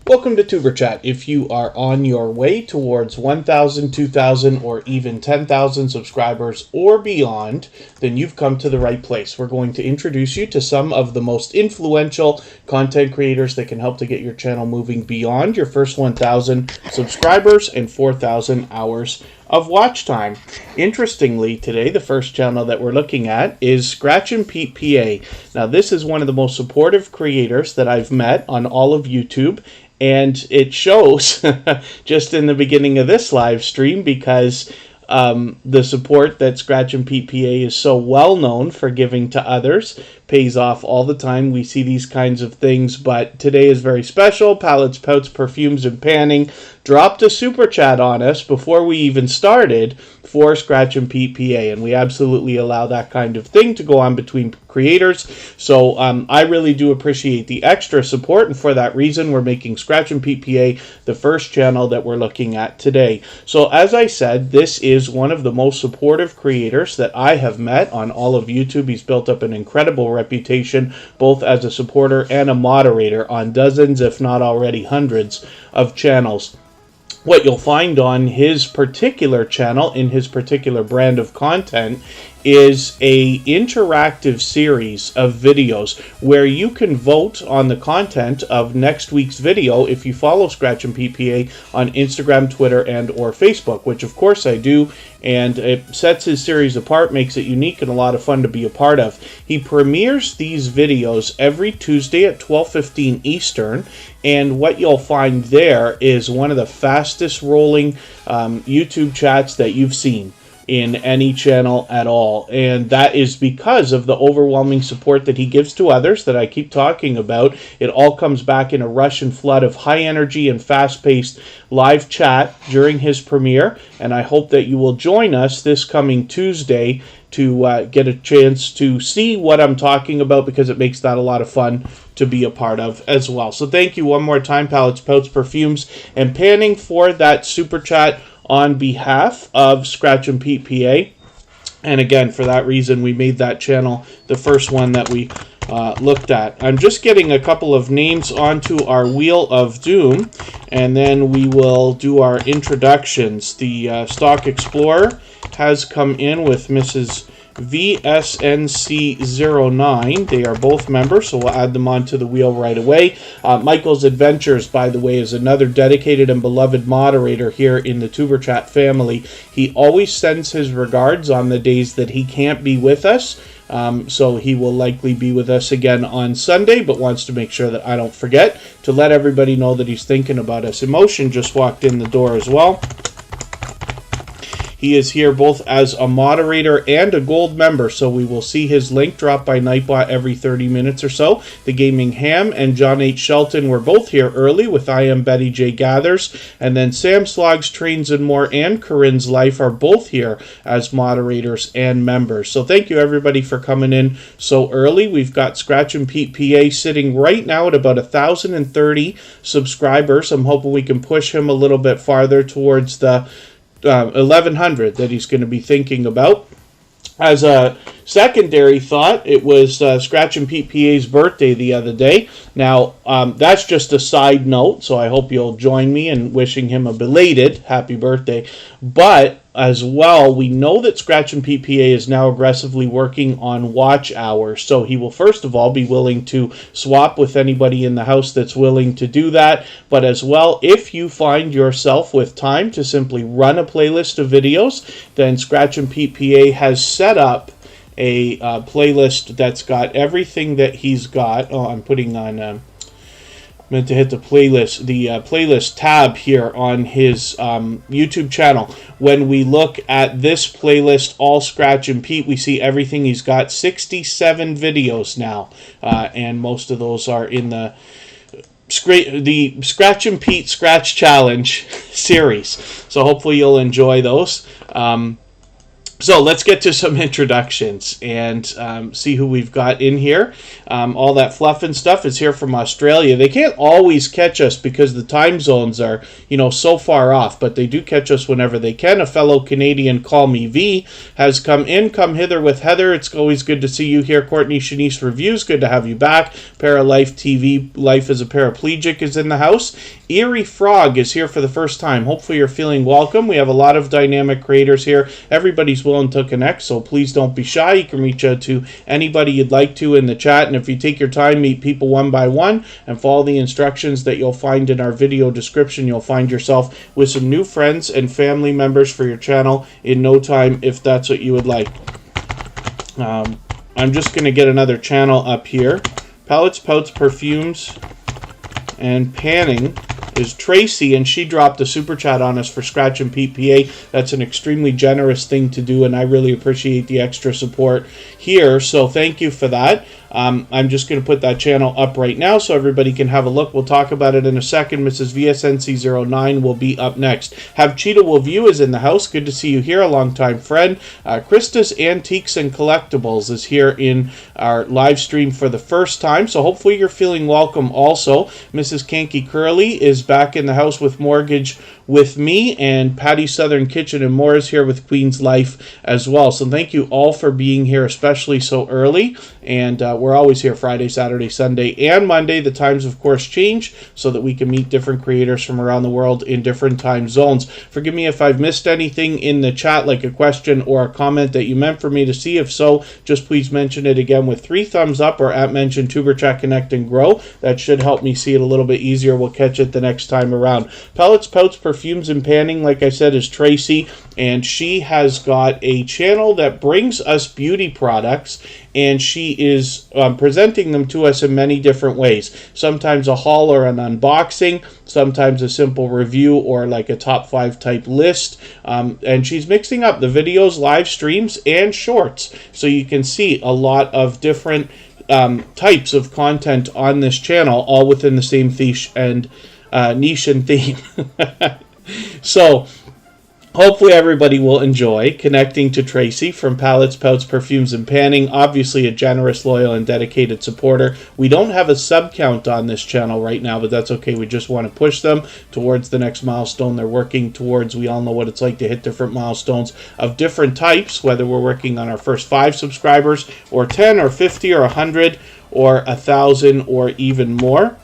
Welcome to Tuber Chat. If you are on your way towards 1,000, 2,000, or even 10,000 subscribers or beyond, then you've come to the right place. We're going to introduce you to some of the most influential content creators that can help to get your channel moving beyond your first 1,000 subscribers and 4,000 hours of watch time. Interestingly, today the first channel that we're looking at is Scratchppa. Now, this is one of the most supportive creators that I've met on all of YouTube. And it shows just in the beginning of this live stream because the support that Scratchppa is so well known for giving to others pays off all the time. We see these kinds of things, but today is very special. Palettes, Pouts, Perfumes, and Panning dropped a super chat on us before we even started for Scratchppa, and we absolutely allow that kind of thing to go on between creators. So I really do appreciate the extra support, and for that reason we're making Scratchppa the first channel that we're looking at today. So as I said, this is one of the most supportive creators that I have met on all of YouTube. He's built up an incredible reputation both as a supporter and a moderator on dozens, if not already hundreds, of channels. What you'll find on his particular channel, in his particular brand of content, is a interactive series of videos where you can vote on the content of next week's video if you follow Scratchppa on Instagram, Twitter, and or Facebook, which of course I do, and it sets his series apart, makes it unique and a lot of fun to be a part of. He premieres these videos every Tuesday at 12:15 Eastern, and what you'll find there is one of the fastest rolling YouTube chats that you've seen in any channel at all, and that is because of the overwhelming support that he gives to others that I keep talking about. It all comes back in a rush and flood of high energy and fast-paced live chat during his premiere, and I hope that you will join us this coming Tuesday to get a chance to see what I'm talking about, because it makes that a lot of fun to be a part of as well. So thank you one more time, Palettes, Pouts, Perfumes, and Panning, for that super chat on behalf of Scratchppa. And again, for that reason, we made that channel the first one that we looked at. I'm just getting a couple of names onto our Wheel of Doom, and then we will do our introductions. The Stock Explorer has come in with Mrs. VSNC09. They are both members, so we'll add them onto the wheel right away. Michael's Adventures, by the way, is another dedicated and beloved moderator here in the Tuber Chat family. He always sends his regards on the days that he can't be with us. So he will likely be with us again on Sunday, but wants to make sure that I don't forget to let everybody know that he's thinking about us. Emotion just walked in the door as well. He is here both as a moderator and a gold member, so we will see his link drop by Nightbot every 30 minutes or so. The Gaming Ham and John H. Shelton were both here early with I Am Betty J. Gathers, and then Sam Slogs, Trains and More, and Corinne's Life are both here as moderators and members. So thank you everybody for coming in so early. We've got Scratchppa sitting right now at about 1,030 subscribers. I'm hoping we can push him a little bit farther towards the 1,100 that he's going to be thinking about. As a secondary thought, it was Scratchppa's birthday the other day. Now, that's just a side note, so I hope you'll join me in wishing him a belated happy birthday. But as well, we know that Scratchppa is now aggressively working on watch hours, so he will first of all be willing to swap with anybody in the house that's willing to do that. But as well, if you find yourself with time to simply run a playlist of videos, then Scratchppa has set up a playlist that's got everything that he's got. Oh, I'm putting on meant to hit the playlist tab here on his YouTube channel. When we look at this playlist, All Scratch and Pete, we see everything. He's got 67 videos now, and most of those are in the Scratch and Pete Scratch Challenge series. So hopefully you'll enjoy those. So let's get to some introductions and see who we've got in here. All that fluff and stuff is here from Australia. They can't always catch us because the time zones are, so far off, but they do catch us whenever they can. A fellow Canadian, Call Me V, has come in. Come hither with Heather. It's always good to see you here. Courtney Shanice Reviews, good to have you back. Paralife TV, Life as a Paraplegic is in the house. Eerie Frog is here for the first time. Hopefully you're feeling welcome. We have a lot of dynamic creators here. Everybody's willing to connect, so please don't be shy. You can reach out to anybody you'd like to in the chat, and if you take your time, meet people one by one and follow the instructions that you'll find in our video description, you'll find yourself with some new friends and family members for your channel in no time, if that's what you would like. I'm just going to get another channel up here. Palettes, Pouts, Perfumes, and Panning is Tracy, and she dropped a super chat on us for Scratch and PPA. That's an extremely generous thing to do, and I really appreciate the extra support here, so thank you for that. I'm just going to put that channel up right now so everybody can have a look. We'll talk about it in a second. Mrs. VSNC09 will be up next. Have Cheetah Will View is in the house. Good to see you here, a longtime friend. Krista's Antiques and Collectibles is here in our live stream for the first time, so hopefully you're feeling welcome also. Mrs. Kanky Curly is back in the house with Mortgage with me, and Patty Southern Kitchen and More is here with Queen's Life as well. So thank you all for being here, especially so early. And we're always here Friday, Saturday, Sunday, and Monday. The times, of course, change so that we can meet different creators from around the world in different time zones. Forgive me if I've missed anything in the chat, like a question or a comment that you meant for me to see. If so, just please mention it again with 3 thumbs up or @ mention Tuberchat Connect and Grow. That should help me see it a little bit easier. We'll catch it the next time around. Pellets, Pouts, Perfumes, and Panning, like I said, is Tracy, and she has got a channel that brings us beauty products, and she is presenting them to us in many different ways. Sometimes a haul or an unboxing, sometimes a simple review or like a top 5 type list, and she's mixing up the videos, live streams, and shorts, so you can see a lot of different types of content on this channel, all within the same niche and theme. So hopefully everybody will enjoy connecting to Tracy from Palettes, Pouts, Perfumes, and Panning. Obviously a generous, loyal, and dedicated supporter. We don't have a sub count on this channel right now, but that's okay. We just want to push them towards the next milestone they're working towards. We all know what it's like to hit different milestones of different types, whether we're working on our first 5 subscribers, or 10, or 50, or 100, or 1,000, or even more.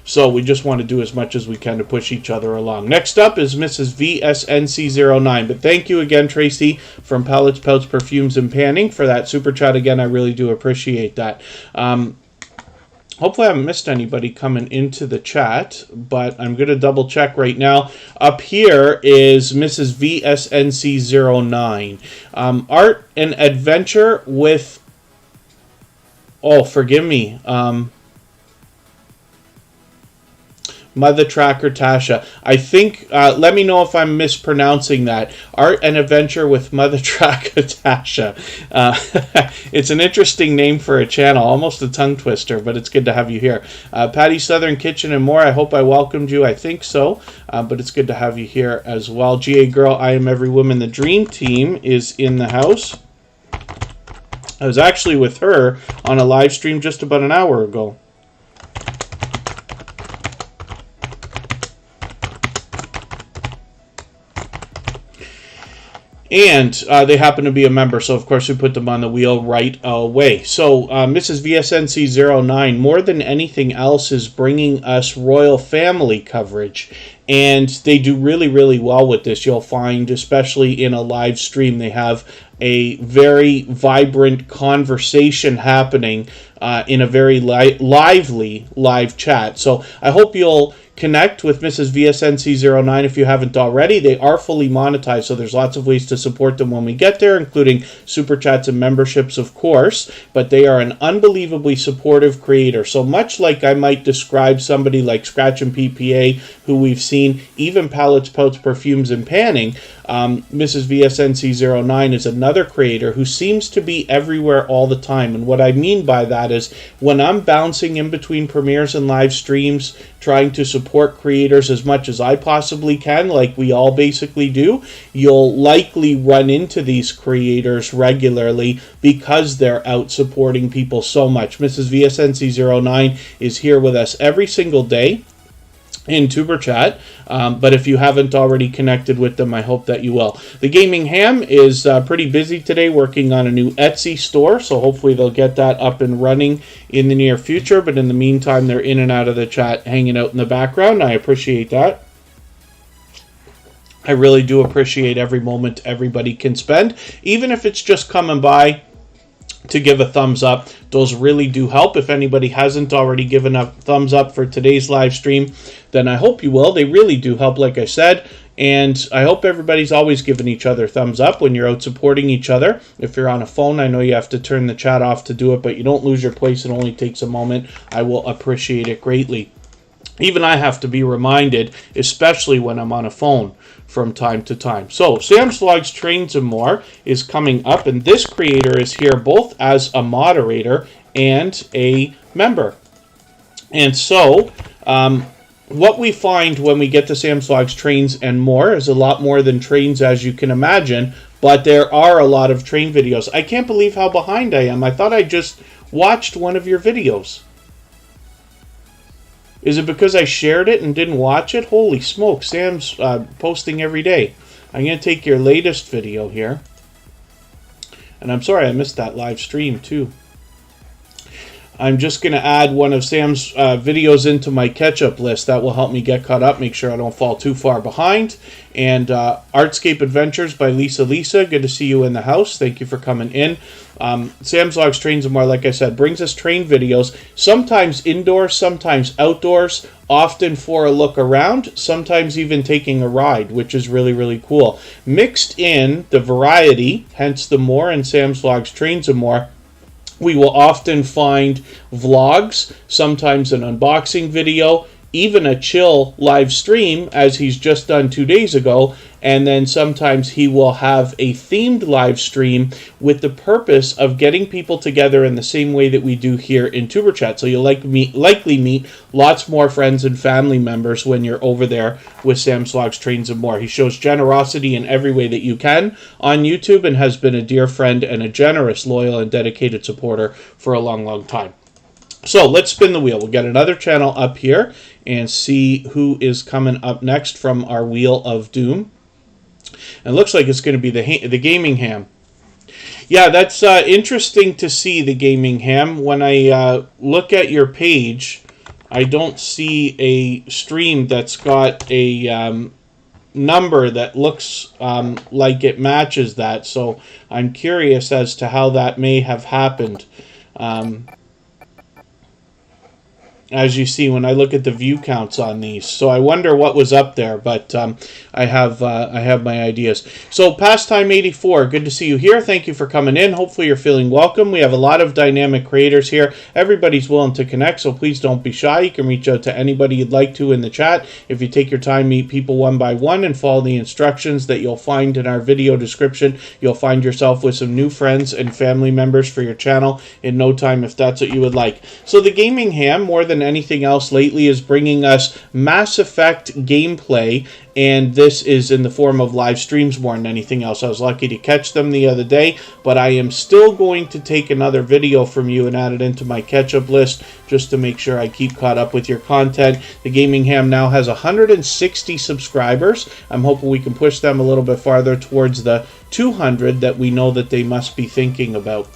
So we just want to do as much as we can to push each other along. Next up is Mrs. VSNC09. But thank you again, Tracy, from Palettes, Pouts, Perfumes, and Panning for that super chat. Again, I really do appreciate that. Hopefully I haven't missed anybody coming into the chat, but I'm going to double check right now. Up here is Mrs. VSNC09. Art and Adventure with... Oh, forgive me. Mother Tracker Tasha. I think, let me know if I'm mispronouncing that. Art and Adventure with Mother Tracker Tasha. It's an interesting name for a channel, almost a tongue twister, but it's good to have you here. Patty Southern Kitchen and More, I hope I welcomed you. I think so, but it's good to have you here as well. GA Girl, I Am Every Woman, the Dream Team is in the house. I was actually with her on a live stream just about an hour ago. And they happen to be a member, so of course we put them on the wheel right away. So Mrs. VSNC09, more than anything else, is bringing us royal family coverage. And they do really, really well with this. You'll find, especially in a live stream, they have a very vibrant conversation happening in a very lively live chat. So I hope you'll connect with Mrs. VSNC09 if you haven't already. They are fully monetized, so there's lots of ways to support them when we get there, including super chats and memberships, of course, but they are an unbelievably supportive creator. So much like I might describe somebody like Scratch and PPA, who we've seen, even Palettes, Pouts, Perfumes, and Panning, Mrs. VSNC09 is another creator who seems to be everywhere all the time. And what I mean by that that is when I'm bouncing in between premieres and live streams, trying to support creators as much as I possibly can, like we all basically do, you'll likely run into these creators regularly because they're out supporting people so much. Mrs. VSNC09 is here with us every single day in Tuber Chat, but if you haven't already connected with them, I hope that you will. The Gaming Ham is pretty busy today working on a new Etsy store, so hopefully they'll get that up and running in the near future, but in the meantime, they're in and out of the chat, hanging out in the background. I appreciate that. I really do appreciate every moment everybody can spend, even if it's just coming by to give a thumbs up. Those really do help. If anybody hasn't already given a thumbs up for today's live stream, then I hope you will. They really do help, like I said, and I hope everybody's always giving each other thumbs up when you're out supporting each other. If you're on a phone, I know you have to turn the chat off to do it, but you don't lose your place. It only takes a moment. I will appreciate it greatly. Even I have to be reminded, especially when I'm on a phone, from time to time. So, Sam's Vlogs Trains and More is coming up, and this creator is here both as a moderator and a member. And so, what we find when we get to Sam's Vlogs Trains and More is a lot more than trains, as you can imagine, but there are a lot of train videos. I can't believe how behind I am. I thought I just watched one of your videos. Is it because I shared it and didn't watch it? Holy smoke, Sam's posting every day. I'm going to take your latest video here. And I'm sorry I missed that live stream too. I'm just going to add one of Sam's videos into my catch-up list. That will help me get caught up, make sure I don't fall too far behind. And Artscape Adventures by Lisa. Good to see you in the house. Thank you for coming in. Sam's Vlogs Trains and More, like I said, brings us train videos, sometimes indoors, sometimes outdoors, often for a look around, sometimes even taking a ride, which is really, really cool. Mixed in the variety, hence the more in Sam's Vlogs Trains and More, we will often find vlogs, sometimes an unboxing video, even a chill live stream, as he's just done 2 days ago, and then sometimes he will have a themed live stream with the purpose of getting people together in the same way that we do here in Tuber Chat. So you'll likely meet lots more friends and family members when you're over there with Sam's Vlogs Trains and More. He shows generosity in every way that you can on YouTube and has been a dear friend and a generous, loyal, and dedicated supporter for a long, long time. So let's spin the wheel. We'll get another channel up here and see who is coming up next from our Wheel of Doom. And it looks like it's going to be the Gaming Ham. Yeah, that's interesting to see, the Gaming Ham. When I look at your page, I don't see a stream that's got a number that looks like it matches that. So I'm curious as to how that may have happened. As you see when I look at the view counts on these. So I wonder what was up there, but I have my ideas. So Pastime 84, good to see you here. Thank you for coming in. Hopefully you're feeling welcome. We have a lot of dynamic creators here. Everybody's willing to connect, so please don't be shy. You can reach out to anybody you'd like to in the chat. If you take your time, meet people one by one and follow the instructions that you'll find in our video description, you'll find yourself with some new friends and family members for your channel in no time, if that's what you would like. So the Gaming Ham, more than anything else lately, is bringing us Mass Effect gameplay, and this is in the form of live streams more than anything else. I was lucky to catch them the other day, but I am still going to take another video from you and add it into my catch-up list just to make sure I keep caught up with your content. The Gaming Ham now has 160 subscribers. I'm hoping we can push them a little bit farther towards the 200 that we know that they must be thinking about.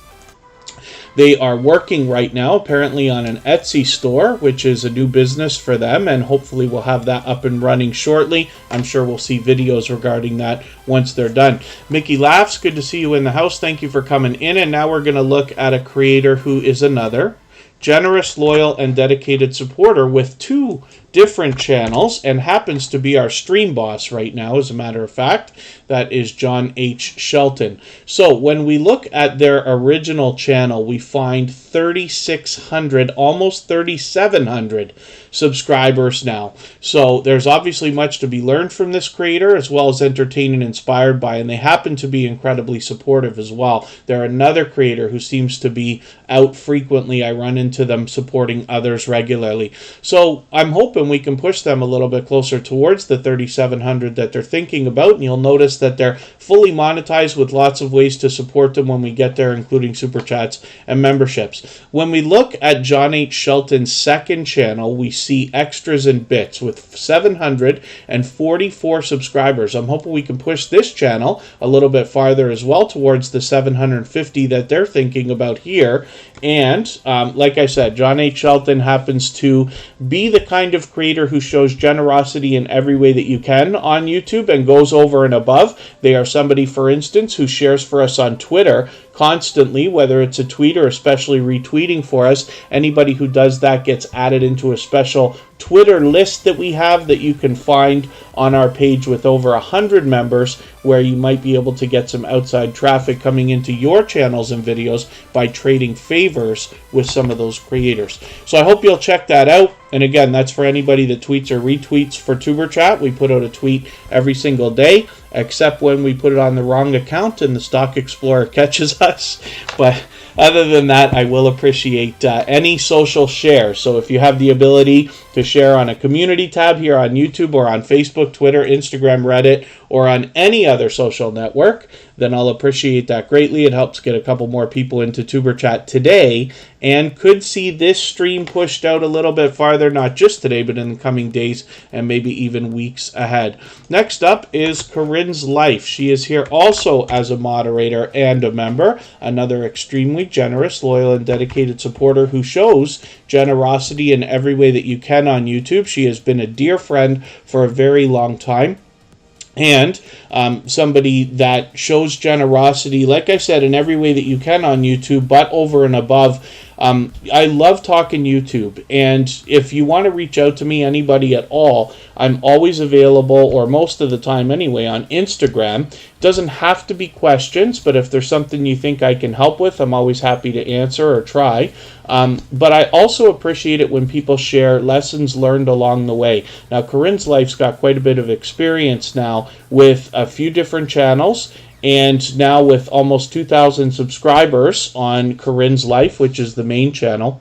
They are working right now, apparently, on an Etsy store, which is a new business for them, and hopefully we'll have that up and running shortly. I'm sure we'll see videos regarding that once they're done. Mickey Laughs, good to see you in the house. Thank you for coming in, and now we're going to look at a creator who is another generous, loyal, and dedicated supporter with 2 different channels and happens to be our stream boss right now, as a matter of fact. That is John H. Shelton. So when we look at their original channel, we find 3,600, almost 3,700 subscribers now. So there's obviously much to be learned from this creator, as well as entertained and inspired by, and they happen to be incredibly supportive as well. They're another creator who seems to be out frequently. I run into them supporting others regularly. So I'm hoping we can push them a little bit closer towards the 3,700 that they're thinking about, and you'll notice that they're fully monetized with lots of ways to support them when we get there, including super chats and memberships. When we look at John H. Shelton's second channel, we see extras and bits with 744 subscribers. I'm hoping we can push this channel a little bit farther as well towards the 750 that they're thinking about here. And like I said, John H. Shelton happens to be the kind of creator who shows generosity in every way that you can on YouTube and goes over and above. They are somebody, for instance, who shares for us on Twitter constantly, whether it's a tweet or especially retweeting for us. Anybody who does that gets added into a special Twitter list that we have that you can find on our page with over 100 members, where you might be able to get some outside traffic coming into your channels and videos by trading favors with some of those creators. So I hope you'll check that out. And again, that's for anybody that tweets or retweets for Tuber Chat. We put out a tweet every single day, except when we put it on the wrong account and the Stock Explorer catches us. But other than that, I will appreciate any social share. So if you have the ability to share on a community tab here on YouTube or on Facebook, Twitter, Instagram, Reddit, or on any other social network, then I'll appreciate that greatly. It helps get a couple more people into Tuber Chat today, and could see this stream pushed out a little bit farther, not just today, but in the coming days and maybe even weeks ahead. Next up is Corinne's Life. She is here also as a moderator and a member, another extremely generous, loyal, and dedicated supporter who shows generosity in every way that you can on YouTube. She has been a dear friend for a very long time, and somebody that shows generosity, like I said, in every way that you can on YouTube, but over and above. I love talking YouTube, and if you want to reach out to me, anybody at all, I'm always available, or most of the time anyway, on Instagram. It doesn't have to be questions, but if there's something you think I can help with, I'm always happy to answer or try. But I also appreciate it when people share lessons learned along the way. Now, Corinne's Life's got quite a bit of experience now with a few different channels, and now with almost 2,000 subscribers on Corinne's Life, which is the main channel.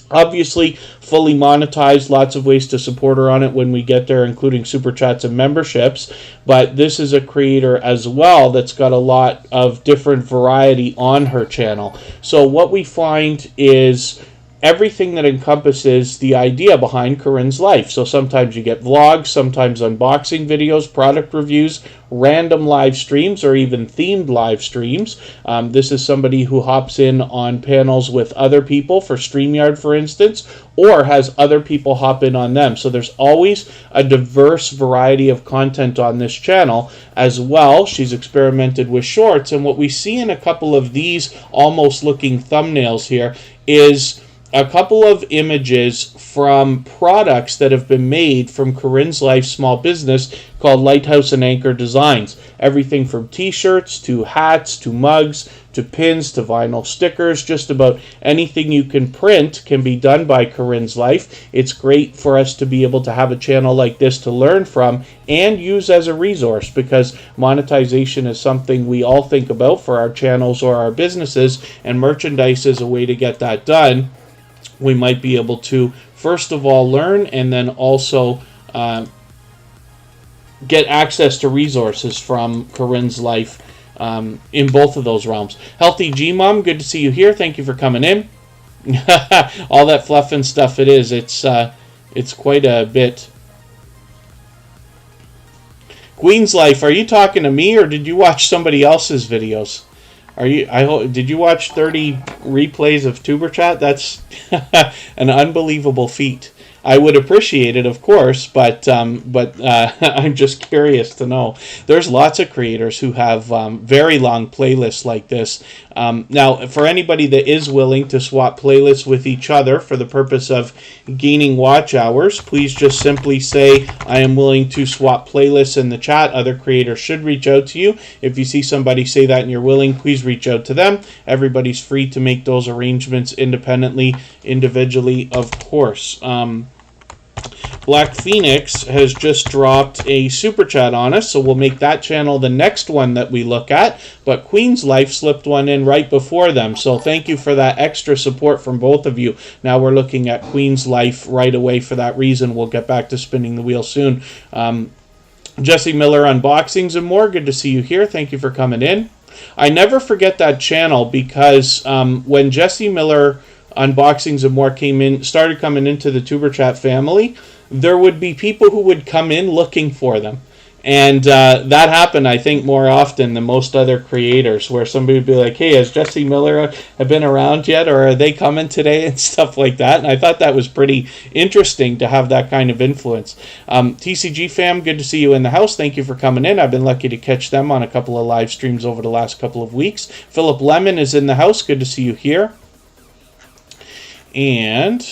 Obviously, fully monetized, lots of ways to support her on it when we get there, including super chats and memberships. But this is a creator as well that's got a lot of different variety on her channel. So what we find is everything that encompasses the idea behind Corinne's Life. So sometimes you get vlogs, sometimes unboxing videos, product reviews, random live streams, or even themed live streams. This is somebody who hops in on panels with other people for StreamYard, for instance, or has other people hop in on them. So there's always a diverse variety of content on this channel as well. She's experimented with shorts, and what we see in a couple of these almost looking thumbnails here is a couple of images from products that have been made from Corinne's Life small business called Lighthouse and Anchor Designs. Everything from t-shirts to hats to mugs to pins to vinyl stickers. Just about anything you can print can be done by Corinne's Life. It's great for us to be able to have a channel like this to learn from and use as a resource, because monetization is something we all think about for our channels or our businesses, and merchandise is a way to get that done. We might be able to, first of all, learn, and then also get access to resources from Corinne's Life in both of those realms. Healthy Gmom, good to see you here. Thank you for coming in. All that fluff and stuff it is. It's quite a bit. Queen's Life, are you talking to me, or did you watch somebody else's videos? Did you watch 30 replays of Tuber Chat? That's an unbelievable feat. I would appreciate it, of course, but I'm just curious to know. There's lots of creators who have very long playlists like this. Now, for anybody that is willing to swap playlists with each other for the purpose of gaining watch hours, please just simply say, I am willing to swap playlists in the chat. Other creators should reach out to you. If you see somebody say that and you're willing, please reach out to them. Everybody's free to make those arrangements independently, individually, of course. Black Phoenix has just dropped a super chat on us, so we'll make that channel the next one that we look at. But Queen's Life slipped one in right before them, so thank you for that extra support from both of you. Now we're looking at Queen's Life right away for that reason. We'll get back to spinning the wheel soon. Jesse Miller Unboxings and More, good to see you here. Thank you for coming in. I never forget that channel because when Jesse Miller Unboxings and More started coming into the Tuber Chat family, there would be people who would come in looking for them. And that happened, I think, more often than most other creators, where somebody would be like, hey, has Jesse Miller have been around yet, or are they coming today, and stuff like that. And I thought that was pretty interesting to have that kind of influence. TCG fam, good to see you in the house. Thank you for coming in. I've been lucky to catch them on a couple of live streams over the last couple of weeks. Philip Lemon is in the house. Good to see you here. And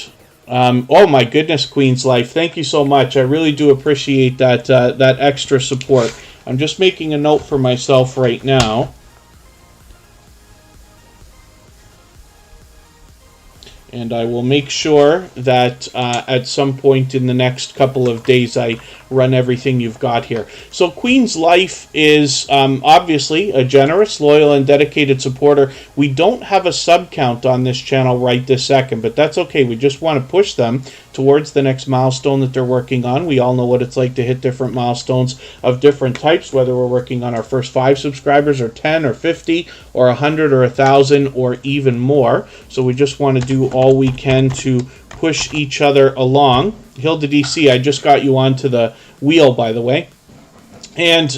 oh my goodness, Queen's Life, thank you so much. I really do appreciate that that extra support. I'm just making a note for myself right now. And I will make sure that at some point in the next couple of days I run everything you've got here. So Queen's Life is obviously a generous, loyal, and dedicated supporter. We don't have a sub count on this channel right this second, but that's okay. We just want to push them towards the next milestone that they're working on. We all know what it's like to hit different milestones of different types, whether we're working on our first 5 subscribers or 10 or 50 or 100 or 1,000 or even more. So we just want to do all we can to push each other along. Hilda DC, I just got you onto the wheel, by the way. And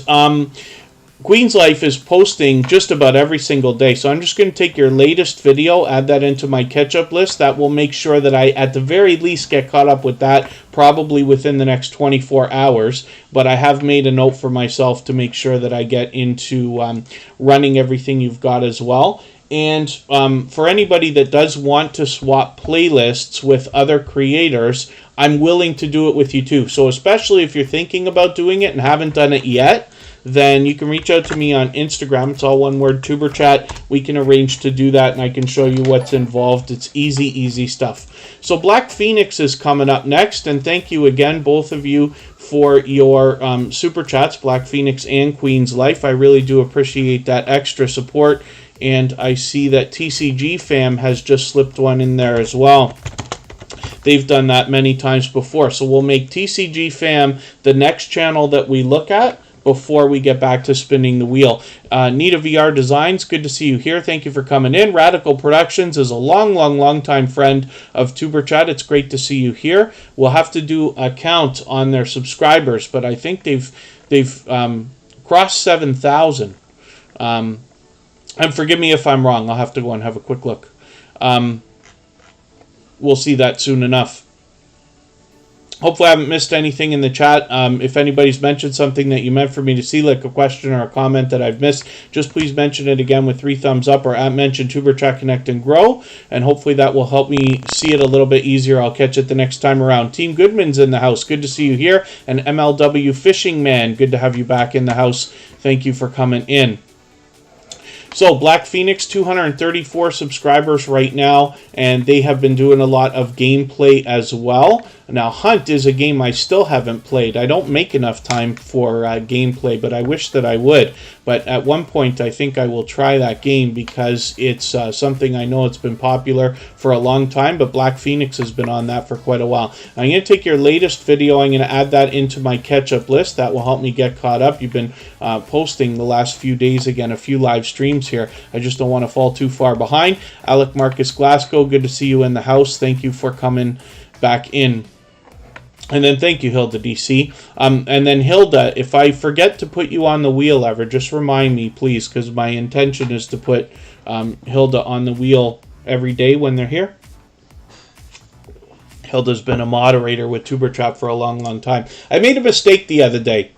Queen's Life is posting just about every single day. So I'm just going to take your latest video, add that into my catch-up list. That will make sure that I, at the very least, get caught up with that probably within the next 24 hours. But I have made a note for myself to make sure that I get into running everything you've got as well. And for anybody that does want to swap playlists with other creators, I'm willing to do it with you too. So especially if you're thinking about doing it and haven't done it yet, then you can reach out to me on Instagram. It's all one word, Tuber Chat. We can arrange to do that, and I can show you what's involved. It's easy, easy stuff. So Black Phoenix is coming up next, and thank you again, both of you, for your super chats, Black Phoenix and Queen's Life. I really do appreciate that extra support, and I see that TCG fam has just slipped one in there as well. They've done that many times before, so we'll make TCG fam the next channel that we look at before we get back to spinning the wheel. Nita VR Designs, good to see you here. Thank you for coming in. Radical Productions is a long time friend of Tuber Chat. It's great to see you here. We'll have to do a count on their subscribers, but I think they've crossed 7,000. And forgive me if I'm wrong. I'll have to go and have a quick look. We'll see that soon enough. Hopefully I haven't missed anything in the chat. If anybody's mentioned something that you meant for me to see, like a question or a comment that I've missed, just please mention it again with 3 thumbs up, or mention Tuber Chat Connect and Grow, and hopefully that will help me see it a little bit easier. I'll catch it the next time around. Team Goodman's in the house. Good to see you here. And mlwfishingman, good to have you back in the house. Thank you for coming in. So Black Phoenix, 234 subscribers right now, and they have been doing a lot of gameplay as well. Now, Hunt is a game I still haven't played. I don't make enough time for gameplay, but I wish that I would. But at one point, I think I will try that game because it's something I know it's been popular for a long time, but Black Phoenix has been on that for quite a while. I'm going to take your latest video. I'm going to add that into my catch-up list. That will help me get caught up. You've been posting the last few days, again, a few live streams here. I just don't want to fall too far behind. Alec Marcus Glasgow, good to see you in the house. Thank you for coming back in. And then thank you, Hilda DC. And then Hilda, if I forget to put you on the wheel ever, just remind me, please, because my intention is to put Hilda on the wheel every day when they're here. Hilda's been a moderator with Tuber Chat for a long time. I made a mistake the other day.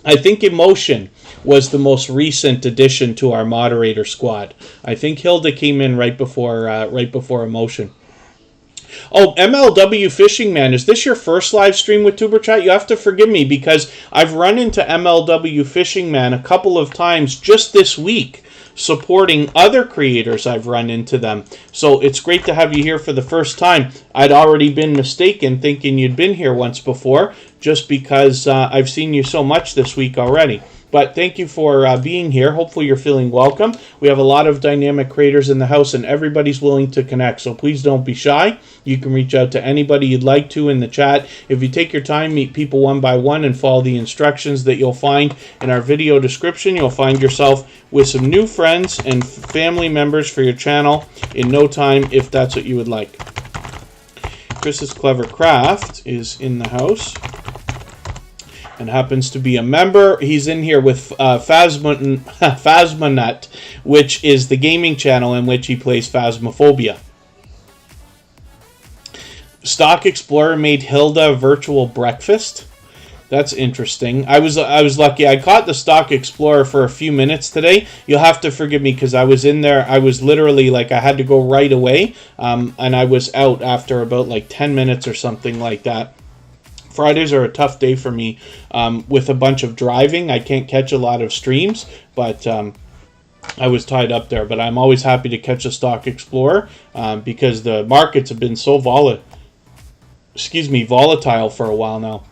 I think Emotion was the most recent addition to our moderator squad. I think Hilda came in right before Emotion. Oh, mlwfishingman, is this your first live stream with Superchat? You have to forgive me because I've run into mlwfishingman a couple of times just this week, supporting other creators. I've run into them. So it's great to have you here for the first time. I'd already been mistaken thinking you'd been here once before just because I've seen you so much this week already. But thank you for being here. Hopefully you're feeling welcome. We have a lot of dynamic creators in the house and everybody's willing to connect. So please don't be shy. You can reach out to anybody you'd like to in the chat. If you take your time, meet people one by one and follow the instructions that you'll find in our video description, you'll find yourself with some new friends and family members for your channel in no time if that's what you would like. Chris's Clever Craft is in the house and happens to be a member. He's in here with Phasmonut, which is the gaming channel in which he plays Phasmophobia. Stock Explorer made Hilda a virtual breakfast. That's interesting. I was lucky. I caught the Stock Explorer for a few minutes today. You'll have to forgive me because I was in there. I was literally like I had to go right away, and I was out after about like 10 minutes or something like that. Fridays are a tough day for me with a bunch of driving. I can't catch a lot of streams, but I was tied up there. But I'm always happy to catch a Stock Explorer because the markets have been so volatile for a while now.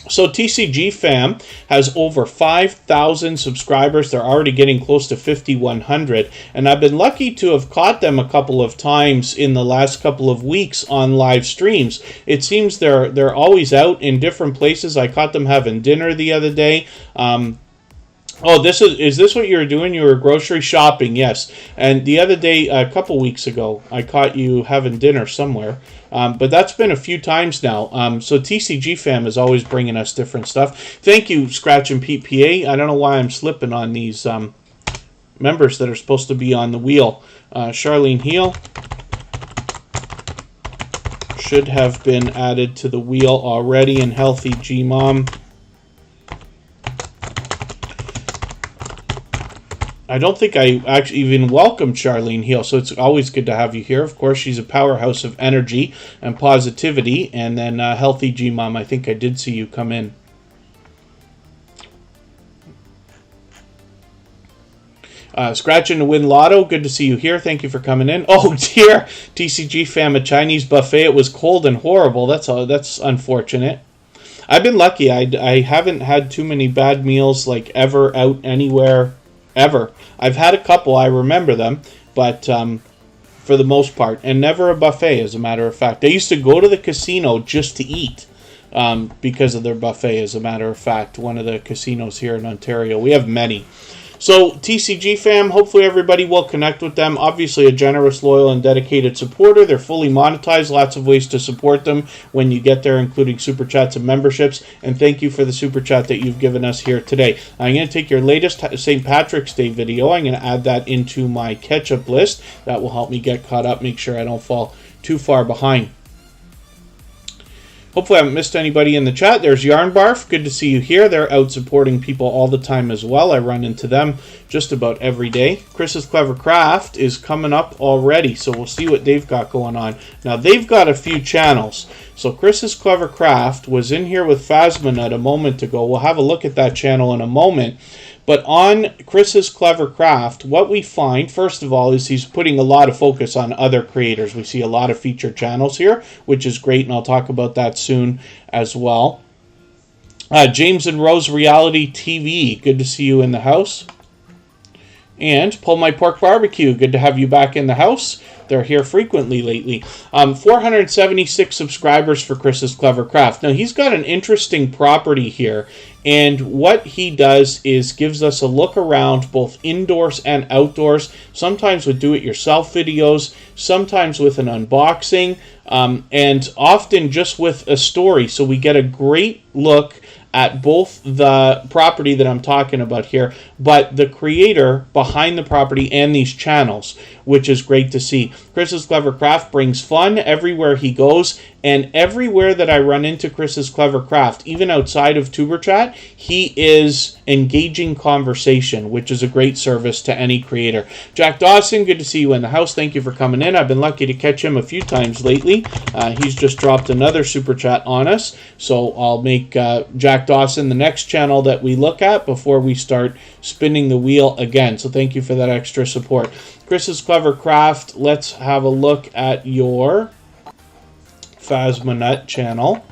So TCG Fam has over 5,000 subscribers. They're already getting close to 5,100. And I've been lucky to have caught them a couple of times in the last couple of weeks on live streams. It seems they're always out in different places. I caught them having dinner the other day. Oh, is this what you were doing? You were grocery shopping, yes. And the other day, a couple weeks ago, I caught you having dinner somewhere. But that's been a few times now. So TCG Fam is always bringing us different stuff. Thank you, Scratch and Pete PA. I don't know why I'm slipping on these members that are supposed to be on the wheel. Charlene Heel should have been added to the wheel already. And Healthy Gmom. I don't think I actually even welcomed Charlene Heel, so it's always good to have you here. Of course, she's a powerhouse of energy and positivity. And then Healthy Gmom, I think I did see you come in. Scratching to Win Lotto, good to see you here. Thank you for coming in. Oh dear, TCG Fam, a Chinese buffet. It was cold and horrible. That's unfortunate. I've been lucky. I haven't had too many bad meals like ever out anywhere. Ever. I've had a couple, I remember them, but for the most part, and never a buffet, as a matter of fact. I used to go to the casino just to eat because of their buffet, as a matter of fact, one of the casinos here in Ontario. We have many. So, TCG Fam, hopefully everybody will connect with them. Obviously, a generous, loyal, and dedicated supporter. They're fully monetized. Lots of ways to support them when you get there, including Super Chats and memberships. And thank you for the Super Chat that you've given us here today. I'm going to take your latest St. Patrick's Day video. I'm going to add that into my catch-up list. That will help me get caught up, make sure I don't fall too far behind. Hopefully I haven't missed anybody in the chat. There's Yarn Barf. Good to see you here. They're out supporting people all the time as well. I run into them just about every day. Chris's Clever Craft is coming up already, so we'll see what they've got going on. Now, they've got a few channels. So Chris's Clever Craft was in here with Phasmonut a moment ago. We'll have a look at that channel in a moment. But on Chris's Clever Craft, what we find, first of all, is he's putting a lot of focus on other creators. We see a lot of featured channels here, which is great, and I'll talk about that soon as well. James and Rose Reality TV, good to see you in the house. And Pull My Pork Barbecue, good to have you back in the house. They're here frequently lately. 476 subscribers for Chris's Clever Craft. Now, he's got an interesting property here. And what he does is gives us a look around both indoors and outdoors, sometimes with do-it-yourself videos, sometimes with an unboxing, and often just with a story. So we get a great look at both the property that I'm talking about here, but the creator behind the property and these channels, which is great to see. Chris's Clever Craft brings fun everywhere he goes, And everywhere that I run into Chris's Clever Craft, even outside of Tuber Chat, he is engaging conversation, which is a great service to any creator. Jack Dawson, good to see you in the house. Thank you for coming in. I've been lucky to catch him a few times lately. He's just dropped another super chat on us, so I'll make Jack Dawson the next channel that we look at before we start spinning the wheel again. So thank you for that extra support. Chris's Clever Craft, let's have a look at your Phasma channel.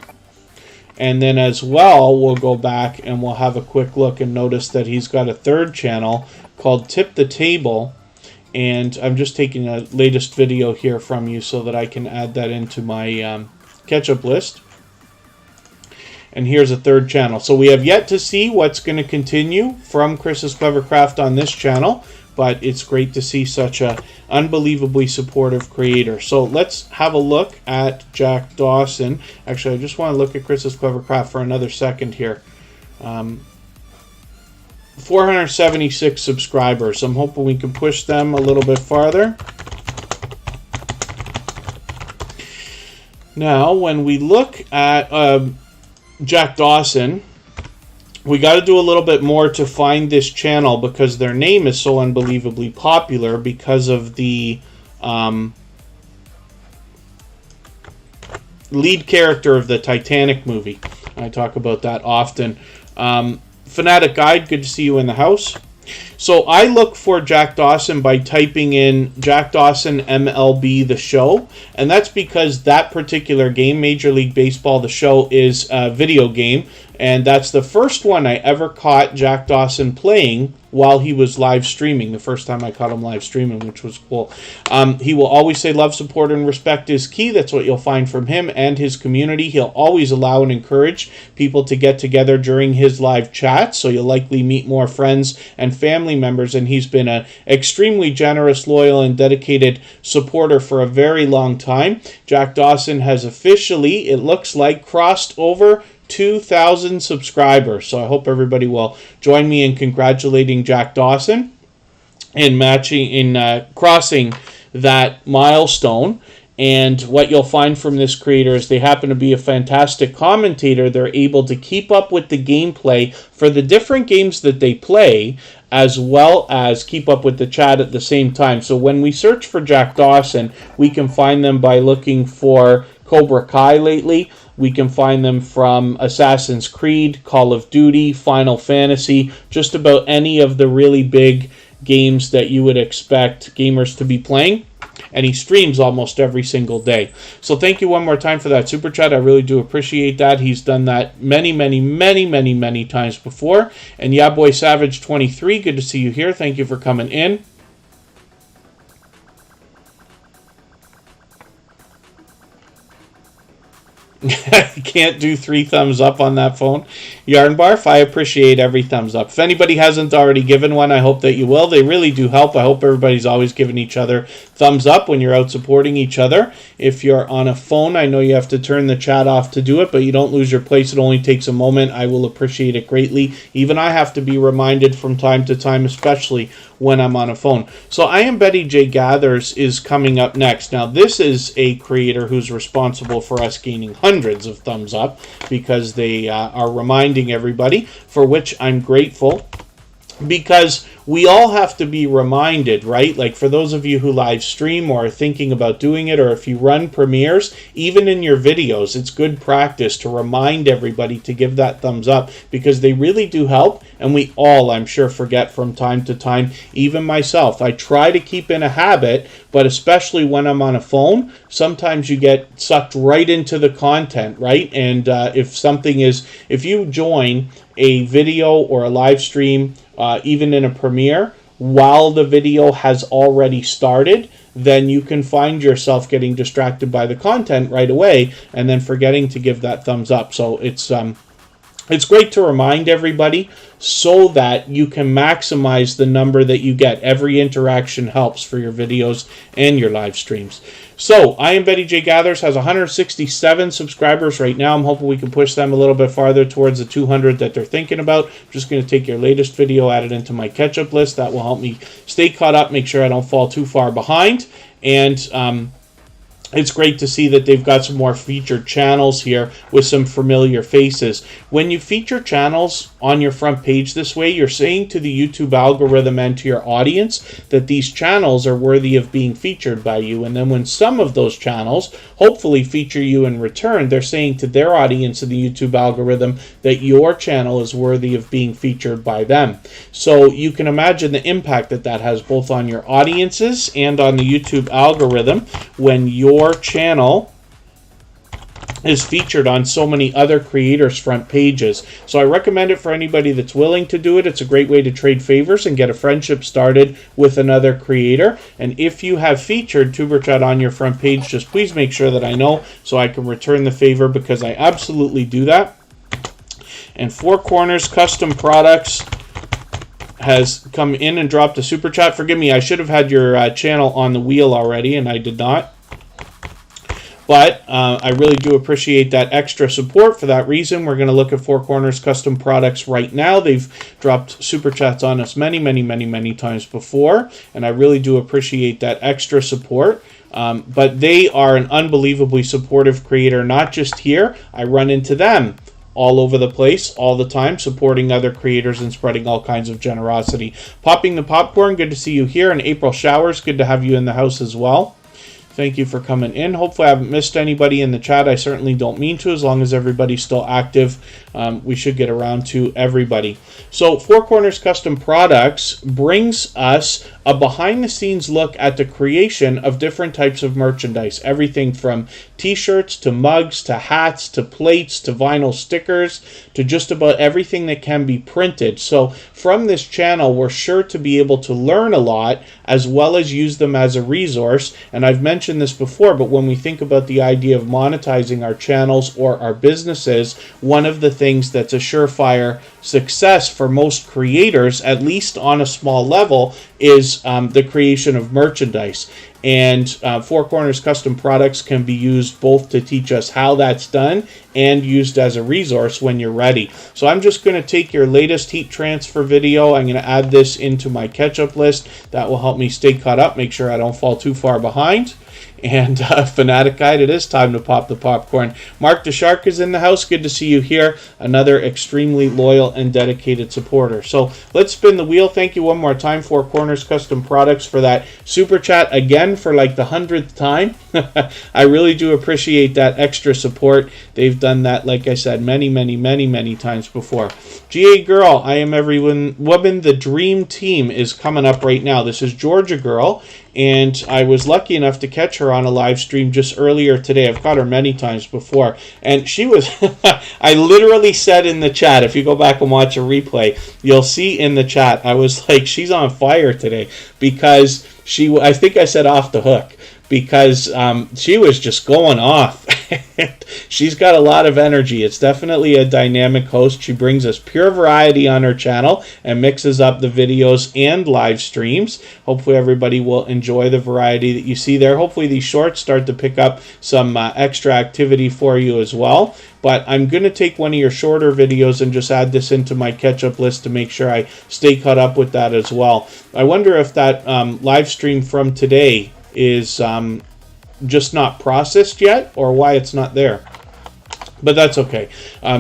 And then as well, we'll go back and we'll have a quick look and notice that he's got a third channel called Tip the Table. And I'm just taking a latest video here from you so that I can add that into my catch-up list. And here's a third channel. So we have yet to see what's going to continue from Chris's Clever Craft on this channel, but it's great to see such a unbelievably supportive creator. So let's have a look at Jack Dawson. Actually, I just want to look at Chris's Clever Craft for another second here. 476 subscribers. I'm hoping we can push them a little bit farther. Now, when we look at Jack Dawson, we got to do a little bit more to find this channel because their name is so unbelievably popular because of the lead character of the Titanic movie. I talk about that often. Fanatic Guide, good to see you in the house. So I look for Jack Dawson by typing in Jack Dawson MLB The Show, and that's because that particular game, Major League Baseball The Show, is a video game, and that's the first one I ever caught Jack Dawson playing while he was live streaming, the first time I caught him live streaming, which was cool. He will always say love, support, and respect is key. That's what you'll find from him and his community. He'll always allow and encourage people to get together during his live chats, so you'll likely meet more friends and family members, and he's been an extremely generous, loyal, and dedicated supporter for a very long time. Jack Dawson has officially, it looks like, crossed over 2,000 subscribers. So I hope everybody will join me in congratulating Jack Dawson in crossing that milestone. And what you'll find from this creator is they happen to be a fantastic commentator. They're able to keep up with the gameplay for the different games that they play, as well as keep up with the chat at the same time. So when we search for Jack Dawson, we can find them by looking for Cobra Kai lately. We can find them from Assassin's Creed, Call of Duty, Final Fantasy, just about any of the really big games that you would expect gamers to be playing. And he streams almost every single day. So thank you one more time for that super chat. I really do appreciate that. He's done that many times before. And Yeah Boy Savage 23, good to see you here. Thank you for coming in. Can't do 3 thumbs up on that phone. Yarnbarf, I appreciate every thumbs up. If anybody hasn't already given one, I hope that you will. They really do help. I hope everybody's always giving each other thumbs up when you're out supporting each other. If you're on a phone, I know you have to turn the chat off to do it, but you don't lose your place. It only takes a moment. I will appreciate it greatly. Even I have to be reminded from time to time, especially when I'm on a phone. So I Am Betty J Gathers is coming up next. Now, this is a creator who's responsible for us gaining hundreds of thumbs up because they are reminding everybody, for which I'm grateful. Because we all have to be reminded, right? Like for those of you who live stream or are thinking about doing it, or if you run premieres, even in your videos, it's good practice to remind everybody to give that thumbs up because they really do help. And we all, I'm sure, forget from time to time, even myself. I try to keep in a habit, but especially when I'm on a phone, sometimes you get sucked right into the content, right? And if you join a video or a live stream, even in a premiere, while the video has already started, then you can find yourself getting distracted by the content right away and then forgetting to give that thumbs up. So it's great to remind everybody so that you can maximize the number that you get. Every interaction helps for your videos and your live streams. So, I Am Betty J Gathers has 167 subscribers right now. I'm hoping we can push them a little bit farther towards the 200 that they're thinking about. I'm just going to take your latest video, add it into my catch-up list. That will help me stay caught up, make sure I don't fall too far behind. And it's great to see that they've got some more featured channels here with some familiar faces. When you feature channels on your front page this way, you're saying to the YouTube algorithm and to your audience that these channels are worthy of being featured by you. And then when some of those channels hopefully feature you in return, they're saying to their audience in the YouTube algorithm that your channel is worthy of being featured by them. So you can imagine the impact that that has both on your audiences and on the YouTube algorithm when your channel is featured on so many other creators' front pages. So I recommend it for anybody that's willing to do it. It's a great way to trade favors and get a friendship started with another creator. And if you have featured Superchat on your front page, just please make sure that I know so I can return the favor, because I absolutely do that. And Four Corners Custom Products has come in and dropped a super chat. Forgive me, I should have had your channel on the wheel already, and I did not. But I really do appreciate that extra support. For that reason, we're going to look at Four Corners Custom Products right now. They've dropped super chats on us many times before, and I really do appreciate that extra support. But they are an unbelievably supportive creator, not just here. I run into them all over the place, all the time, supporting other creators and spreading all kinds of generosity. Popping the Popcorn, good to see you here. And April Showers, good to have you in the house as well. Thank you for coming in. Hopefully I haven't missed anybody in the chat. I certainly don't mean to. As long as everybody's still active, we should get around to everybody. So Four Corners Custom Products brings us a behind-the-scenes look at the creation of different types of merchandise. Everything from t-shirts to mugs to hats to plates to vinyl stickers to just about everything that can be printed. So from this channel, we're sure to be able to learn a lot as well as use them as a resource. And I've mentioned this before, but when we think about the idea of monetizing our channels or our businesses, one of the things that's a surefire success for most creators, at least on a small level, is the creation of merchandise. And Four Corners Custom Products can be used both to teach us how that's done and used as a resource when you're ready. So I'm just going to take your latest heat transfer video. I'm going to add this into my catch-up list. That will help me stay caught up, make sure I don't fall too far behind. And Fanatic Guide, it is time to pop the popcorn. Mark the Shark is in the house. Good to see you here. Another extremely loyal and dedicated supporter. So let's spin the wheel. Thank you one more time, Four Corners Custom Products, for that super chat again for like the 100th time. I really do appreciate that extra support. They've done that, like I said, many times before. GA Girl, I Am Every Woman, the Dream Team is coming up right now. This is Georgia Girl, and I was lucky enough to catch her on a live stream just earlier today. I've caught her many times before, and she was I literally said in the chat, if you go back and watch a replay, you'll see in the chat, I was like, she's on fire today, because I think I said off the hook, because she was just going off. She's got a lot of energy. It's definitely a dynamic host. She brings us pure variety on her channel and mixes up the videos and live streams. Hopefully everybody will enjoy the variety that you see there. Hopefully these shorts start to pick up some extra activity for you as well. But I'm going to take one of your shorter videos and just add this into my catch-up list to make sure I stay caught up with that as well. I wonder if that live stream from today is just not processed yet, or why it's not there. But that's okay.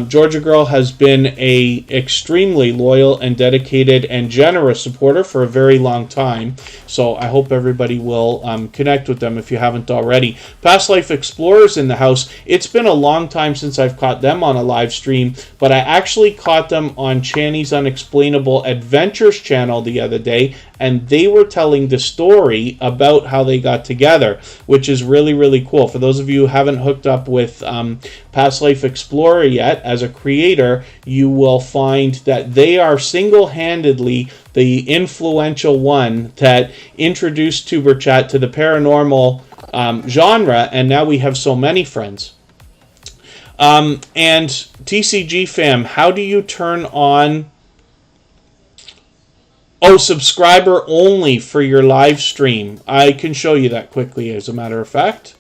Georgia Girl has been a extremely loyal and dedicated and generous supporter for a very long time. So I hope everybody will connect with them if you haven't already. Past Life Explorers in the house. It's been a long time since I've caught them on a live stream, but I actually caught them on Channy's Unexplainable Adventures channel the other day, and they were telling the story about how they got together, which is really cool. For those of you who haven't hooked up with Past Life Explorer yet, as a creator, you will find that they are single-handedly the influential one that introduced TuberChat to the paranormal genre, and now we have so many friends. And TCG fam, how do you turn on subscriber only for your live stream? I can show you that quickly, as a matter of fact.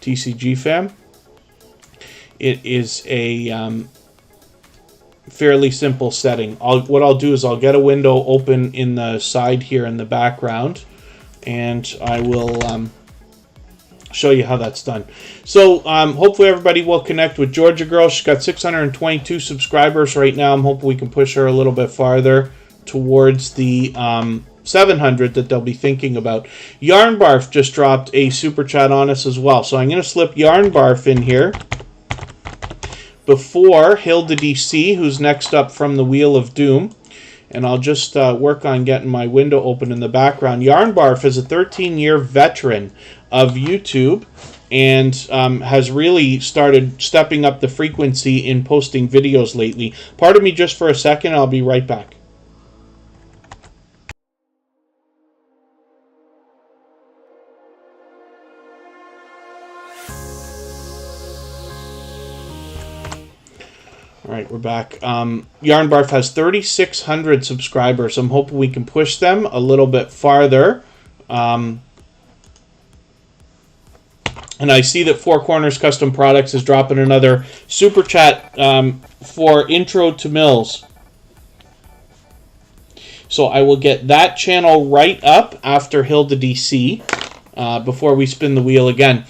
TCG fam. It is a fairly simple setting. What I'll do is I'll get a window open in the side here in the background, and I will show you how that's done. So hopefully everybody will connect with Georgia Girl. She's got 622 subscribers right now. I'm hoping we can push her a little bit farther towards the 700 that they'll be thinking about. Yarn Barf just dropped a super chat on us as well. So I'm going to slip Yarn Barf in here before Hilda DC, who's next up from the Wheel of Doom. And I'll just work on getting my window open in the background. Yarn Barf is a 13-year veteran of YouTube and has really started stepping up the frequency in posting videos lately. Pardon me just for a second. I'll be right back. All right, we're back. Yarn Barf has 3,600 subscribers. I'm hoping we can push them a little bit farther. And I see that Four Corners Custom Products is dropping another super chat for Intro to Mills. So I will get that channel right up after Hilda DC before we spin the wheel again.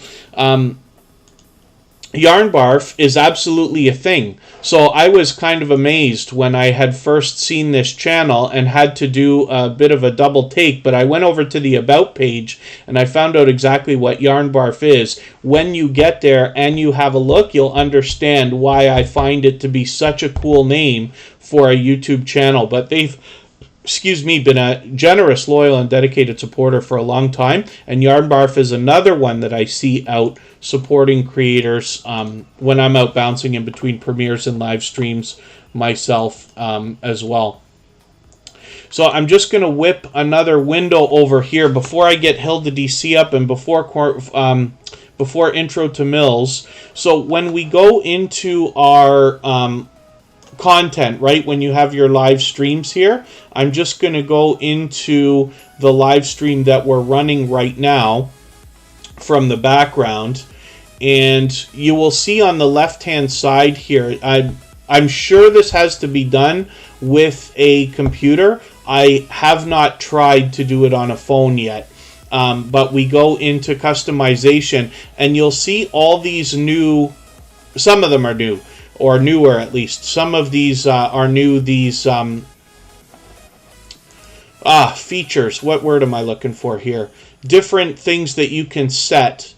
Yarn Barf is absolutely a thing. So I was kind of amazed when I had first seen this channel and had to do a bit of a double take, but I went over to the About page and I found out exactly what Yarn Barf is. When you get there and you have a look, you'll understand why I find it to be such a cool name for a YouTube channel. But they've been a generous, loyal, and dedicated supporter for a long time. And Yarn Barf is another one that I see out supporting creators when I'm out bouncing in between premieres and live streams myself as well. So I'm just going to whip another window over here before I get Hilda DC up and before Intro to Mills. So when we go into our content, right, when you have your live streams here, I'm just going to go into the live stream that we're running right now from the background, and you will see on the left hand side here, I'm sure this has to be done with a computer. I have not tried to do it on a phone yet, but we go into customization and you'll see all these new, some of them are new, or newer at least. Some of these are new. These features. What word am I looking for here? Different things that you can set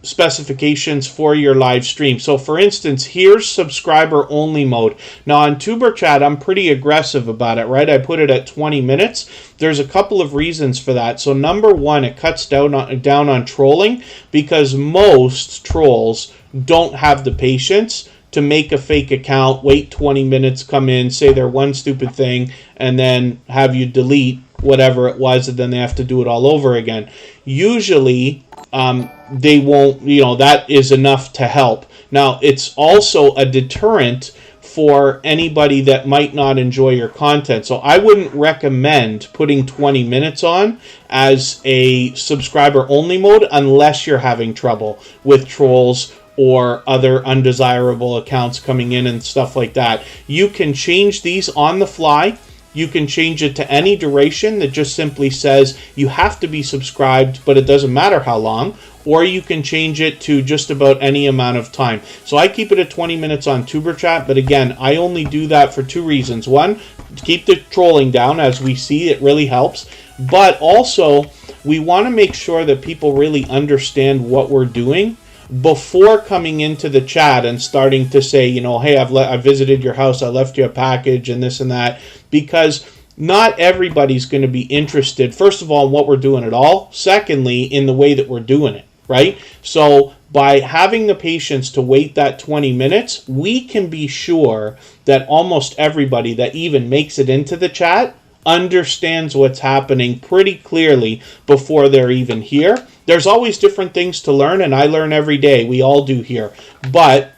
specifications for your live stream. So for instance, here's subscriber only mode. Now on Superchat, I'm pretty aggressive about it, right? I put it at 20 minutes. There's a couple of reasons for that. So number one, it cuts down on trolling, because most trolls don't have the patience to make a fake account, wait 20 minutes, come in, say their one stupid thing, and then have you delete whatever it was, and then they have to do it all over again. Usually, they won't, that is enough to help. Now, it's also a deterrent for anybody that might not enjoy your content. So I wouldn't recommend putting 20 minutes on as a subscriber-only mode unless you're having trouble with trolls or other undesirable accounts coming in and stuff like that. You can change these on the fly. You can change it to any duration that just simply says you have to be subscribed, but it doesn't matter how long. Or you can change it to just about any amount of time. So I keep it at 20 minutes on Superchat, but again, I only do that for two reasons. One, to keep the trolling down. As we see, it really helps. But also, we want to make sure that people really understand what we're doing before coming into the chat and starting to say, hey, I've visited your house, I left you a package and this and that, because not everybody's going to be interested, first of all, in what we're doing at all. Secondly, in the way that we're doing it, right? So by having the patience to wait that 20 minutes, we can be sure that almost everybody that even makes it into the chat understands what's happening pretty clearly before they're even here. There's always different things to learn, and I learn every day. We all do here. But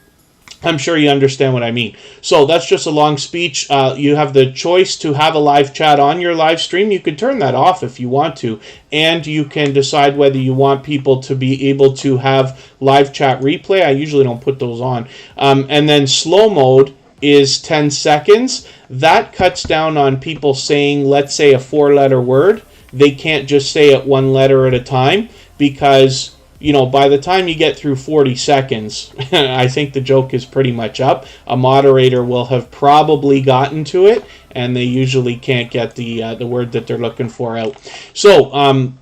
I'm sure you understand what I mean. So that's just a long speech. You have the choice to have a live chat on your live stream. You can turn that off if you want to. And you can decide whether you want people to be able to have live chat replay. I usually don't put those on. And then slow mode is 10 seconds. That cuts down on people saying, let's say, a 4-letter word. They can't just say it one letter at a time, because you know, by the time you get through 40 seconds, I think the joke is pretty much up. A moderator will have probably gotten to it, and they usually can't get the word that they're looking for out. So,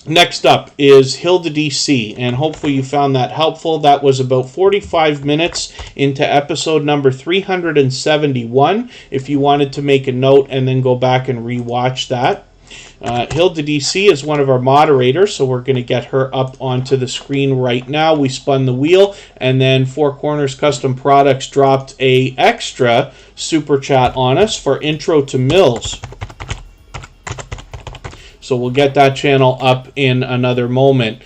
next up is Hilda DC, and hopefully you found that helpful. That was about 45 minutes into episode number 371, if you wanted to make a note and then go back and rewatch that. Hilda DC is one of our moderators, so we're going to get her up onto the screen right now. We spun the wheel, and then Four Corners Custom Products dropped a extra super chat on us for Intro to Mills. So we'll get that channel up in another moment.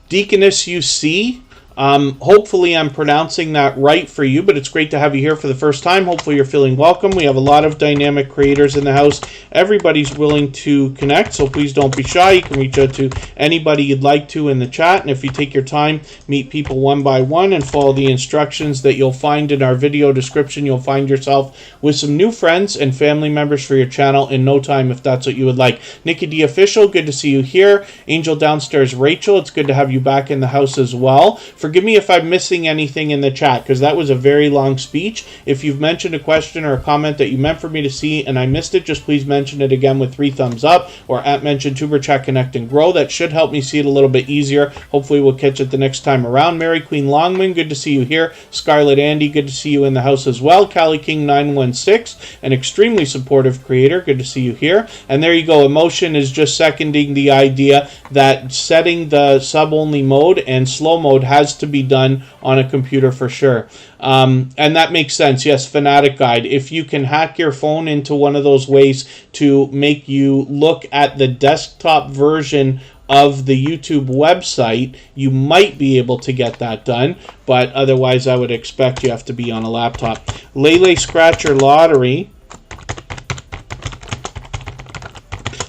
Deaconess UC, hopefully I'm pronouncing that right for you, but it's great to have you here for the first time. Hopefully you're feeling welcome. We have a lot of dynamic creators in the house. Everybody's willing to connect, so please don't be shy. You can reach out to anybody you'd like to in the chat, and if you take your time, meet people one by one and follow the instructions that you'll find in our video description, you'll find yourself with some new friends and family members for your channel in no time, if that's what you would like. Nikki D Official, good to see you here. Angel Downstairs Rachel, it's good to have you back in the house as well. Forgive me if I'm missing anything in the chat, because that was a very long speech. If you've mentioned a question or a comment that you meant for me to see and I missed it, just please mention it again with 3 thumbs up, or at mention Tuber Chat Connect and Grow. That should help me see it a little bit easier. Hopefully we'll catch it the next time around. Mary Queen Longman, good to see you here. Scarlet Andy, good to see you in the house as well. Cali King 916, an extremely supportive creator, good to see you here. And there you go. Emotion is just seconding the idea that setting the sub-only mode and slow mode has to be done on a computer for sure. And that makes sense. Yes, Fanatic Guide. If you can hack your phone into one of those ways to make you look at the desktop version of the YouTube website, you might be able to get that done, but otherwise I would expect you have to be on a laptop. Lele Scratcher Lottery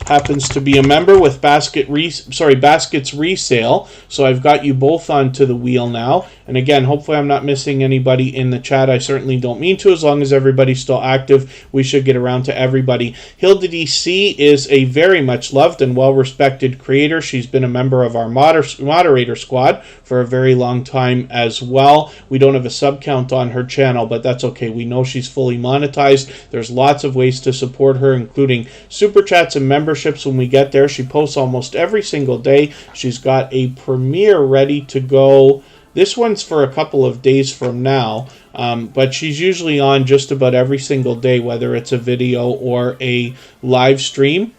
happens to be a member with Baskets Resale, so I've got you both onto the wheel now. And again, hopefully I'm not missing anybody in the chat. I certainly don't mean to. As long as everybody's still active, we should get around to everybody. Hilda DC is a very much loved and well-respected creator. She's been a member of our moderator squad for a very long time as well. We don't have a sub count on her channel, but that's okay. We know she's fully monetized. There's lots of ways to support her, including super chats and memberships when we get there. She posts almost every single day. She's got a premiere ready to go. This one's for a couple of days from now, but she's usually on just about every single day, whether it's a video or a live stream.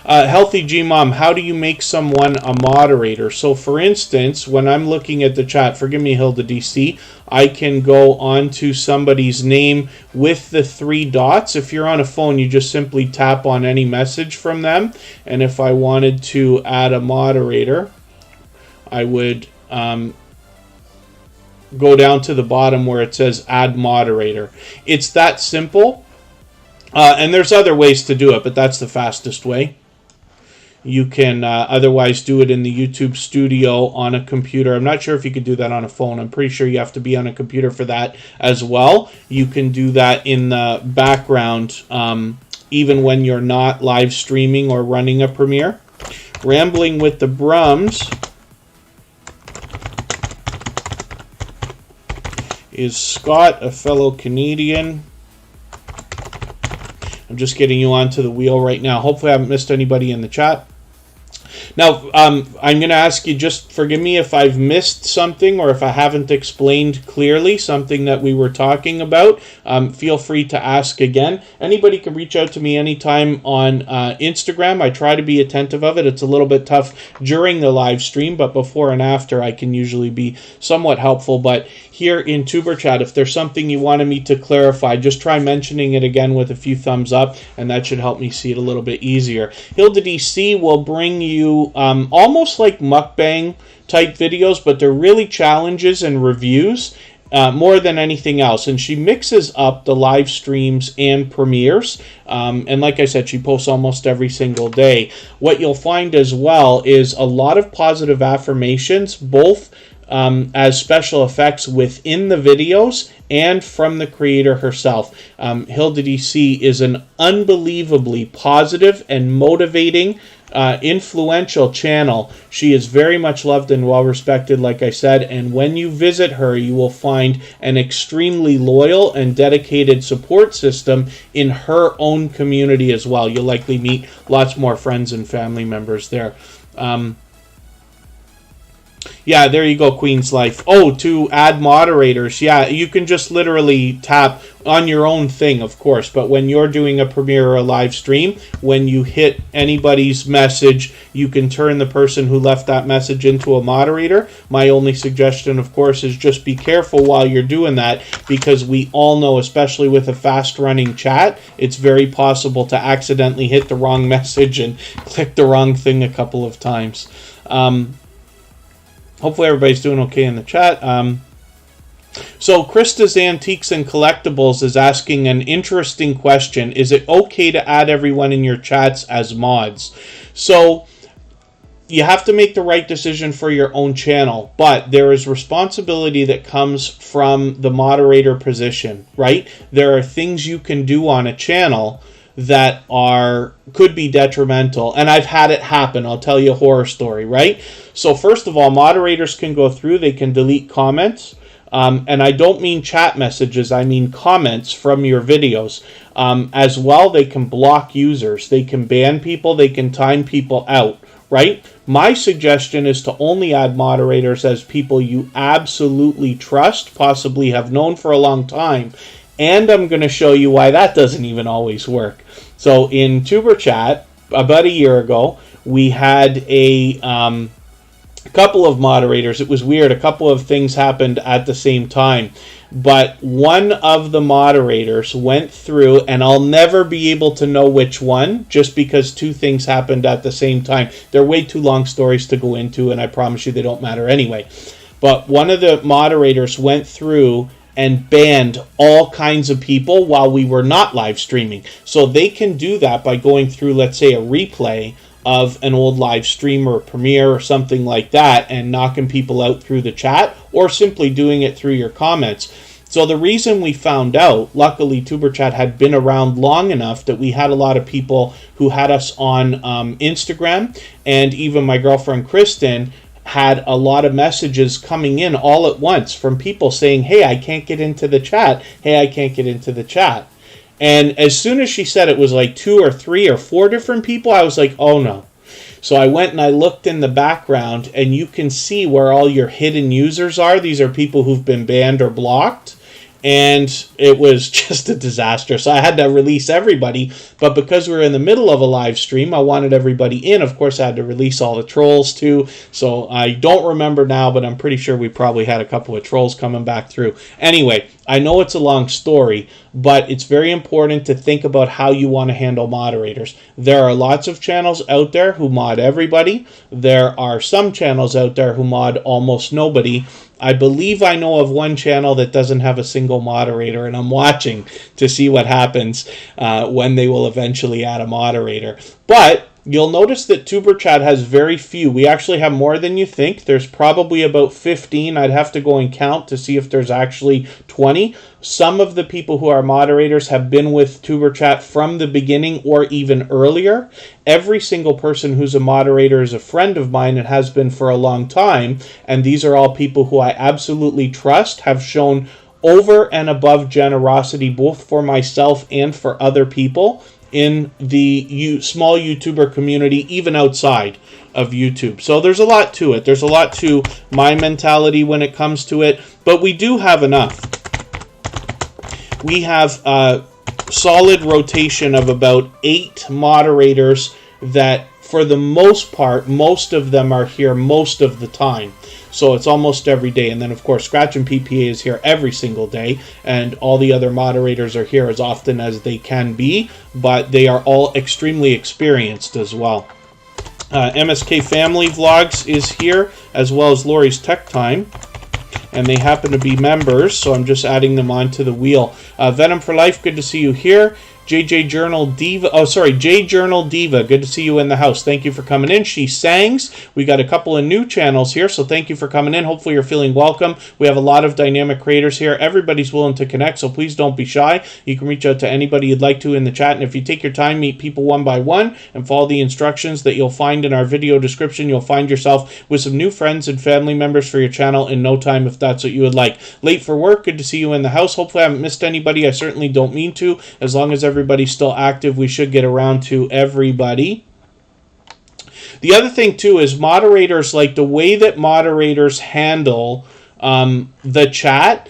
Healthy Gmom, how do you make someone a moderator? So for instance, when I'm looking at the chat, forgive me Hilda DC, I can go on to somebody's name with the 3 dots. If you're on a phone, you just simply tap on any message from them. And if I wanted to add a moderator, I would go down to the bottom where it says add moderator. It's that simple. And there's other ways to do it, but that's the fastest way. You can otherwise do it in the YouTube studio on a computer. I'm not sure if you could do that on a phone. I'm pretty sure you have to be on a computer for that as well. You can do that in the background even when you're not live streaming or running a premiere. Rambling with the Brums is Scott, a fellow Canadian. I'm just getting you onto the wheel right now. Hopefully I haven't missed anybody in the chat. Now, I'm going to ask you, just forgive me if I've missed something or if I haven't explained clearly something that we were talking about. Feel free to ask again. Anybody can reach out to me anytime on Instagram. I try to be attentive of it. It's a little bit tough during the live stream, but before and after I can usually be somewhat helpful. But here in Tuber Chat, if there's something you wanted me to clarify, just try mentioning it again with a few thumbs up, and that should help me see it a little bit easier. Hilda DC will bring you almost like mukbang type videos, but they're really challenges and reviews more than anything else. And she mixes up the live streams and premieres. And like I said, she posts almost every single day. What you'll find as well is a lot of positive affirmations, both as special effects within the videos and from the creator herself. Hilda DC is an unbelievably positive and motivating, influential channel. She is very much loved and well respected, like I said, and when you visit her, you will find an extremely loyal and dedicated support system in her own community as well. You'll likely meet lots more friends and family members there. Yeah, there you go, Queen's Life. Oh, to add moderators. Yeah, you can just literally tap on your own thing, of course. But when you're doing a premiere or a live stream, when you hit anybody's message, you can turn the person who left that message into a moderator. My only suggestion, of course, is just be careful while you're doing that, because we all know, especially with a fast-running chat, it's very possible to accidentally hit the wrong message and click the wrong thing a couple of times. Hopefully everybody's doing okay in the chat. So Krista's Antiques and Collectibles is asking an interesting question. Is it okay to add everyone in your chats as mods? So you have to make the right decision for your own channel, but there is responsibility that comes from the moderator position, right? There are things you can do on a channel that could be detrimental, and I've had it happen. I'll tell you a horror story, right? So first of all, moderators can go through, they can delete comments, and I don't mean chat messages, I mean comments from your videos. As well, they can block users, they can ban people, they can time people out, right? My suggestion is to only add moderators as people you absolutely trust, possibly have known for a long time. And I'm going to show you why that doesn't even always work. So in Superchat, about a year ago, we had a couple of moderators. It was weird. A couple of things happened at the same time. But one of the moderators went through, and I'll never be able to know which one, just because two things happened at the same time. They're way too long stories to go into, and I promise you they don't matter anyway. But one of the moderators went through and banned all kinds of people while we were not live streaming. So they can do that by going through, let's say, a replay of an old live stream or a premiere or something like that and knocking people out through the chat, or simply doing it through your comments. So the reason we found out, luckily Tuberchat had been around long enough that we had a lot of people who had us on Instagram, and even my girlfriend Kristen had a lot of messages coming in all at once from people saying, hey, I can't get into the chat. Hey, I can't get into the chat. And as soon as she said it was like 2 or 3 or 4 different people, I was like, oh no. So I went and I looked in the background, and you can see where all your hidden users are. These are people who've been banned or blocked. And it was just a disaster. So I had to release everybody. But because we were in the middle of a live stream, I wanted everybody in. Of course, I had to release all the trolls too. So I don't remember now, but I'm pretty sure we probably had a couple of trolls coming back through. Anyway, I know it's a long story, but it's very important to think about how you want to handle moderators. There are lots of channels out there who mod everybody. There are some channels out there who mod almost nobody. I believe I know of one channel that doesn't have a single moderator, and I'm watching to see what happens when they will eventually add a moderator. But you'll notice that Tuberchat has very few. We actually have more than you think. There's probably about 15. I'd have to go and count to see if there's actually 20. Some of the people who are moderators have been with Tuberchat from the beginning or even earlier. Every single person who's a moderator is a friend of mine and has been for a long time. And these are all people who I absolutely trust, have shown over and above generosity, both for myself and for other people in the small YouTuber community, even outside of YouTube. So there's a lot to it. There's a lot to my mentality when it comes to it, but we do have enough. We have a solid rotation of about 8 moderators that, for the most part, most of them are here most of the time. So it's almost every day. And then, of course, Scratch and PPA is here every single day. And all the other moderators are here as often as they can be. But they are all extremely experienced as well. MSK Family Vlogs is here, as well as Lori's Tech Time. And they happen to be members, so I'm just adding them onto the wheel. Venom for Life, good to see you here. JJ Journal Diva. Oh, sorry, J Journal Diva. Good to see you in the house. Thank you for coming in. She Sangs. We got a couple of new channels here, so thank you for coming in. Hopefully you're feeling welcome. We have a lot of dynamic creators here. Everybody's willing to connect, so please don't be shy. You can reach out to anybody you'd like to in the chat, and if you take your time, meet people one by one, and follow the instructions that you'll find in our video description, you'll find yourself with some new friends and family members for your channel in no time if that's what you would like. Late for work, good to see you in the house. Hopefully I haven't missed anybody. I certainly don't mean to. As long as everybody's still active, we should get around to everybody. The other thing too is moderators, like the way that moderators handle the chat,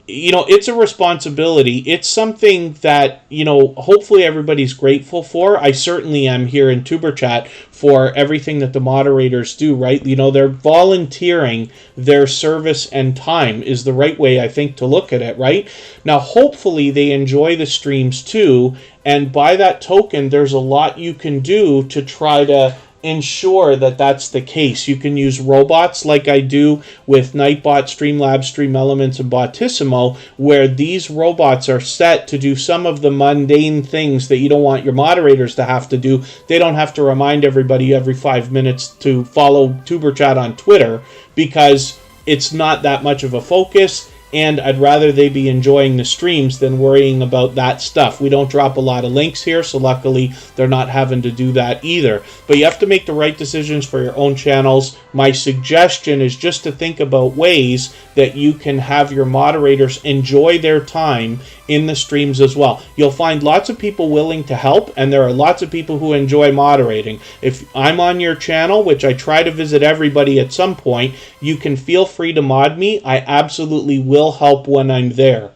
you know, it's a responsibility. It's something that, you know, hopefully everybody's grateful for. I certainly am here in Superchat for everything that the moderators do, right? You know, they're volunteering their service and time is the right way, I think, to look at it, right? Now, hopefully they enjoy the streams too, and by that token, there's a lot you can do to try to ensure that that's the case. You can use robots like I do with Nightbot, Streamlabs, Stream Elements, and Botissimo, where these robots are set to do some of the mundane things that you don't want your moderators to have to do. They don't have to remind everybody every 5 minutes to follow Tuberchat on Twitter because it's not that much of a focus. And I'd rather they be enjoying the streams than worrying about that stuff. We don't drop a lot of links here, so luckily they're not having to do that either. But you have to make the right decisions for your own channels. My suggestion is just to think about ways that you can have your moderators enjoy their time in the streams as well. You'll find lots of people willing to help, and there are lots of people who enjoy moderating. If I'm on your channel, which I try to visit everybody at some point, you can feel free to mod me. I absolutely will help when I'm there.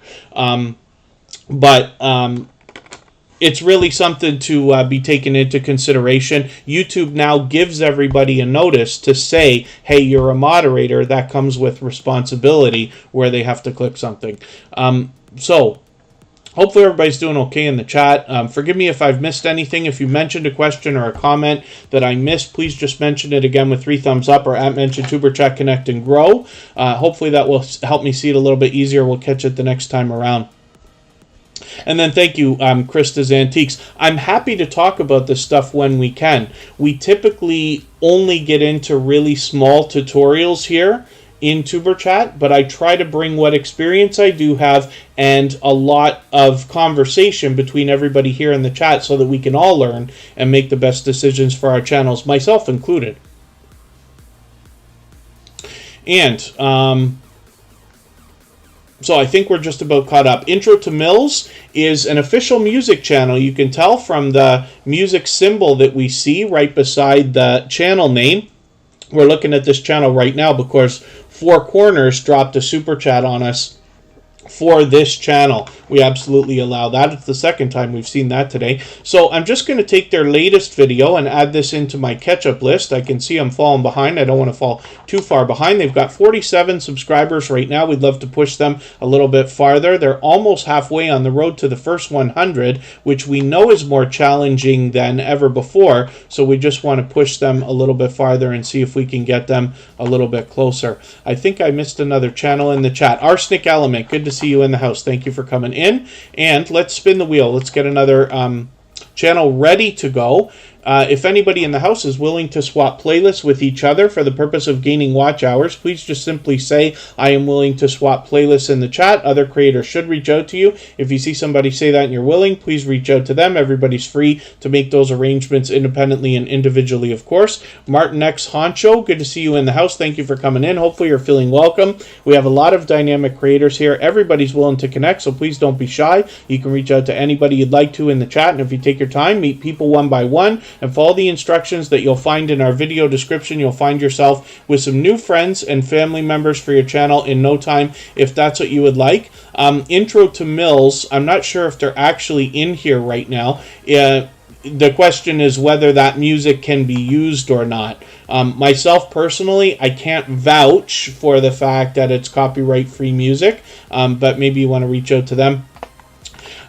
It's really something to be taken into consideration. YouTube now gives everybody a notice to say, hey, you're a moderator. That comes with responsibility where they have to click something. So hopefully everybody's doing okay in the chat. Forgive me if I've missed anything. If you mentioned a question or a comment that I missed, please just mention it again with 3 thumbs up or @mention Tuberchat Connect and Grow. Hopefully that will help me see it a little bit easier. We'll catch it the next time around. And then thank you, Krista's Antiques. I'm happy to talk about this stuff when we can. We typically only get into really small tutorials here in Tuberchat, but I try to bring what experience I do have and a lot of conversation between everybody here in the chat so that we can all learn and make the best decisions for our channels, myself included. And so I think we're just about caught up. Intro to Mills is an official music channel. You can tell from the music symbol that we see right beside the channel name. We're looking at this channel right now because Four Corners dropped a super chat on us for this channel. We absolutely allow that. It's the second time we've seen that today. So I'm just going to take their latest video and add this into my catch-up list. I can see I'm falling behind. I don't want to fall too far behind. They've got 47 subscribers right now. We'd love to push them a little bit farther. They're almost halfway on the road to the first 100, which we know is more challenging than ever before. So we just want to push them a little bit farther and see if we can get them a little bit closer. I think I missed another channel in the chat. Arsenic Element, good to see you in the house. Thank you for coming in. And let's spin the wheel. Let's get another channel ready to go. If anybody in the house is willing to swap playlists with each other for the purpose of gaining watch hours, please just simply say, I am willing to swap playlists in the chat. Other creators should reach out to you. If you see somebody say that and you're willing, please reach out to them. Everybody's free to make those arrangements independently and individually, of course. Martin X Honcho, good to see you in the house. Thank you for coming in. Hopefully you're feeling welcome. We have a lot of dynamic creators here. Everybody's willing to connect, so please don't be shy. You can reach out to anybody you'd like to in the chat, and if you take your time, meet people one by one, and follow the instructions that you'll find in our video description. You'll find yourself with some new friends and family members for your channel in no time, if that's what you would like. Intro to Mills, I'm not sure if they're actually in here right now. The question is whether that music can be used or not. Myself personally, I can't vouch for the fact that it's copyright-free music, but maybe you want to reach out to them.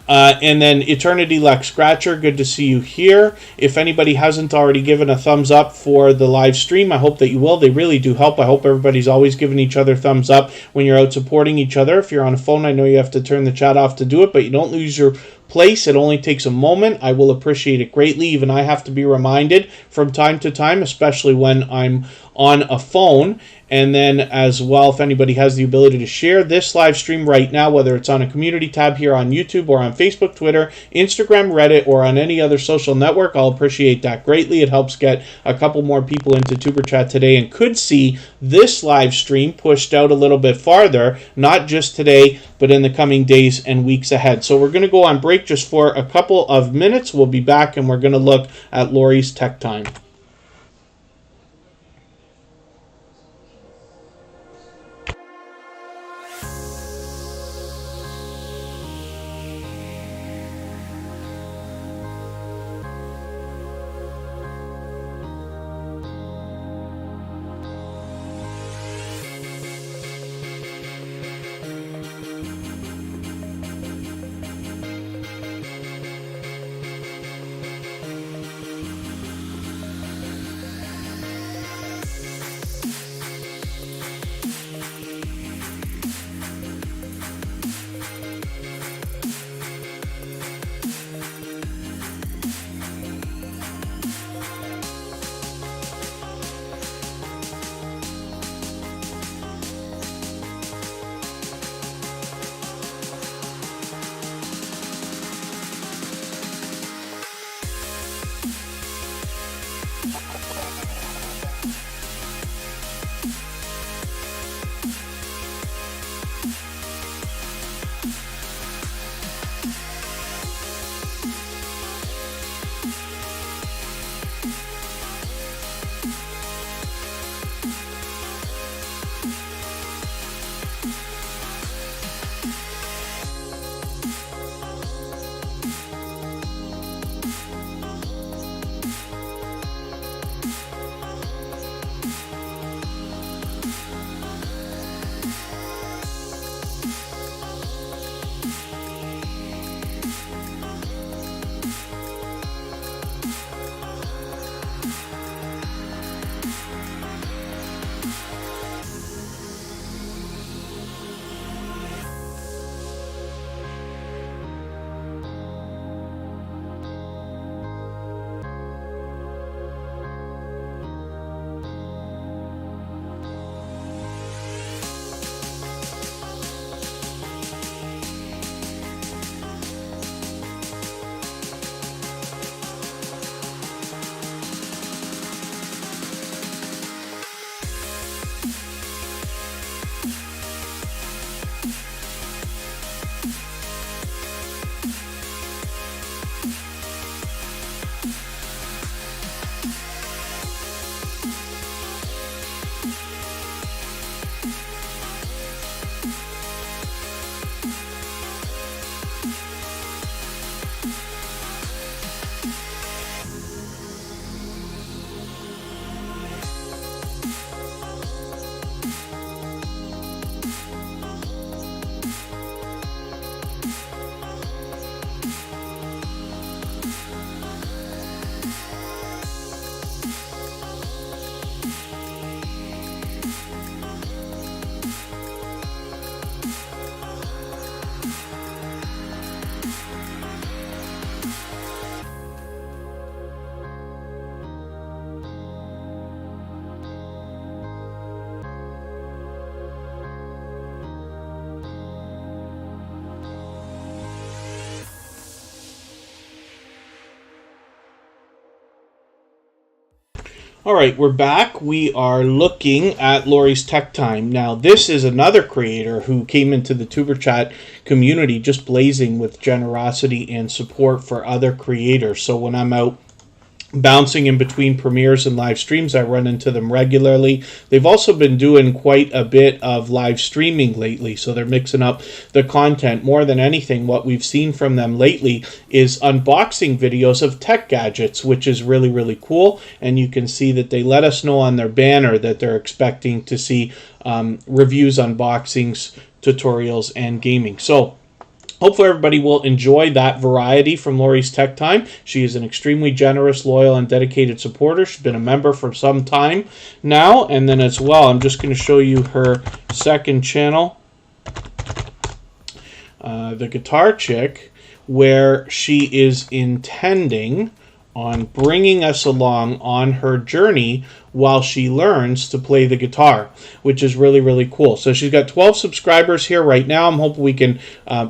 And then Eternity Lex Scratcher, good to see you here. If anybody hasn't already given a thumbs up for the live stream, I hope that you will. They really do help. I hope everybody's always giving each other thumbs up when you're out supporting each other. If you're on a phone, I know you have to turn the chat off to do it, but you don't lose your place. It only takes a moment. I will appreciate it greatly. Even I have to be reminded from time to time, especially when I'm on a phone. And then as well, if anybody has the ability to share this live stream right now, whether it's on a community tab here on YouTube or on Facebook, Twitter, Instagram, Reddit, or on any other social network, I'll appreciate that greatly. It helps get a couple more people into Tuber Chat today and could see this live stream pushed out a little bit farther, not just today, but in the coming days and weeks ahead. So we're going to go on break just for a couple of minutes. We'll be back and we're going to look at Lori's Tech Time. All right, we're back. We are looking at Lori's Tech Time. Now, this is another creator who came into the Tuber Chat community just blazing with generosity and support for other creators. So when I'm out bouncing in between premieres and live streams, I run into them regularly. They've also been doing quite a bit of live streaming lately, so they're mixing up the content. More than anything, what we've seen from them lately is unboxing videos of tech gadgets, which is really, really cool. And you can see that they let us know on their banner that they're expecting to see reviews, unboxings, tutorials, and gaming. So Hopefully everybody will enjoy that variety from Lori's Tech Time. She is an extremely generous, loyal, and dedicated supporter. She's been a member for some time now. And then as well, I'm just going to show you her second channel, the Guitar Chick, where she is intending on bringing us along on her journey while she learns to play the guitar, which is really, really cool. So she's got 12 subscribers here right now. I'm hoping we can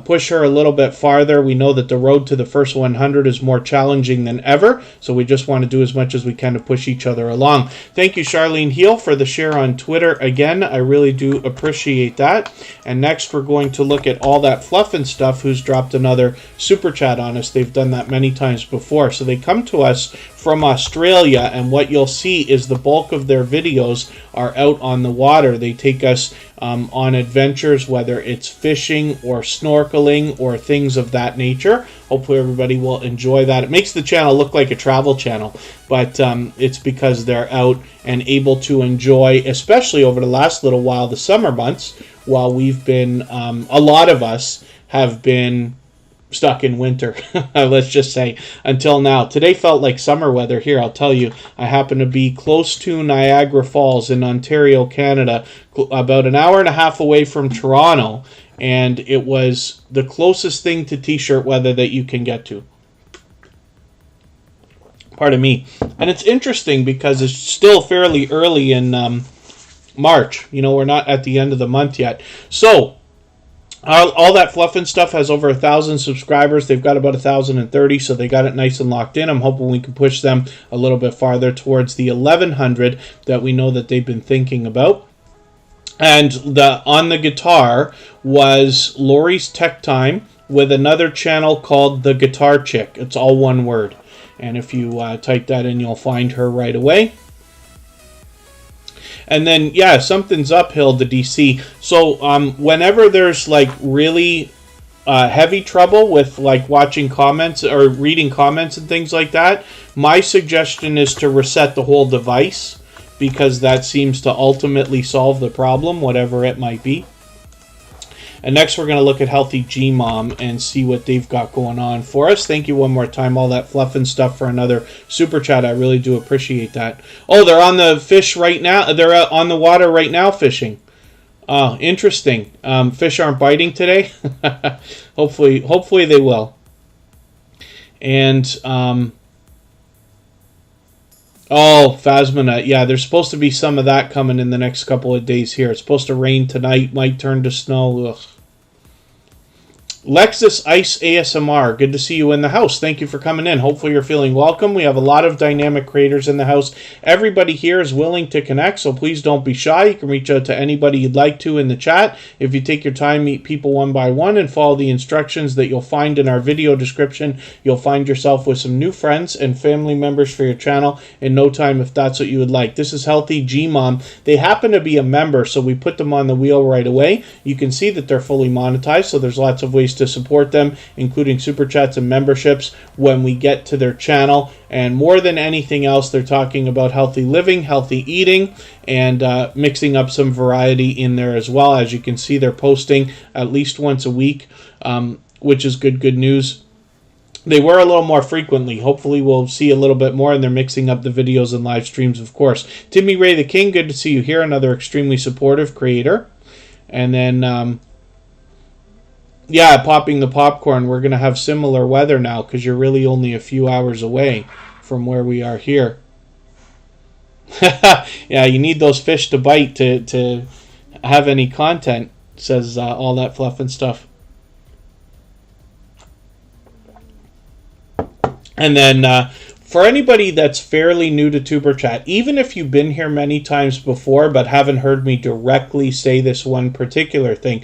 push her a little bit farther. We know that the road to the first 100 is more challenging than ever, so we just want to do as much as we can to push each other along. Thank you, Charlene Heel, for the share on Twitter. Again, I really do appreciate that. And next, we're going to look at All That Fluff and Stuff, who's dropped another super chat on us. They've done that many times before. So they come to us from Australia, and what you'll see is the bulk of their videos are out on the water. They take us on adventures, whether it's fishing or snorkeling or things of that nature. Hopefully everybody will enjoy that. It makes the channel look like a travel channel, but it's because they're out and able to enjoy, especially over the last little while, the summer months, while we've been, a lot of us have been stuck in winter, let's just say, until now. Today felt like summer weather here, I'll tell you. I happen to be close to Niagara Falls in Ontario, Canada, about an hour and a half away from Toronto, and it was the closest thing to t-shirt weather that you can get to. Pardon me. And it's interesting because it's still fairly early in March. You know, we're not at the end of the month yet. So, all That Fluff and Stuff has over 1,000 subscribers. They've got about 1,030, so they got it nice and locked in. I'm hoping we can push them a little bit farther towards the 1,100 that we know that they've been thinking about. And on the guitar was Lori's Tech Time with another channel called The Guitar Chick. It's all one word. And if you type that in, you'll find her right away. And then, yeah, something's uphill to DC. So whenever there's like really heavy trouble with like watching comments or reading comments and things like that, my suggestion is to reset the whole device, because that seems to ultimately solve the problem, whatever it might be. And next we're going to look at Healthy Gmom and see what they've got going on for us. Thank you one more time, All That Fluff and Stuff, for another super chat. I really do appreciate that. Oh, they're on the fish right now. They're on the water right now fishing. Oh, interesting. Fish aren't biting today. Hopefully they will. And oh, Phasmina. Yeah, there's supposed to be some of that coming in the next couple of days here. It's supposed to rain tonight, might turn to snow. Ugh. Lexus Ice ASMR, good to see you in the house. Thank you for coming in. Hopefully you're feeling welcome. We have a lot of dynamic creators in the house. Everybody here is willing to connect, so please don't be shy. You can reach out to anybody you'd like to in the chat. If you take your time, meet people one by one, and follow the instructions that you'll find in our video description, you'll find yourself with some new friends and family members for your channel in no time, if that's what you would like. This is Healthy Gmom. They happen to be a member, so we put them on the wheel right away. You can see that they're fully monetized, so there's lots of ways to support them, including super chats and memberships when we get to their channel. And more than anything else, they're talking about healthy living, healthy eating, and mixing up some variety in there as well. As you can see, they're posting at least once a week, which is good news. They were a little more frequently. Hopefully we'll see a little bit more, and they're mixing up the videos and live streams, of course. Timmy Ray the King, good to see you here, another extremely supportive creator. And then yeah, popping the popcorn, we're going to have similar weather now because you're really only a few hours away from where we are here. Yeah, you need those fish to bite to have any content, says All That Fluff and Stuff. And then for anybody that's fairly new to Tuber Chat, even if you've been here many times before but haven't heard me directly say this one particular thing,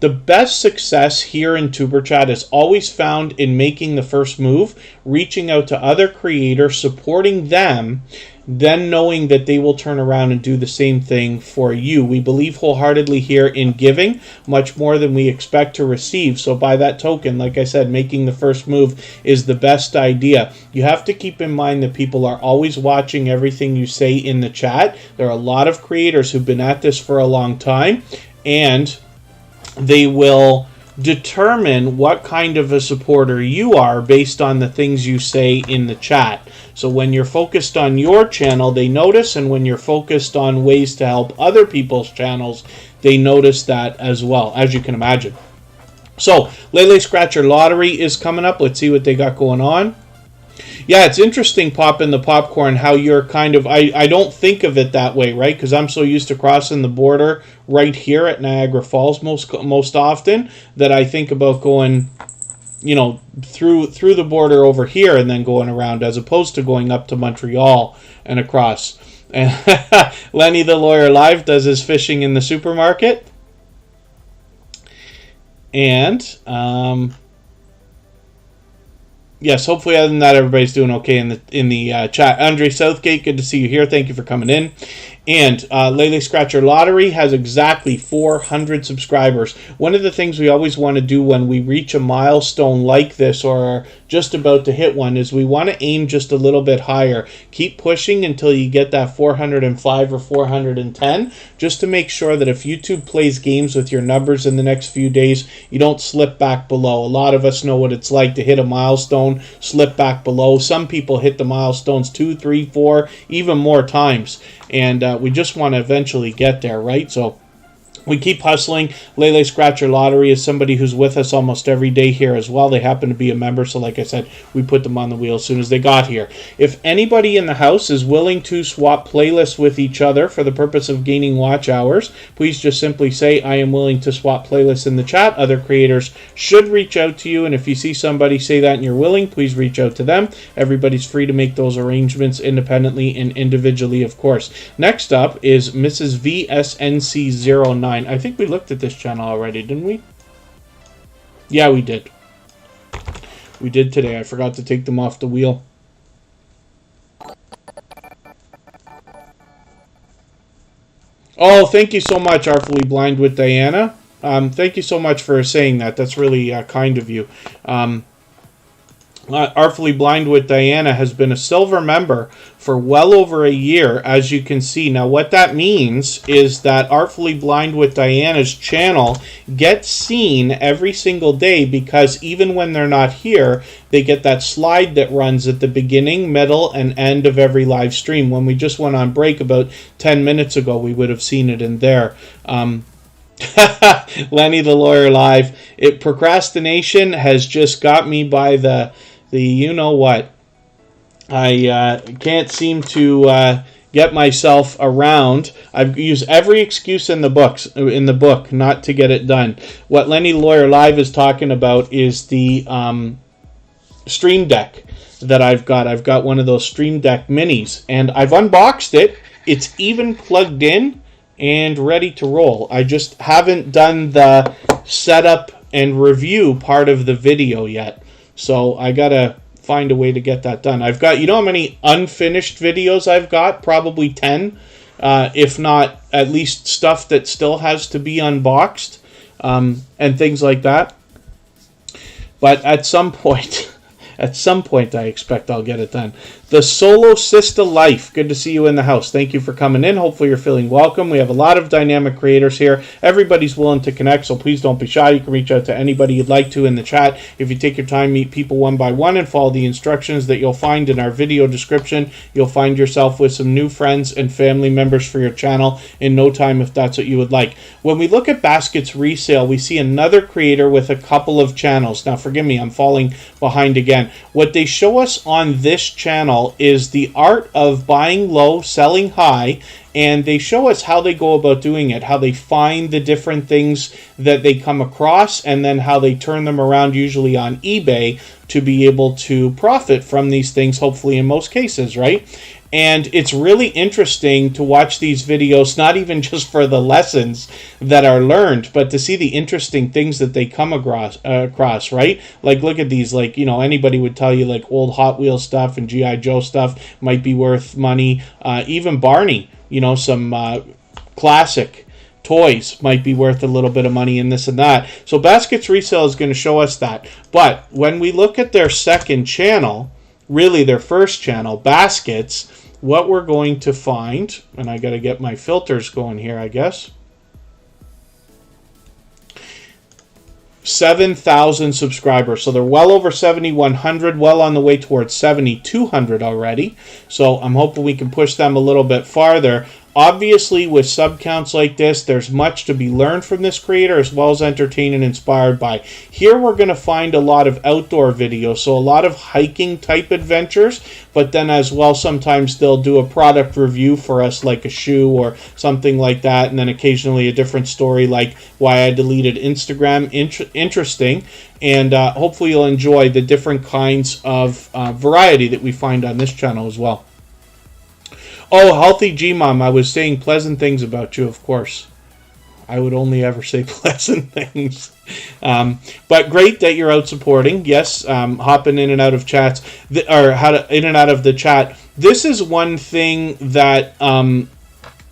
the best success here in Tuber Chat is always found in making the first move, reaching out to other creators, supporting them, then knowing that they will turn around and do the same thing for you. We believe wholeheartedly here in giving much more than we expect to receive. So by that token, like I said, making the first move is the best idea. You have to keep in mind that people are always watching everything you say in the chat. There are a lot of creators who've been at this for a long time, and they will determine what kind of a supporter you are based on the things you say in the chat. So when you're focused on your channel, they notice, and when you're focused on ways to help other people's channels, they notice that as well, as you can imagine. So Lele Scratcher Lottery is coming up. Let's see what they got going on. Yeah, it's interesting, Poppin' the Popcorn, how you're kind of, I don't think of it that way, right? Because I'm so used to crossing the border right here at Niagara Falls most often that I think about going, you know, through the border over here and then going around, as opposed to going up to Montreal and across. And Lenny the Lawyer Live does his fishing in the supermarket. And yes, hopefully other than that, everybody's doing okay in the chat. Andre Southgate, good to see you here. Thank you for coming in. And Lele Scratcher Lottery has exactly 400 subscribers. One of the things we always want to do when we reach a milestone like this, or are just about to hit one, is we want to aim just a little bit higher. Keep pushing until you get that 405 or 410, just to make sure that if YouTube plays games with your numbers in the next few days, you don't slip back below. A lot of us know what it's like to hit a milestone, slip back below. Some people hit the milestones 2, 3, 4, even more times. And we just want to eventually get there, right? So we keep hustling. Lele Scratcher Lottery is somebody who's with us almost every day here as well. They happen to be a member, so like I said, we put them on the wheel as soon as they got here. If anybody in the house is willing to swap playlists with each other for the purpose of gaining watch hours, please just simply say, I am willing to swap playlists in the chat. Other creators should reach out to you, and if you see somebody say that and you're willing, please reach out to them. Everybody's free to make those arrangements independently and individually, of course. Next up is Mrs. VSNC09. I think we looked at this channel already, didn't we? Yeah, we did. We did today. I forgot to take them off the wheel. Oh, thank you so much, Artfully Blind with Diana. Thank you so much for saying that. That's really kind of you. Artfully Blind with Diana has been a silver member for well over a year, as you can see. Now, what that means is that Artfully Blind with Diana's channel gets seen every single day, because even when they're not here, they get that slide that runs at the beginning, middle, and end of every live stream. When we just went on break about 10 minutes ago, we would have seen it in there. Lenny the Lawyer Live. Procrastination has just got me by the you know what. I can't seem to get myself around. I've used every excuse in the book not to get it done. What Lenny Lawyer Live is talking about is the Stream Deck that I've got. I've got one of those Stream Deck minis, and I've unboxed it. It's even plugged in and ready to roll. I just haven't done the setup and review part of the video yet. So I gotta find a way to get that done. I've got, you know how many unfinished videos I've got? Probably 10, if not at least stuff that still has to be unboxed, and things like that. But at some point, I expect I'll get it done. The Solo Sista Life. Good to see you in the house. Thank you for coming in. Hopefully you're feeling welcome. We have a lot of dynamic creators here. Everybody's willing to connect, so please don't be shy. You can reach out to anybody you'd like to in the chat. If you take your time, meet people one by one, and follow the instructions that you'll find in our video description, you'll find yourself with some new friends and family members for your channel in no time, if that's what you would like. When we look at Baskets Resale, we see another creator with a couple of channels. Now, forgive me, I'm falling behind again. What they show us on this channel is the art of buying low, selling high, and they show us how they go about doing it, how they find the different things that they come across, and then how they turn them around, usually on eBay, to be able to profit from these things, hopefully in most cases, right? And it's really interesting to watch these videos, not even just for the lessons that are learned, but to see the interesting things that they come across, right? Like, look at these, like, you know, anybody would tell you, like, old Hot Wheels stuff and G.I. Joe stuff might be worth money. Even Barney, you know, some classic toys might be worth a little bit of money, and this and that. So Baskets Resale is going to show us that. But when we look at their second channel, really their first channel, Baskets, what we're going to find, and I got to get my filters going here, I guess. 7,000 subscribers. So they're well over 7,100, well on the way towards 7,200 already. So I'm hoping we can push them a little bit farther. Obviously, with sub counts like this, there's much to be learned from this creator, as well as entertained and inspired by. Here we're going to find a lot of outdoor videos, so a lot of hiking type adventures, but then as well sometimes they'll do a product review for us, like a shoe or something like that, and then occasionally a different story like why I deleted Instagram. Interesting, and hopefully you'll enjoy the different kinds of variety that we find on this channel as well. Oh, Healthy Gmom, I was saying pleasant things about you, of course. I would only ever say pleasant things. But great that you're out supporting. Yes, hopping in and out of chats, in and out of the chat. This is one thing that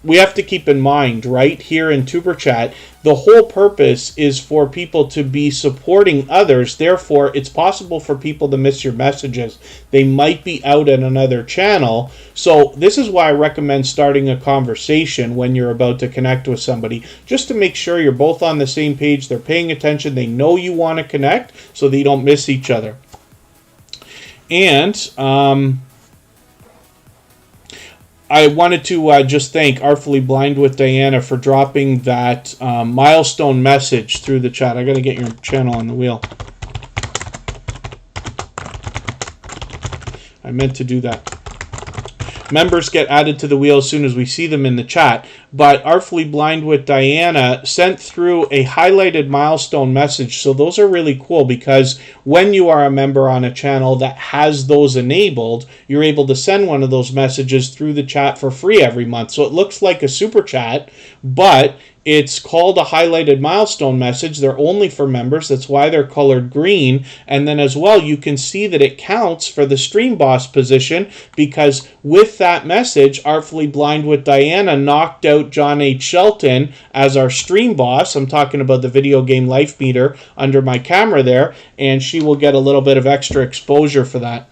we have to keep in mind, right? Here in Tuber Chat, the whole purpose is for people to be supporting others. Therefore, it's possible for people to miss your messages. They might be out at another channel. So this is why I recommend starting a conversation when you're about to connect with somebody, just to make sure you're both on the same page. They're paying attention. They know you want to connect so that you don't miss each other. And I wanted to just thank Artfully Blind with Diana for dropping that milestone message through the chat. I got to get your channel on the wheel. I meant to do that. Members get added to the wheel as soon as we see them in the chat. But Artfully Blind with Diana sent through a highlighted milestone message. So those are really cool, because when you are a member on a channel that has those enabled, you're able to send one of those messages through the chat for free every month. So it looks like a super chat, but it's called a highlighted milestone message. They're only for members. That's why they're colored green. And then as well, you can see that it counts for the stream boss position, because with that message, Artfully Blind with Diana knocked out John H. Shelton as our stream boss. I'm talking about the video game life meter under my camera there, and she will get a little bit of extra exposure for that.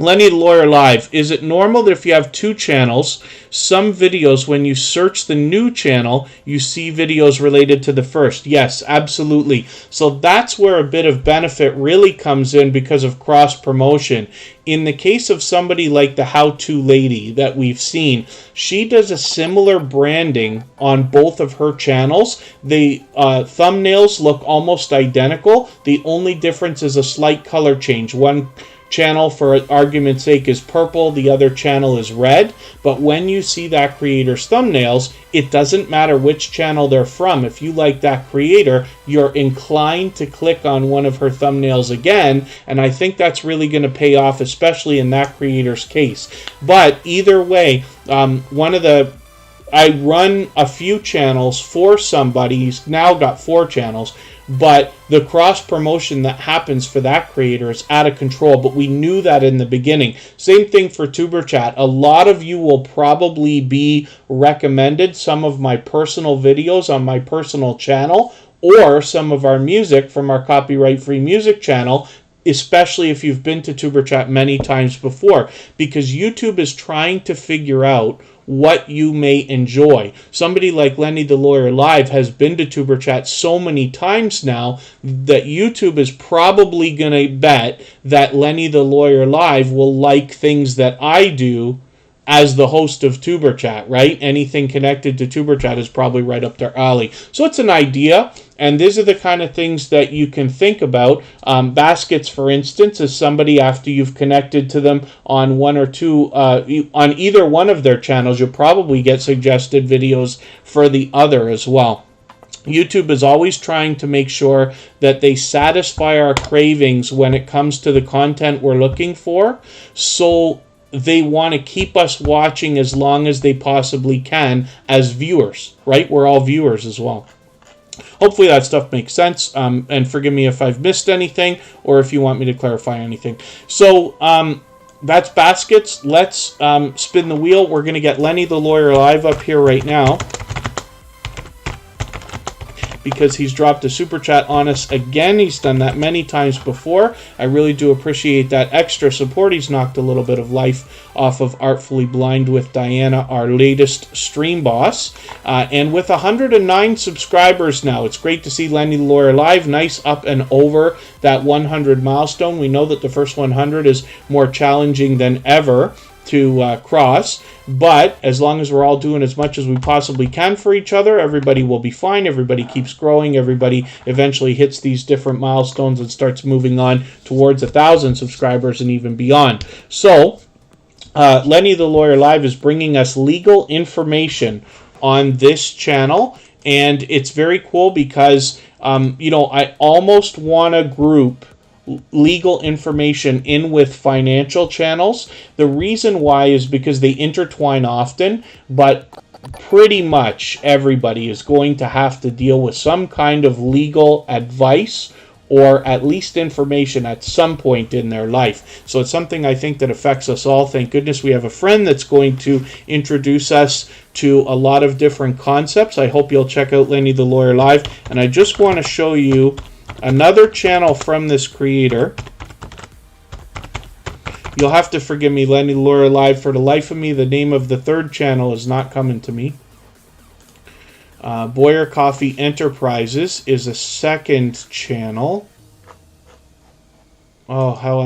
Lenny the Lawyer Live. Is it normal that if you have two channels, some videos, when you search the new channel, you see videos related to the first? Yes, absolutely. So that's where a bit of benefit really comes in because of cross-promotion. In the case of somebody like the How-To Lady that we've seen, she does a similar branding on both of her channels. The thumbnails look almost identical. The only difference is a slight color change. One channel, for argument's sake, is purple, the other channel is red. But when you see that creator's thumbnails, it doesn't matter which channel they're from. If you like that creator, you're inclined to click on one of her thumbnails again, and I think that's really going to pay off, especially in that creator's case. But either way, I run a few channels for somebody. He's now got 4 channels, but the cross-promotion that happens for that creator is out of control, but we knew that in the beginning. Same thing for Tuber Chat. A lot of you will probably be recommended some of my personal videos on my personal channel, or some of our music from our copyright-free music channel, especially if you've been to Tuber Chat many times before, because YouTube is trying to figure out what you may enjoy. Somebody like Lenny the Lawyer Live has been to Tuber Chat so many times now that YouTube is probably going to bet that Lenny the Lawyer Live will like things that I do as the host of Tuber Chat, right? Anything connected to Tuber Chat is probably right up their alley. So it's an idea, and these are the kind of things that you can think about. Baskets, for instance, is somebody, after you've connected to them on one or two, on either one of their channels, you'll probably get suggested videos for the other as well. YouTube is always trying to make sure that they satisfy our cravings when it comes to the content we're looking for. So they want to keep us watching as long as they possibly can as viewers, right? We're all viewers as well. Hopefully that stuff makes sense, and forgive me if I've missed anything or if you want me to clarify anything. So that's baskets. Let's spin the wheel. We're going to get Lenny the Lawyer Live up here right now. because he's dropped a super chat on us again. He's done that many times before. I really do appreciate that extra support. He's knocked a little bit of life off of Artfully Blind with Diana, our latest stream boss. And with 109 subscribers now, it's great to see Lenny the Lawyer live. Nice up and over that 100 milestone. We know that the first 100 is more challenging than ever to cross, but as long as we're all doing as much as we possibly can for each other, everybody will be fine. Everybody keeps growing. Everybody eventually hits these different milestones and starts moving on towards 1,000 subscribers and even beyond. So Lenny the Lawyer Live is bringing us legal information on this channel, and it's very cool because I almost want to group legal information in with financial channels. The reason why is because they intertwine often, but pretty much everybody is going to have to deal with some kind of legal advice or at least information at some point in their life. So it's something I think that affects us all. Thank goodness we have a friend that's going to introduce us to a lot of different concepts. I hope you'll check out Lenny the Lawyer Live. And I just want to show you another channel from this creator. You'll have to forgive me, Lenny the Lawyer Live. For the life of me, the name of the third channel is not coming to me. Boyer Coffee Enterprises is a second channel. Oh, how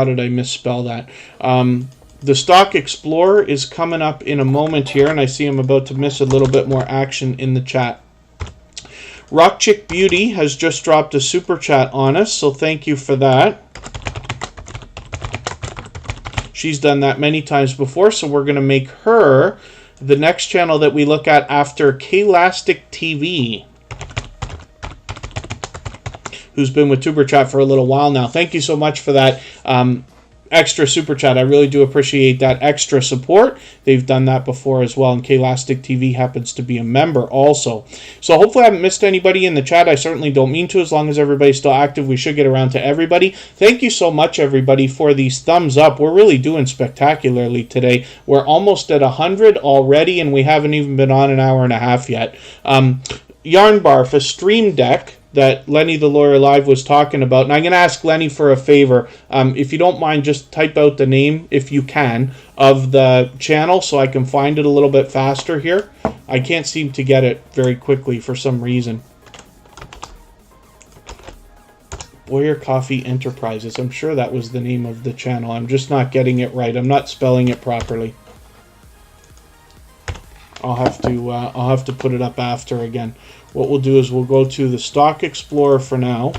did I misspell that? The Stock Explorer is coming up in a moment here, and I see I'm about to miss a little bit more action in the chat. Rock Chick Beauty has just dropped a super chat on us, so thank you for that. She's done that many times before, so we're going to make her the next channel that we look at after Klastic TV, who's been with Superchat for a little while now. Thank you so much for that extra super chat. I really do appreciate that extra support. They've done that before as well, and Klastic TV happens to be a member also. So hopefully I haven't missed anybody in the chat. I certainly don't mean to. As long as everybody's still active, we should get around to everybody. Thank you so much, everybody, for these thumbs up. We're really doing spectacularly today. We're almost at 100 already, and we haven't even been on an hour and a half yet. Yarn Barf, a stream deck that Lenny the Lawyer Live was talking about. And I'm going to ask Lenny for a favor. If you don't mind, just type out the name, if you can, of the channel so I can find it a little bit faster here. I can't seem to get it very quickly for some reason. Boyer Coffee Enterprises. I'm sure that was the name of the channel. I'm just not getting it right. I'm not spelling it properly. I'll have to put it up after again. What we'll do is we'll go to the Stock Explorer for now.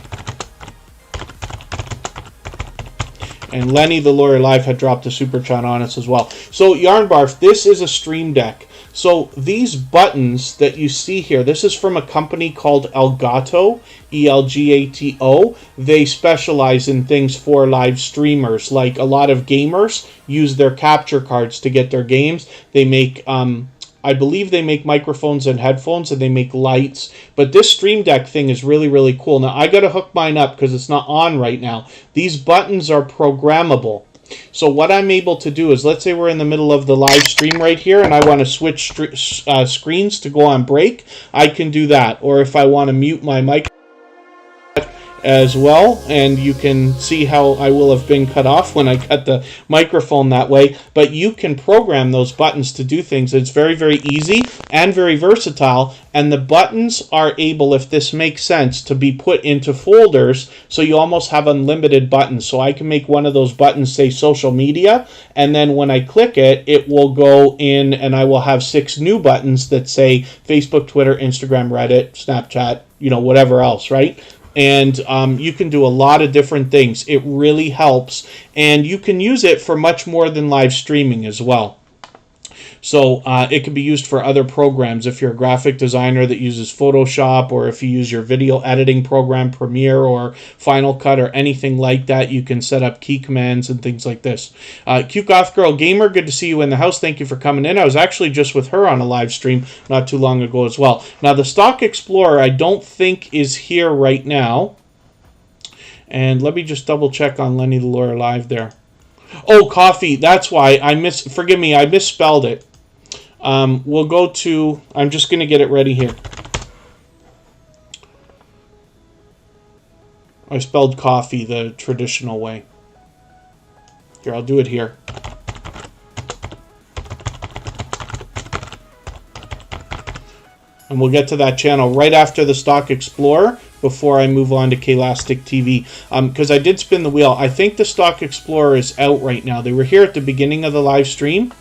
And Lenny the Lawyer Live had dropped a super chat on us as well. So Yarn Barf, this is a stream deck. So these buttons that you see here, this is from a company called Elgato, E-L-G-A-T-O. They specialize in things for live streamers. Like a lot of gamers use their capture cards to get their games. They make I believe they make microphones and headphones, and they make lights. But this Stream Deck thing is really, really cool. Now, I got to hook mine up because it's not on right now. These buttons are programmable. So what I'm able to do is, let's say we're in the middle of the live stream right here, and I want to switch screens to go on break. I can do that. Or if I want to mute my mic as well, and you can see how I will have been cut off when I cut the microphone that way, but you can program those buttons to do things. It's very, very easy and very versatile, and the buttons are able, if this makes sense, to be put into folders, so you almost have unlimited buttons. So I can make one of those buttons say social media, and then when I click it, it will go in and I will have 6 new buttons that say Facebook, Twitter, Instagram, Reddit, Snapchat, whatever else, right? And you can do a lot of different things. It really helps. And you can use it for much more than live streaming as well. So it can be used for other programs. If you're a graphic designer that uses Photoshop, or if you use your video editing program, Premiere or Final Cut or anything like that, you can set up key commands and things like this. Cute Goth Girl Gamer, good to see you in the house. Thank you for coming in. I was actually just with her on a live stream not too long ago as well. Now, the Stock Explorer I don't think is here right now. And let me just double check on Lenny the Lawyer Live there. Oh, coffee. That's why. Forgive me, I misspelled it. We'll go to, I'm just going to get it ready here. I spelled coffee the traditional way. Here, I'll do it here. And we'll get to that channel right after the Stock Explorer before I move on to Klastic TV. Because I did spin the wheel. I think the Stock Explorer is out right now. They were here at the beginning of the live stream.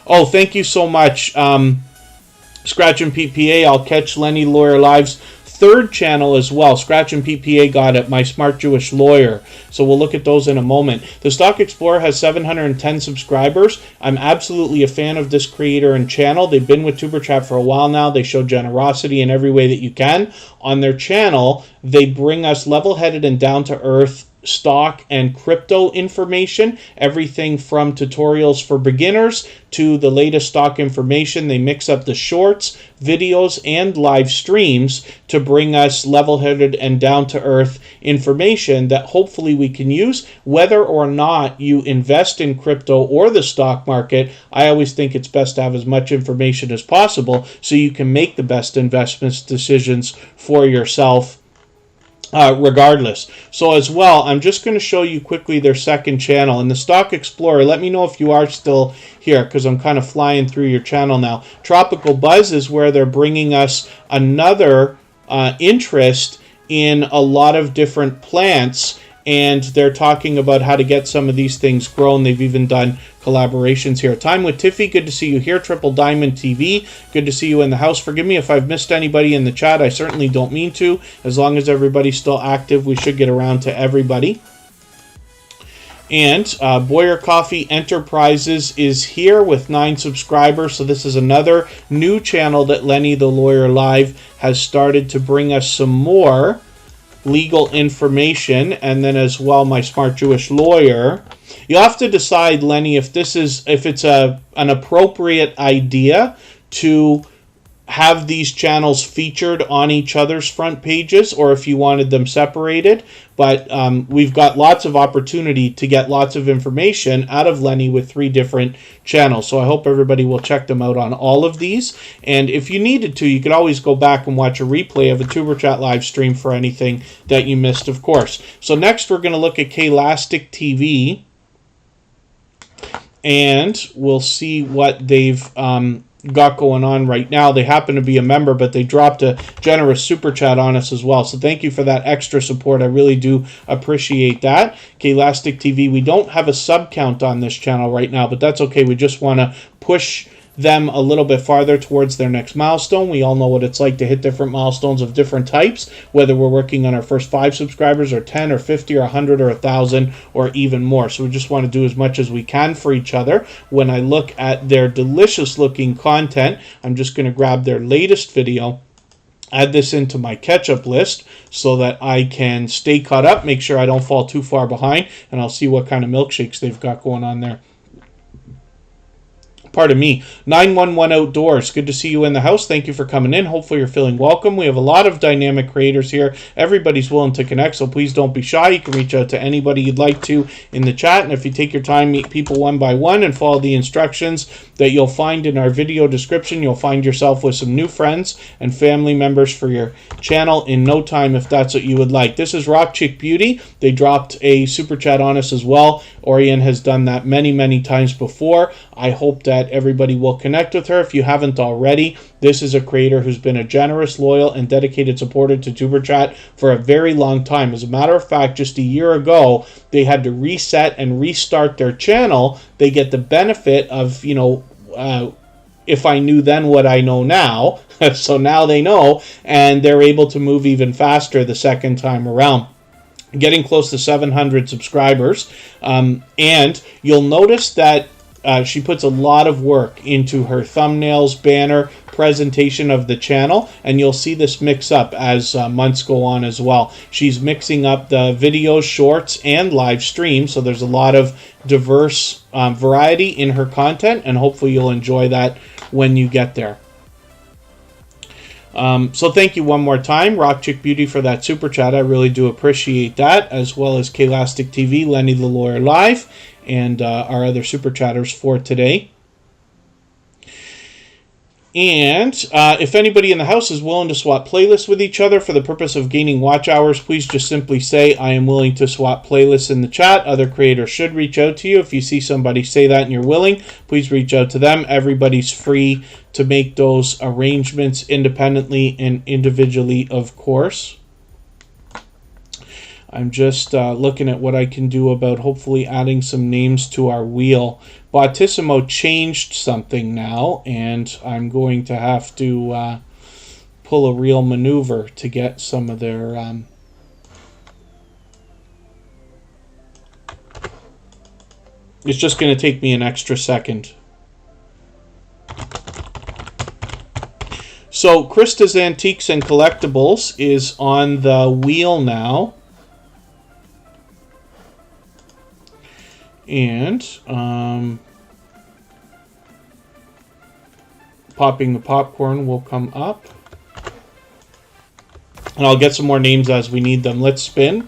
Oh, thank you so much, Scratch and PPA. I'll catch Lenny Lawyer Live's third channel as well. Scratch and PPA got it, My Smart Jewish Lawyer. So we'll look at those in a moment. The Stock Explorer has 710 subscribers. I'm absolutely a fan of this creator and channel. They've been with Superchat for a while now. They show generosity in every way that you can. On their channel, they bring us level-headed and down-to-earth stock and crypto information, everything from tutorials for beginners to the latest stock information. They mix up the shorts, videos, and live streams to bring us level-headed and down-to-earth information that hopefully we can use. Whether or not you invest in crypto or the stock market, I always think it's best to have as much information as possible so you can make the best investment decisions for yourself regardless. So as well, I'm just going to show you quickly their second channel. And the Stock Explorer, let me know if you are still here, because I'm kind of flying through your channel now. Tropical Buzz is where they're bringing us another interest in a lot of different plants, and they're talking about how to get some of these things grown. They've even done collaborations here. Time with Tiffy, good to see you here. Triple Diamond TV, good to see you in the house. Forgive me if I've missed anybody in the chat. I certainly don't mean to. As long as everybody's still active, we should get around to everybody. And Boyer Coffee Enterprises is here with 9 subscribers. So this is another new channel that Lenny the Lawyer Live has started to bring us some more legal information. And then as well, My Smart Jewish Lawyer. You have to decide, Lenny, if it's an appropriate idea to have these channels featured on each other's front pages, or if you wanted them separated. But we've got lots of opportunity to get lots of information out of Lenny with 3 different channels. So I hope everybody will check them out on all of these. And if you needed to, you could always go back and watch a replay of a Superchat live stream for anything that you missed, of course. So next we're going to look at Klastic TV, and we'll see what they've got going on right now. They happen to be a member, but they dropped a generous super chat on us as well. So thank you for that extra support. I really do appreciate that. Klastic TV, we don't have a sub count on this channel right now, but that's okay. We just want to push them a little bit farther towards their next milestone. We all know what it's like to hit different milestones of different types, whether we're working on our first 5 subscribers or 10 or 50 or 100 or 1,000 or even more. So we just want to do as much as we can for each other. When I look at their delicious looking content, I'm just going to grab their latest video, add this into my catch-up list so that I can stay caught up, make sure I don't fall too far behind, and I'll see what kind of milkshakes they've got going on there. Pardon me. 911 Outdoors, good to see you in the house. Thank you for coming in. Hopefully you're feeling welcome. We have a lot of dynamic creators here. Everybody's willing to connect, so please don't be shy. You can reach out to anybody you'd like to in the chat, and if you take your time, meet people one by one and follow the instructions that you'll find in our video description, you'll find yourself with some new friends and family members for your channel in no time if that's what you would like. This is Rock Chick Beauty. They dropped a super chat on us as well. Orion has done that many, many times before. I hope that everybody will connect with her if you haven't already. This is a creator who's been a generous, loyal, and dedicated supporter to TuberChat for a very long time. As a matter of fact, just a year ago, they had to reset and restart their channel. They get the benefit of, if I knew then what I know now. So now they know, and they're able to move even faster the second time around. Getting close to 700 subscribers. And you'll notice that she puts a lot of work into her thumbnails, banner, presentation of the channel, and you'll see this mix up as months go on as well. She's mixing up the videos, shorts, and live streams, so there's a lot of diverse variety in her content, and hopefully you'll enjoy that when you get there. So thank you one more time, Rock Chick Beauty, for that super chat. I really do appreciate that, as well as Klastic TV, Lenny the Lawyer Live, and our other super chatters for today. And if anybody in the house is willing to swap playlists with each other for the purpose of gaining watch hours, please just simply say, I am willing to swap playlists in the chat. Other creators should reach out to you. If you see somebody say that and you're willing, please reach out to them. Everybody's free to make those arrangements independently and individually, of course. I'm just looking at what I can do about hopefully adding some names to our wheel. Bautissimo changed something now, and I'm going to have to pull a real maneuver to get some of their... It's just going to take me an extra second. So, Krista's Antiques and Collectibles is on the wheel now. And Popping the Popcorn will come up. And I'll get some more names as we need them. Let's spin.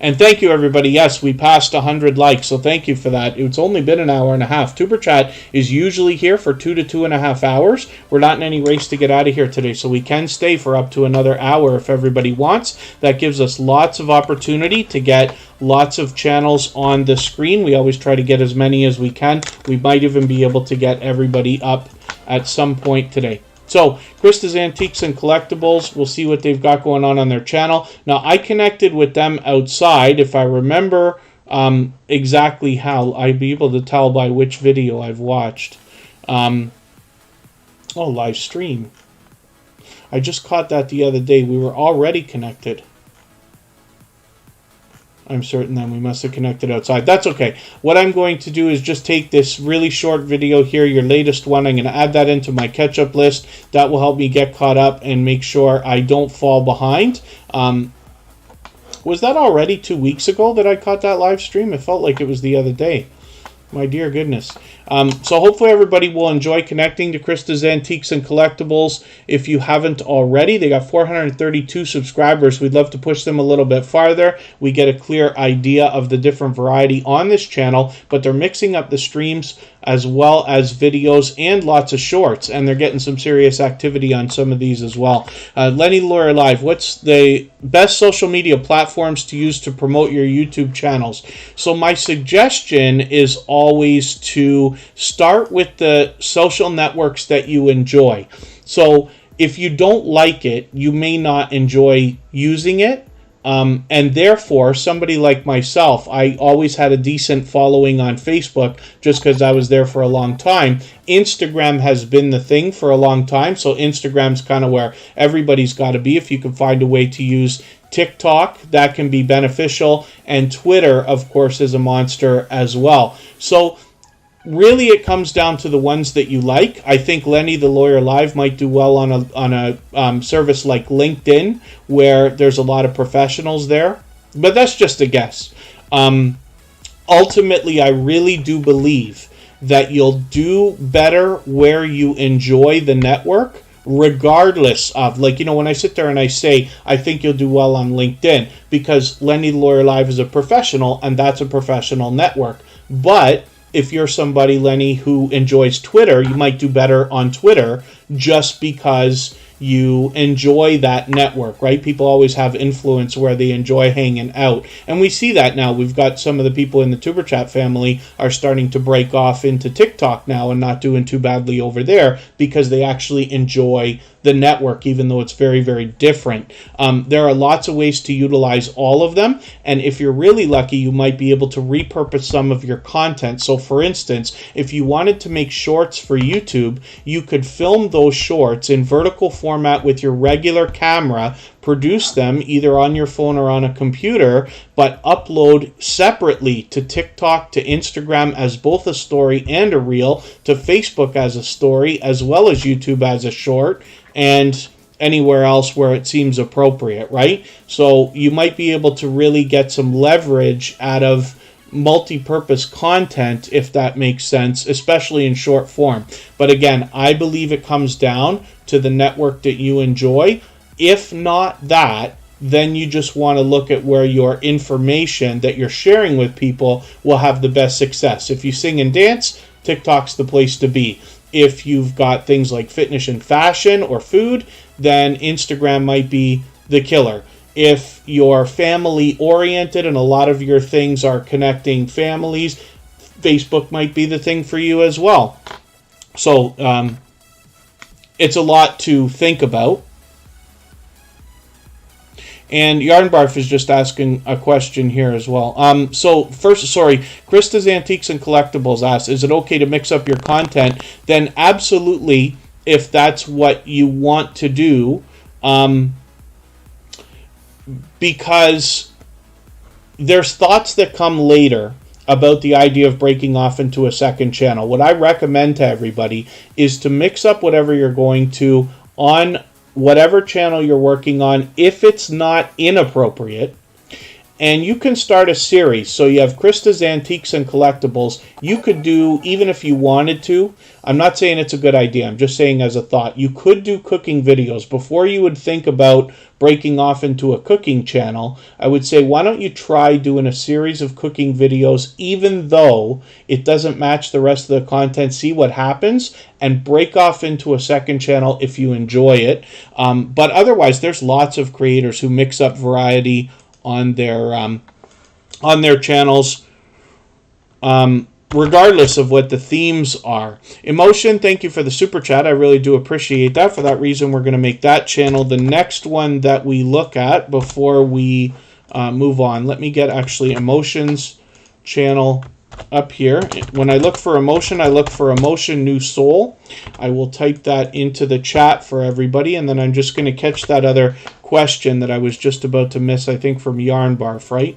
And thank you, everybody. Yes, we passed 100 likes, so thank you for that. It's only been an hour and a half. Superchat is usually here for 2 to 2.5 hours. We're not in any race to get out of here today, so we can stay for up to another hour if everybody wants. That gives us lots of opportunity to get lots of channels on the screen. We always try to get as many as we can. We might even be able to get everybody up at some point today. So, Krista's Antiques and Collectibles, we'll see what they've got going on their channel. Now, I connected with them outside. If I remember exactly how, I'd be able to tell by which video I've watched. Live stream. I just caught that the other day. We were already connected. I'm certain then we must have connected outside. That's okay. What I'm going to do is just take this really short video here, your latest one. I'm going to add that into my catch-up list. That will help me get caught up and make sure I don't fall behind. Was that already 2 weeks ago that I caught that live stream? It felt like it was the other day. My dear goodness. So hopefully everybody will enjoy connecting to Krista's Antiques and Collectibles. If you haven't already, they got 432 subscribers. We'd love to push them a little bit farther. We get a clear idea of the different variety on this channel, but they're mixing up the streams as well as videos and lots of shorts, and they're getting some serious activity on some of these as well. Lenny Lawyer Live, what's the best social media platforms to use to promote your YouTube channels? So my suggestion is always to start with the social networks that you enjoy. So if you don't like it, you may not enjoy using it. And therefore, somebody like myself, I always had a decent following on Facebook just because I was there for a long time. Instagram has been the thing for a long time, so Instagram's kind of where everybody's got to be. If you can find a way to use TikTok, that can be beneficial. And Twitter, of course, is a monster as well. So really, it comes down to the ones that you like. I think Lenny the Lawyer Live might do well on a service like LinkedIn, where there's a lot of professionals there. But that's just a guess. Ultimately, I really do believe that you'll do better where you enjoy the network, regardless of, like, when I sit there and I say, I think you'll do well on LinkedIn, because Lenny the Lawyer Live is a professional, and that's a professional network. But if you're somebody, Lenny, who enjoys Twitter, you might do better on Twitter just because you enjoy that network, right? People always have influence where they enjoy hanging out. And we see that now. We've got some of the people in the Superchat family are starting to break off into TikTok now and not doing too badly over there because they actually enjoy the network, even though it's very, very different. There are lots of ways to utilize all of them. And if you're really lucky, you might be able to repurpose some of your content. So for instance, if you wanted to make shorts for YouTube, you could film those shorts in vertical format with your regular camera, produce them either on your phone or on a computer, but upload separately to TikTok, to Instagram as both a story and a reel, to Facebook as a story, as well as YouTube as a short, and anywhere else where it seems appropriate, right? So you might be able to really get some leverage out of multi-purpose content, if that makes sense, especially in short form. But again, I believe it comes down to the network that you enjoy. If not that, then you just want to look at where your information that you're sharing with people will have the best success. If you sing and dance, TikTok's the place to be. If you've got things like fitness and fashion or food, then Instagram might be the killer. If you're family oriented and a lot of your things are connecting families, Facebook might be the thing for you as well. So it's a lot to think about. And Yarnbarf is just asking a question here as well. So first, sorry, Krista's Antiques and Collectibles asks, is it okay to mix up your content? Then absolutely, if that's what you want to do, because there's thoughts that come later about the idea of breaking off into a second channel. What I recommend to everybody is to mix up whatever you're going to on whatever channel you're working on, if it's not inappropriate, and you can start a series. So you have Krista's Antiques and Collectibles. You could do, even if you wanted to, I'm not saying it's a good idea, I'm just saying as a thought, you could do cooking videos. Before you would think about breaking off into a cooking channel, I would say, why don't you try doing a series of cooking videos, even though it doesn't match the rest of the content, see what happens, and break off into a second channel if you enjoy it. But otherwise, there's lots of creators who mix up variety on their channels, regardless of what the themes are. Emotion, thank you for the super chat. I really do appreciate that. For that reason, we're going to make that channel the next one that we look at before we move on. Let me get actually Emotion's channel up here. When I look for Emotion, I look for Emotion New Soul. I will type that into the chat for everybody, and then I'm just going to catch that other question that I was just about to miss, I think from Yarnbarf, right?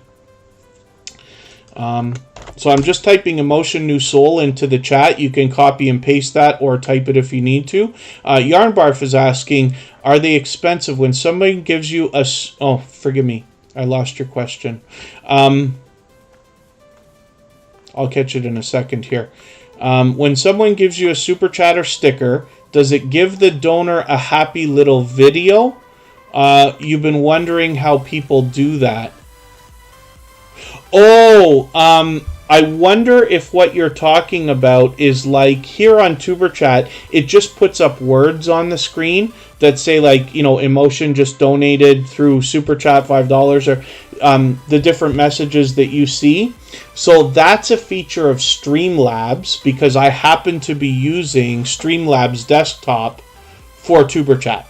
So I'm just typing Emotion New Soul into the chat. You can copy and paste that or type it if you need to. Yarnbarf is asking, are they expensive? When somebody gives you a... Oh, forgive me. I lost your question. I'll catch it in a second here. When someone gives you a Super Chatter sticker, does it give the donor a happy little video? You've been wondering how people do that. Oh, I wonder if what you're talking about is like here on TuberChat, it just puts up words on the screen that say like, you know, Emotion just donated through Super Chat $5 or the different messages that you see. So that's a feature of Streamlabs because I happen to be using Streamlabs desktop for TuberChat.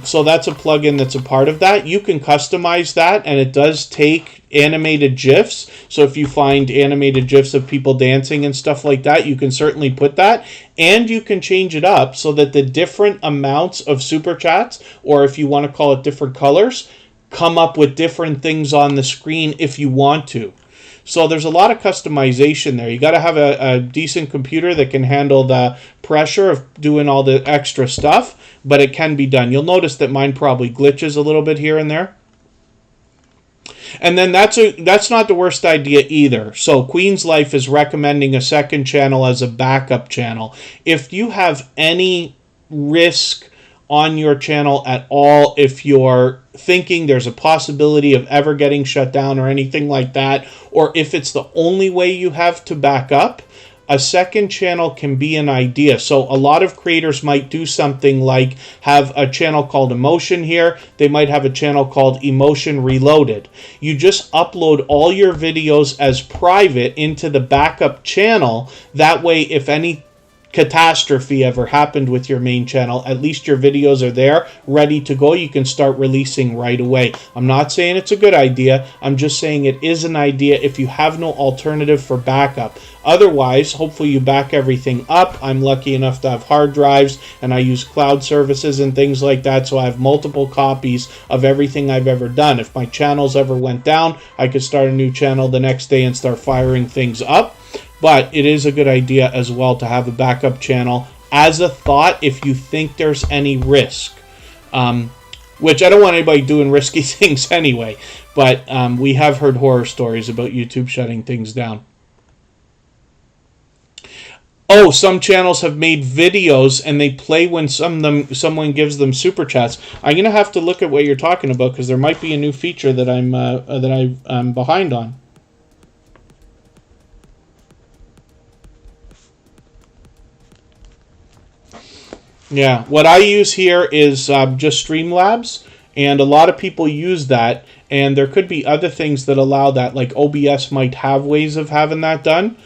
So that's a plugin that's a part of that. You can customize that, and it does take animated GIFs. So if you find animated GIFs of people dancing and stuff like that, you can certainly put that. And you can change it up so that the different amounts of super chats, or if you want to call it different colors, come up with different things on the screen if you want to. So there's a lot of customization there. You got to have a decent computer that can handle the pressure of doing all the extra stuff, but it can be done. You'll notice that mine probably glitches a little bit here and there. And then that's not the worst idea either. So Queen's Life is recommending a second channel as a backup channel. If you have any risk on your channel at all, if you're thinking there's a possibility of ever getting shut down or anything like that, or if it's the only way you have to back up, a second channel can be an idea. So a lot of creators might do something like have a channel called Emotion here. They might have a channel called Emotion Reloaded. You just upload all your videos as private into the backup channel. That way, if any catastrophe ever happened with your main channel, at least your videos are there ready to go. You can start releasing right away. I'm not saying it's a good idea. I'm just saying it is an idea if you have no alternative for backup. Otherwise, hopefully you back everything up. I'm lucky enough to have hard drives, and I use cloud services and things like that, so I have multiple copies of everything I've ever done. If my channels ever went down, I could start a new channel the next day and start firing things up. But it is a good idea as well to have a backup channel as a thought if you think there's any risk. Which I don't want anybody doing risky things anyway. But we have heard horror stories about YouTube shutting things down. Oh, some channels have made videos and they play when someone gives them super chats. I'm gonna have to look at what you're talking about because there might be a new feature that I'm behind on. Yeah, what I use here is just Streamlabs, and a lot of people use that, and there could be other things that allow that, like OBS might have ways of having that done,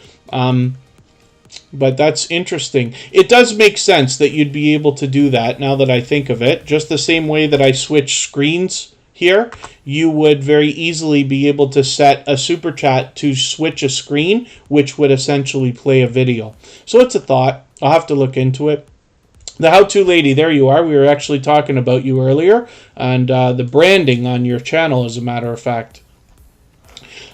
but that's interesting. It does make sense that you'd be able to do that, now that I think of it. Just the same way that I switch screens here, you would very easily be able to set a super chat to switch a screen, which would essentially play a video. So it's a thought. I'll have to look into it. The how-to lady, there you are. We were actually talking about you earlier, and the branding on your channel, as a matter of fact.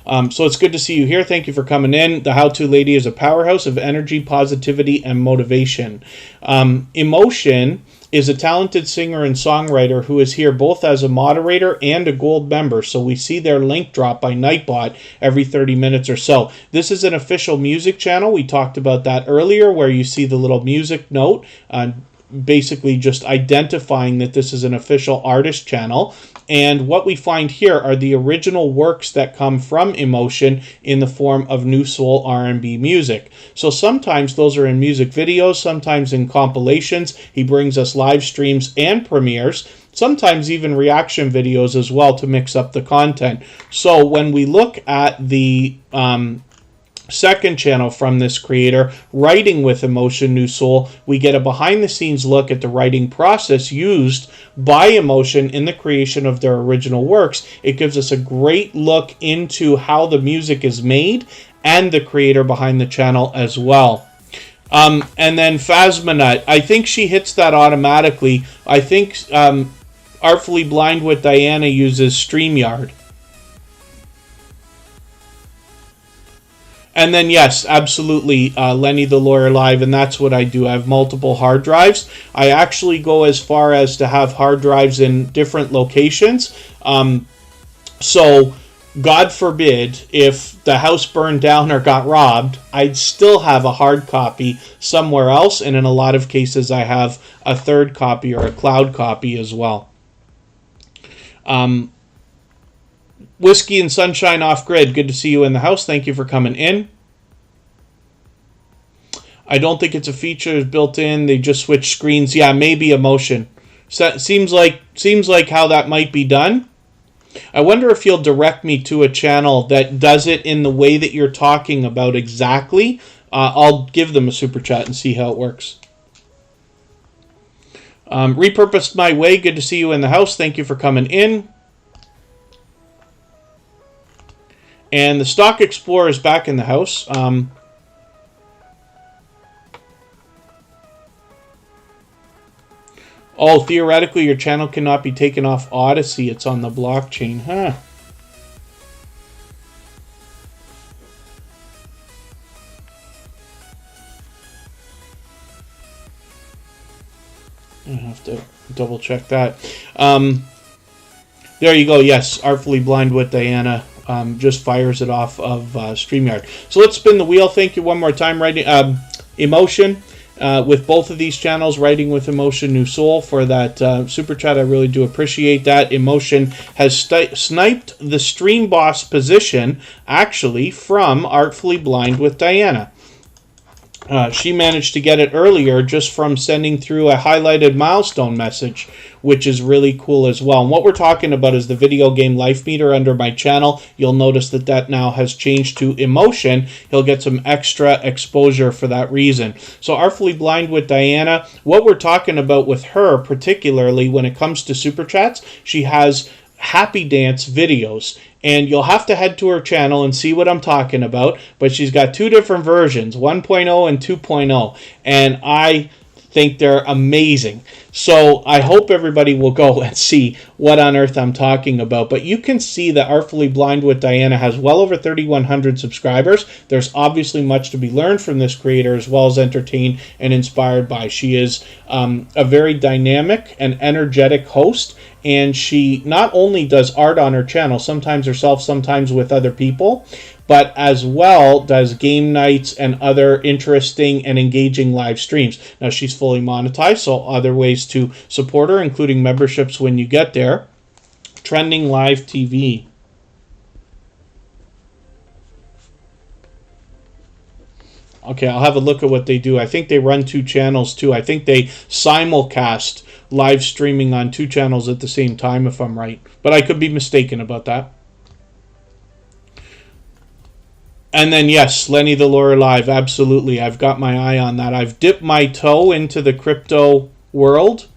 So it's good to see you here. Thank you for coming in. The how-to lady is a powerhouse of energy, positivity, and motivation. Emotion is a talented singer and songwriter who is here both as a moderator and a gold member. So we see their link drop by Nightbot every 30 minutes or so. This is an official music channel. We talked about that earlier, where you see the little music note, basically just identifying that this is an official artist channel. And what we find here are the original works that come from Emotion in the form of New Soul R&B music. So sometimes those are in music videos, sometimes in compilations. He brings us live streams and premieres, sometimes even reaction videos as well to mix up the content. So when we look at the second channel from this creator, Writing with Emotion New Soul, we get a behind the scenes look at the writing process used by Emotion in the creation of their original works. It gives us a great look into how the music is made and the creator behind the channel as well. And then Phasmanut, I think she hits that automatically. I think Artfully Blind with Diana uses StreamYard. And then, yes, absolutely, Lenny the Lawyer Live, and that's what I do. I have multiple hard drives. I actually go as far as to have hard drives in different locations. So, God forbid, if the house burned down or got robbed, I'd still have a hard copy somewhere else, and in a lot of cases I have a third copy or a cloud copy as well. Whiskey and Sunshine Off Grid, good to see you in the house. Thank you for coming in. I don't think it's a feature built in. They just switch screens. Yeah, maybe Emotion. So seems like how that might be done. I wonder if you'll direct me to a channel that does it in the way that you're talking about exactly. I'll give them a super chat and see how it works. Repurposed My Way, good to see you in the house. Thank you for coming in. And the Stock Explorer is back in the house. Oh, theoretically, your channel cannot be taken off Odyssey. It's on the blockchain. Huh. I have to double check that. There you go. Yes, Artfully Blind with Diana. Just fires it off of StreamYard. So let's spin the wheel. Thank you one more time. Writing Emotion with both of these channels, Writing with Emotion New Soul, for that super chat. I really do appreciate that. Emotion has sniped the stream boss position actually from Artfully Blind with Diana. She managed to get it earlier just from sending through a highlighted milestone message, which is really cool as well. And what we're talking about is the video game life meter under my channel. You'll notice that that now has changed to Emotion. He'll get some extra exposure for that reason. So Artfully Blind with Diana, what we're talking about with her, particularly when it comes to super chats, she has happy dance videos. And you'll have to head to her channel and see what I'm talking about. But she's got two different versions, 1.0 and 2.0. And I think they're amazing. So I hope everybody will go and see what on earth I'm talking about. But you can see that Artfully Blind with Diana has well over 3,100 subscribers. There's obviously much to be learned from this creator, as well as entertained and inspired by. She is a very dynamic and energetic host. And she not only does art on her channel, sometimes herself, sometimes with other people, but as well does game nights and other interesting and engaging live streams. Now, she's fully monetized, so other ways to support her, including memberships when you get there. Trending Live TV. Okay, I'll have a look at what they do. I think they run 2 channels too. I think they simulcast live streaming on 2 channels at the same time, if I'm right. But I could be mistaken about that. And then, yes, Lenny the Lawyer Live, absolutely. I've got my eye on that. I've dipped my toe into the crypto world.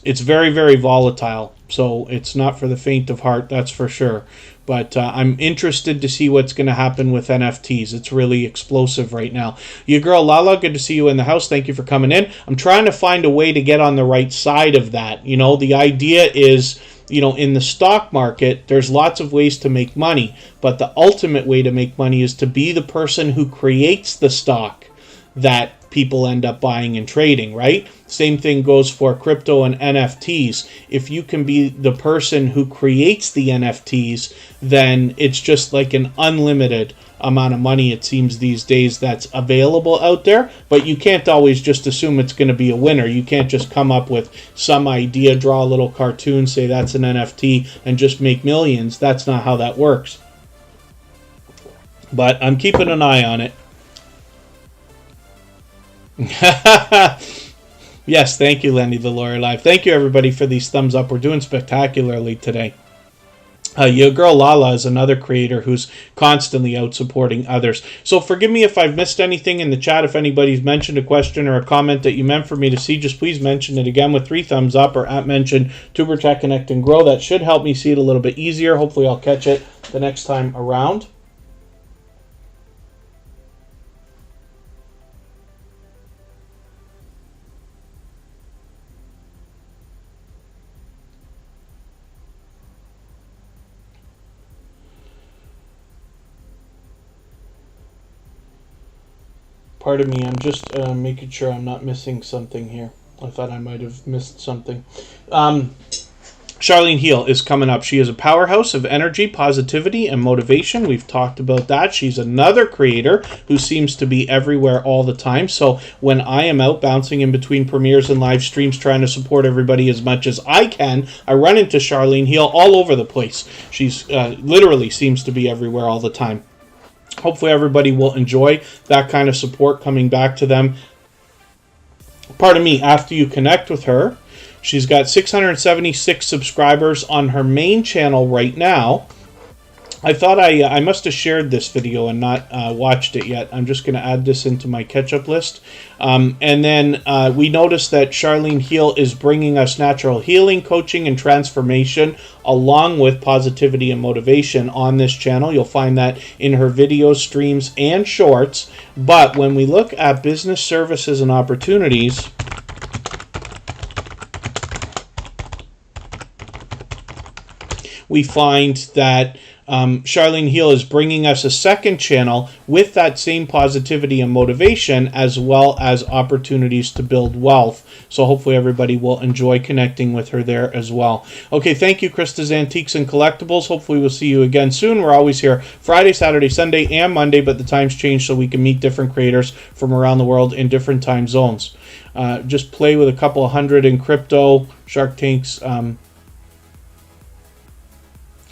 It's very, very volatile, so it's not for the faint of heart, that's for sure. But I'm interested to see what's going to happen with NFTs. It's really explosive right now. Your girl Lala, good to see you in the house. Thank you for coming in. I'm trying to find a way to get on the right side of that. You know, the idea is, you know, in the stock market, there's lots of ways to make money. But the ultimate way to make money is to be the person who creates the stock that people end up buying and trading, right? Same thing goes for crypto and NFTs. If you can be the person who creates the NFTs, then it's just like an unlimited amount of money, it seems these days, that's available out there. But you can't always just assume it's going to be a winner. You can't just come up with some idea, draw a little cartoon, say that's an NFT, and just make millions. That's not how that works. But I'm keeping an eye on it. Yes, thank you, Lenny the Lawyer Live. Thank you, everybody, for these thumbs up. We're doing spectacularly today. Your girl Lala is another creator who's constantly out supporting others. So forgive me if I've missed anything in the chat. If anybody's mentioned a question or a comment that you meant for me to see, just please mention it again with 3 thumbs up or @mention Superchat Connect and Grow. That should help me see it a little bit easier. Hopefully I'll catch it the next time around. Pardon me, I'm just making sure I'm not missing something here. I thought I might have missed something. Charlene Heal is coming up. She is a powerhouse of energy, positivity, and motivation. We've talked about that. She's another creator who seems to be everywhere all the time. So when I am out bouncing in between premieres and live streams trying to support everybody as much as I can, I run into Charlene Heal all over the place. She's literally seems to be everywhere all the time. Hopefully everybody will enjoy that kind of support coming back to them. Pardon me, after you connect with her, she's got 676 subscribers on her main channel right now. I thought I must have shared this video and not watched it yet. I'm just going to add this into my catch-up list. And then we noticed that Charlene Heal is bringing us natural healing, coaching, and transformation along with positivity and motivation on this channel. You'll find that in her videos, streams, and shorts. But when we look at business services and opportunities, we find that Charlene Heal is bringing us a second channel with that same positivity and motivation, as well as opportunities to build wealth. So hopefully everybody will enjoy connecting with her there as well. Okay, thank you, Krista's Antiques and Collectibles. Hopefully we'll see you again soon. We're always here Friday, Saturday, Sunday, and Monday, but the times change so we can meet different creators from around the world in different time zones. Just play with a couple of hundred in crypto. Shark Tank's...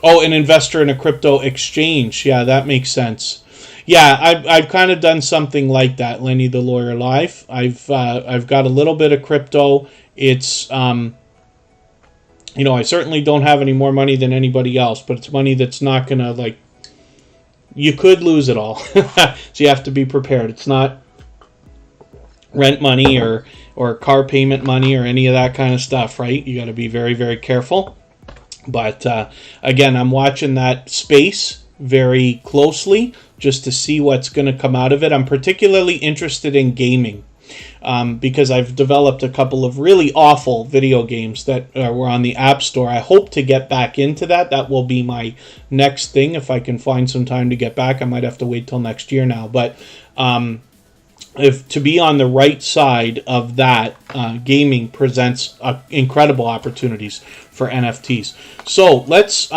Oh, an investor in a crypto exchange. Yeah, that makes sense. Yeah, I've kind of done something like that, Lenny the Lawyer Live. I've got a little bit of crypto. It's you know, I certainly don't have any more money than anybody else, but it's money that's not gonna, like, you could lose it all. So you have to be prepared. It's not rent money or car payment money or any of that kind of stuff, right? You got to be very, very careful. But again, I'm watching that space very closely just to see what's going to come out of it. I'm particularly interested in gaming because I've developed a couple of really awful video games that were on the App Store. I hope to get back into that. That will be my next thing. If I can find some time to get back, I might have to wait till next year now. But if to be on the right side of that, gaming presents incredible opportunities for NFTs. So let's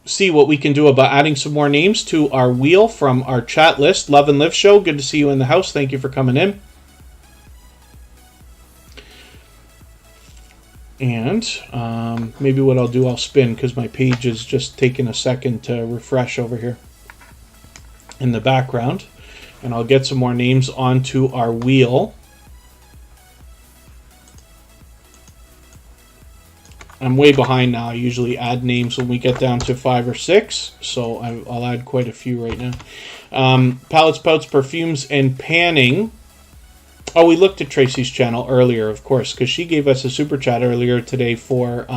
see what we can do about adding some more names to our wheel from our chat list. Love and Live Show, good to see you in the house. Thank you for coming in. And maybe what I'll do, I'll spin because my page is just taking a second to refresh over here. in the background. And I'll get some more names onto our wheel. I'm way behind now. I usually add names when we get down to 5 or 6, so I'll add quite a few right now. Pallets, Pouts, Perfumes, and Panning. Oh, we looked at Tracy's channel earlier, of course, because she gave us a super chat earlier today for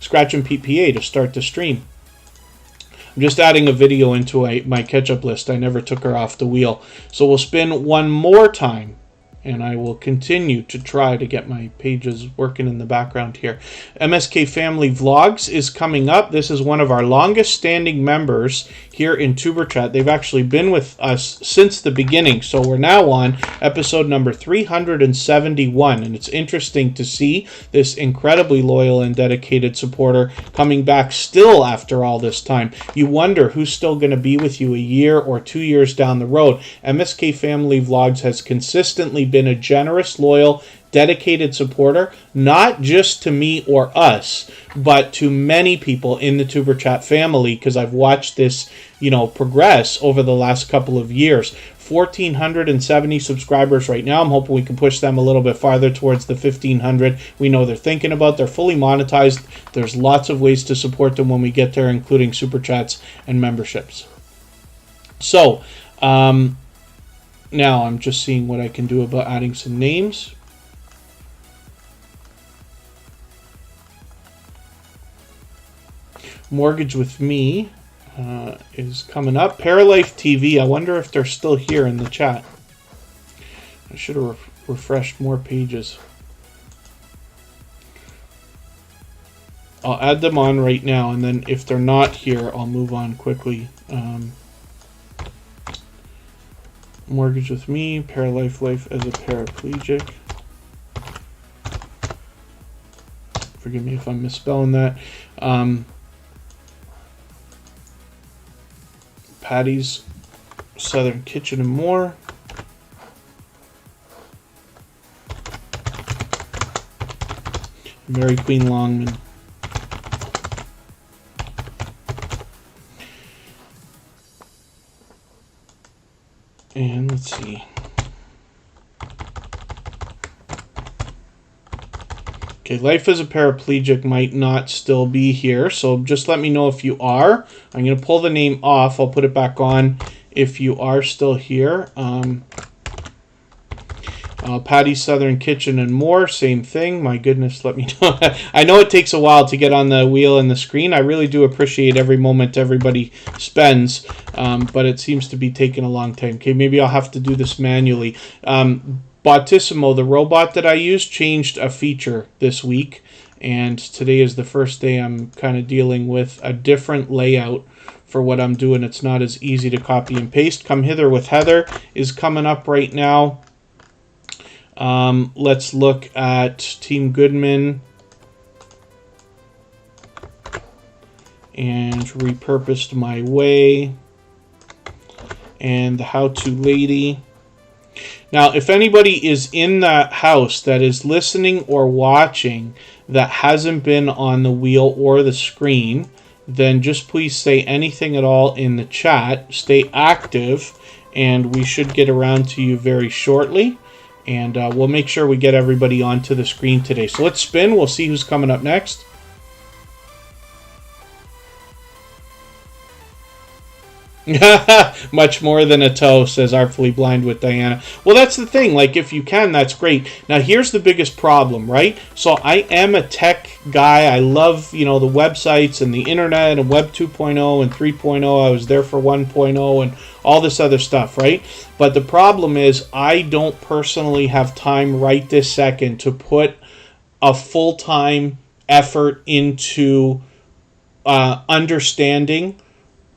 Scratch and PPA to start the stream. I'm just adding a video into my catch-up list. I never took her off the wheel. So we'll spin one more time, and I will continue to try to get my pages working in the background here. MSK Family Vlogs is coming up. This is one of our longest standing members here in Superchat. They've actually been with us since the beginning. So we're now on episode number 371. And it's interesting to see this incredibly loyal and dedicated supporter coming back still after all this time. You wonder who's still going to be with you a year or 2 years down the road. MSK Family Vlogs has consistently been a generous, loyal, dedicated supporter, not just to me or us, but to many people in the Tuber Chat family, because I've watched this, progress over the last couple of years. 1,470 subscribers right now. I'm hoping we can push them a little bit farther towards the 1,500 we know they're thinking about. They're fully monetized. There's lots of ways to support them when we get there, including super chats and memberships. So, now I'm just seeing what I can do about adding some names. Mortgage with Me is coming up. Paralife TV, I wonder if they're still here in the chat. I should have refreshed more pages. I'll add them on right now, and then if they're not here, I'll move on quickly. Mortgage with Me, Paralife Life as a Paraplegic. Forgive me if I'm misspelling that. Patty's Southern Kitchen and More. Mary Queen Longman. And let's see. Okay, Life as a Paraplegic might not still be here, so just let me know if you are. I'm going to pull the name off. I'll put it back on if you are still here. Patty's Southern Kitchen and More, same thing. My goodness, let me know. I know it takes a while to get on the wheel and the screen. I really do appreciate every moment everybody spends, but it seems to be taking a long time. Okay, maybe I'll have to do this manually. Botissimo, the robot that I use, changed a feature this week, and today is the first day I'm kind of dealing with a different layout for what I'm doing. It's not as easy to copy and paste. Come Hither with Heather is coming up right now. Let's look at Team Goodman and Repurposed My Way and the How To Lady. Now, if anybody is in that house that is listening or watching that hasn't been on the wheel or the screen, then just please say anything at all in the chat. Stay active, and we should get around to you very shortly. And we'll make sure we get everybody onto the screen today. So let's spin. We'll see who's coming up next. Much more than a toe, says Artfully Blind with Diana. Well, that's the thing. Like, if you can, that's great. Now, here's the biggest problem, right? So I am a tech guy. I love, the websites and the internet and Web 2.0 and 3.0. I was there for 1.0 and all this other stuff, right? But the problem is I don't personally have time right this second to put a full-time effort into understanding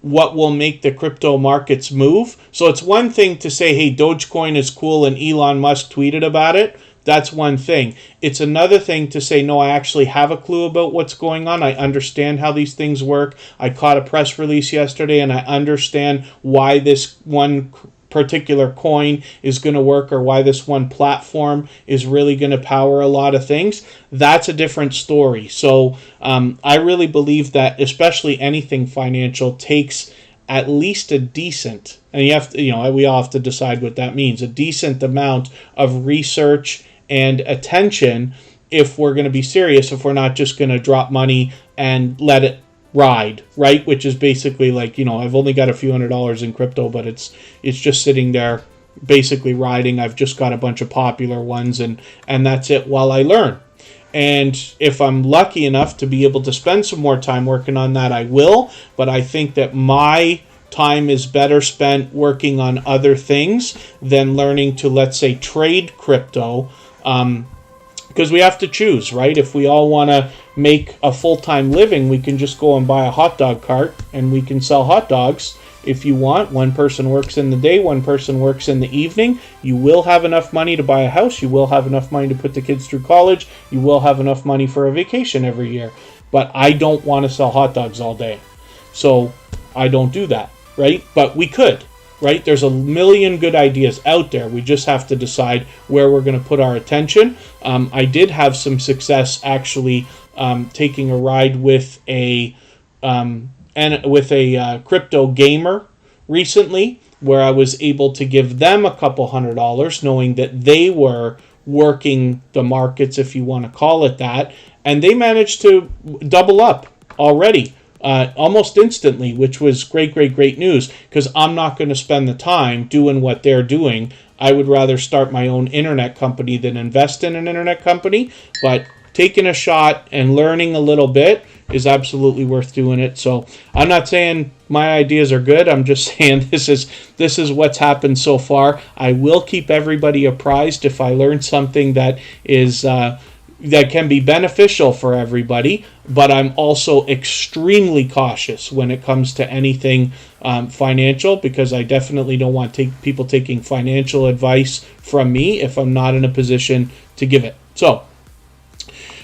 what will make the crypto markets move. So it's one thing to say, hey, Dogecoin is cool and Elon Musk tweeted about it. That's one thing. It's another thing to say, no, I actually have a clue about what's going on. I understand how these things work. I caught a press release yesterday and I understand why this one particular coin is going to work or why this one platform is really going to power a lot of things. That's a different story. So I really believe that especially anything financial takes at least a decent, and you have to, we all have to decide what that means, a decent amount of research and attention if we're going to be serious, if we're not just going to drop money and let it ride, right? Which is basically like, I've only got a few $100s in crypto, but it's just sitting there basically riding. I've just got a bunch of popular ones, and that's it while I learn. And if I'm lucky enough to be able to spend some more time working on that, I will. But I think that my time is better spent working on other things than learning to, let's say, trade crypto. Because we have to choose, right? If we all want to make a full-time living, we can just go and buy a hot dog cart and we can sell hot dogs if you want. One person works in the day, one person works in the evening. You will have enough money to buy a house. You will have enough money to put the kids through college. You will have enough money for a vacation every year. But I don't want to sell hot dogs all day. So I don't do that, right? But we could. Right? There's a million good ideas out there. We just have to decide where we're going to put our attention. I did have some success actually taking a ride with a crypto gamer recently, where I was able to give them a couple $100, knowing that they were working the markets, if you want to call it that, and they managed to double up already. Almost instantly, which was great news, because I'm not going to spend the time doing what they're doing. I would rather start my own internet company than invest in an internet company, but taking a shot and learning a little bit is absolutely worth doing it. So I'm not saying my ideas are good. I'm just saying this is what's happened so far. I will keep everybody apprised if I learn something that is that can be beneficial for everybody, but I'm also extremely cautious when it comes to anything financial, because I definitely don't want people taking financial advice from me if I'm not in a position to give it. So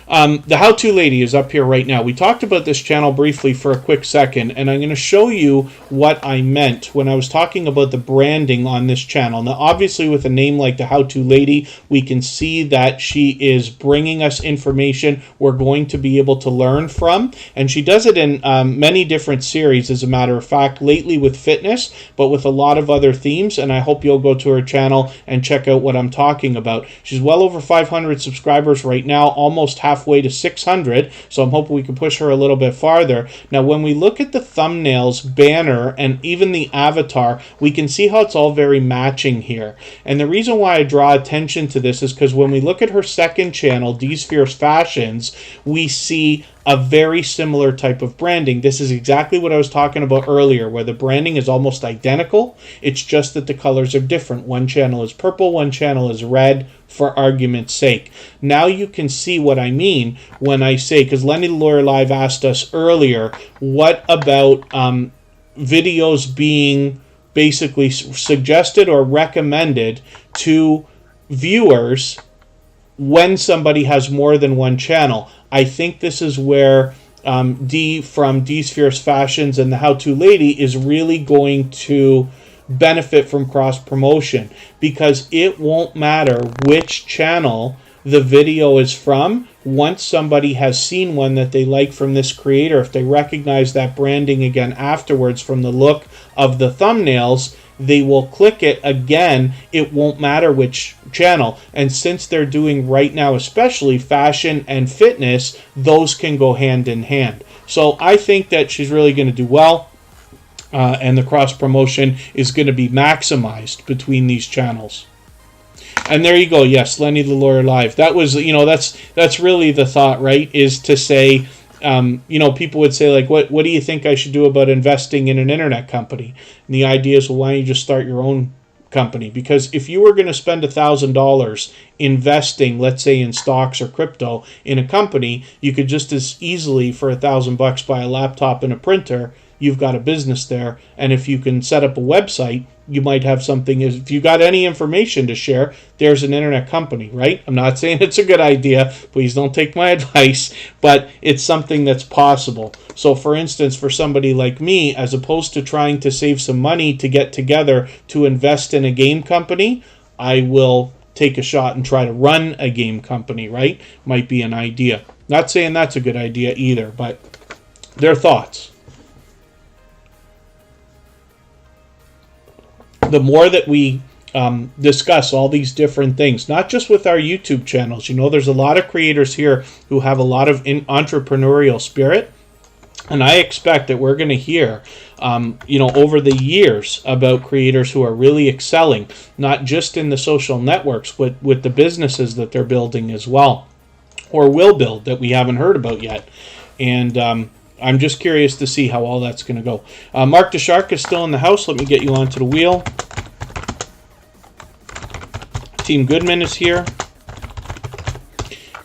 the how-to lady is up here right now. We talked about this channel briefly for a quick second, and I'm going to show you what I meant when I was talking about the branding on this channel. Now, obviously, with a name like the how-to lady, we can see that she is bringing us information we're going to be able to learn from, and she does it in many different series, as a matter of fact, lately with fitness, but with a lot of other themes, and I hope you'll go to her channel and check out what I'm talking about. She's well over 500 subscribers right now, almost halfway to 600, so I'm hoping we can push her a little bit farther. Now, when we look at the thumbnails, banner, and even the avatar, we can see how it's all very matching here. And the reason why I draw attention to this is because when we look at her second channel, D's Fierce Fashions, we see a very similar type of branding. This is exactly what I was talking about earlier, where the branding is almost identical. It's just that the colors are different. One channel is purple, one channel is red, for argument's sake. Now you can see what I mean when I say, because Lenny the Lawyer Live asked us earlier, what about videos being basically suggested or recommended to viewers when somebody has more than one channel? I think this is where D from D's Fierce Fashions and the How-To Lady is really going to benefit from cross-promotion, because it won't matter which channel the video is from. Once somebody has seen one that they like from this creator, if they recognize that branding again afterwards from the look of the thumbnails, they will click it again. It won't matter which channel. And since they're doing right now, especially fashion and fitness, those can go hand in hand. So I think that she's really going to do well. And the cross promotion is going to be maximized between these channels. And there you go. Yes, Lenny the Lawyer Live. That was, that's really the thought, right? Is to say, people would say, like, what do you think I should do about investing in an internet company? And the idea is, well, why don't you just start your own company? Because if you were going to spend $1,000 investing, let's say, in stocks or crypto in a company, you could just as easily, for $1,000, buy a laptop and a printer. You've got a business there. And if you can set up a website, you might have something. If you got any information to share, there's an internet company, right? I'm not saying it's a good idea. Please don't take my advice, but it's something that's possible. So for instance, for somebody like me, as opposed to trying to save some money to get together to invest in a game company, I will take a shot and try to run a game company, right? Might be an idea. Not saying that's a good idea either, but their thoughts. the more that we discuss all these different things, not just with our YouTube channels. You know, there's a lot of creators here who have a lot of entrepreneurial spirit. And I expect that we're going to hear, you know, over the years about creators who are really excelling, not just in the social networks, but with the businesses that they're building as well, or will build, that we haven't heard about yet. And I'm just curious to see how all that's going to go. Mark the Shark is still in the house. Let me get you onto the wheel. Team Goodman is here.